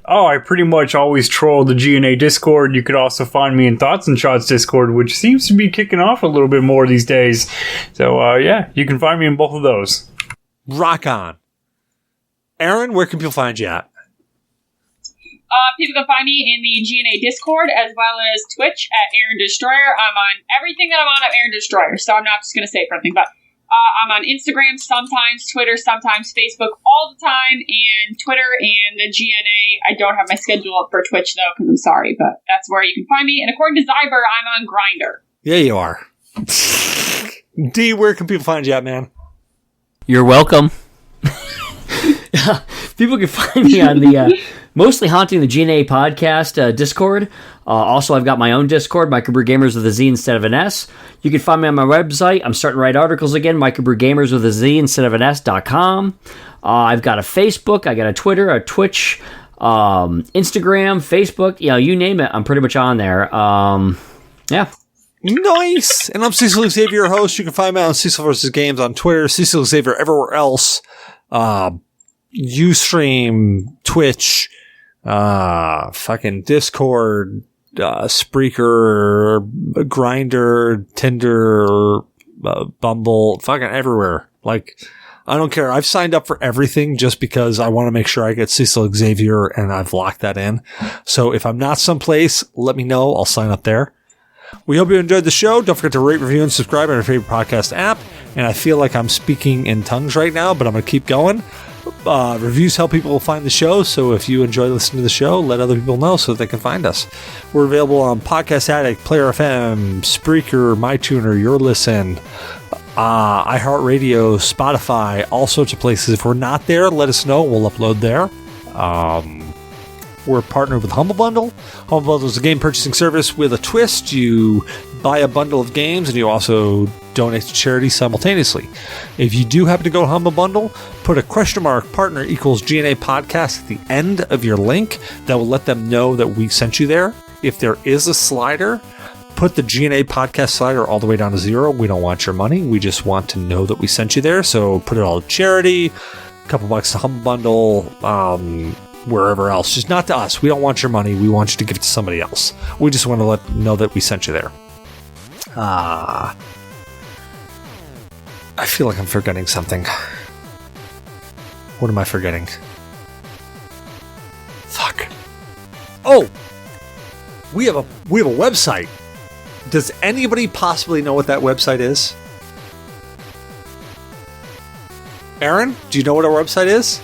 Oh, I pretty much always troll the G.N.A. Discord. You could also find me in Thoughts and Shots Discord, which seems to be kicking off a little bit more these days. So, yeah, you can find me in both of those. Rock on. Aaron, where can people find you at? People can find me in the G.N.A. Discord as well as Twitch at Erin Da Destroyer. I'm on everything that I'm on at Erin Da Destroyer, so I'm not just going to say it for everything, but I'm on Instagram sometimes, Twitter sometimes, Facebook all the time, and Twitter and the G.N.A. I don't have my schedule up for Twitch, though, because I'm sorry, but that's where you can find me. And according to Zyber, I'm on Grindr. Yeah, you are. D, where can people find you at, man? You're welcome. People can find me on the Mostly Haunting the G.N.A. podcast Discord. Also, I've got my own Discord, Microbrew Gamers with a Z instead of an S. You can find me on my website. I'm starting to write articles again, Microbrew Gamers with a Z instead of an S.com. I've got a Facebook, I got a Twitter, a Twitch, Instagram, Facebook, you name it. I'm pretty much on there. Yeah. Nice. And I'm Cecil Xavier, your host. You can find me on Cecil vs. Games on Twitter, Cecil Xavier everywhere else. Ustream, Twitch, fucking Discord, Spreaker, Grindr, Tinder, Bumble, fucking everywhere. Like, I don't care. I've signed up for everything just because I want to make sure I get Cecil Xavier, and I've locked that in. So if I'm not someplace, let me know. I'll sign up there. We hope you enjoyed the show. Don't forget to rate, review, and subscribe on your favorite podcast app. And I feel like I'm speaking in tongues right now, but I'm going to keep going. Reviews help people find the show, so if you enjoy listening to the show, let other people know so that they can find us. We're available on Podcast Addict, Player FM, Spreaker, MyTuner, Your Listen, iHeartRadio, Spotify, all sorts of places. If we're not there, let us know. We'll upload there. We're partnered with Humble Bundle. Humble Bundle is a game purchasing service with a twist. You buy a bundle of games, and you also donate to charity simultaneously. If you do happen to go to Humble Bundle, put a partner equals G.N.A podcast at the end of your link. That will let them know that we sent you there. If there is a slider, put the G.N.A podcast slider all the way down to 0. We don't want your money. We just want to know that we sent you there. So put it all to charity, a couple bucks to Humble Bundle, wherever else. Just not to us. We don't want your money. We want you to give it to somebody else. We just want to let them know that we sent you there. I feel like I'm forgetting something. What am I forgetting? Fuck. Oh! We have a website. Does anybody possibly know what that website is? Erin, do you know what our website is?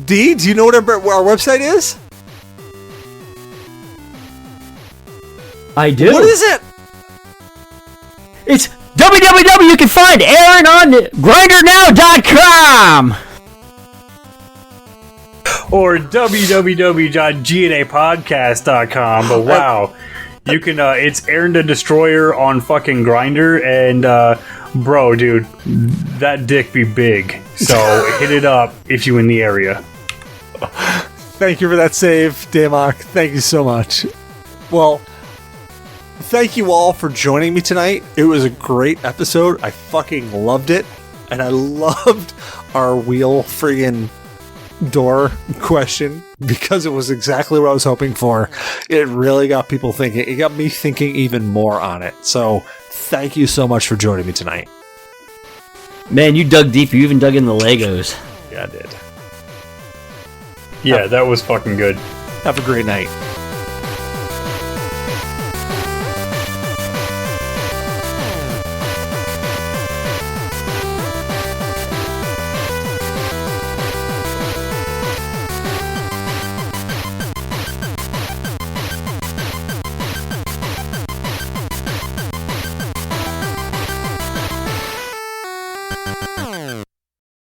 D, do you know what our website is? I do. What is it? It's www. You can find Erin on grindernow.com. Or www.gnapodcast.com. But wow, you can. It's Erin Da Destroyer on fucking Grindr, and bro, dude, that dick be big. So hit it up if you in the area. Thank you for that save, Damok. Thank you so much. Well, thank you all for joining me tonight. It was a great episode. I fucking loved it. And I loved our wheel friggin' door question because it was exactly what I was hoping for. It really got people thinking. It got me thinking even more on it. So thank you so much for joining me tonight. Man, you dug deep. You even dug in the Legos. Yeah, I did. Yeah, that was fucking good. Have a great night.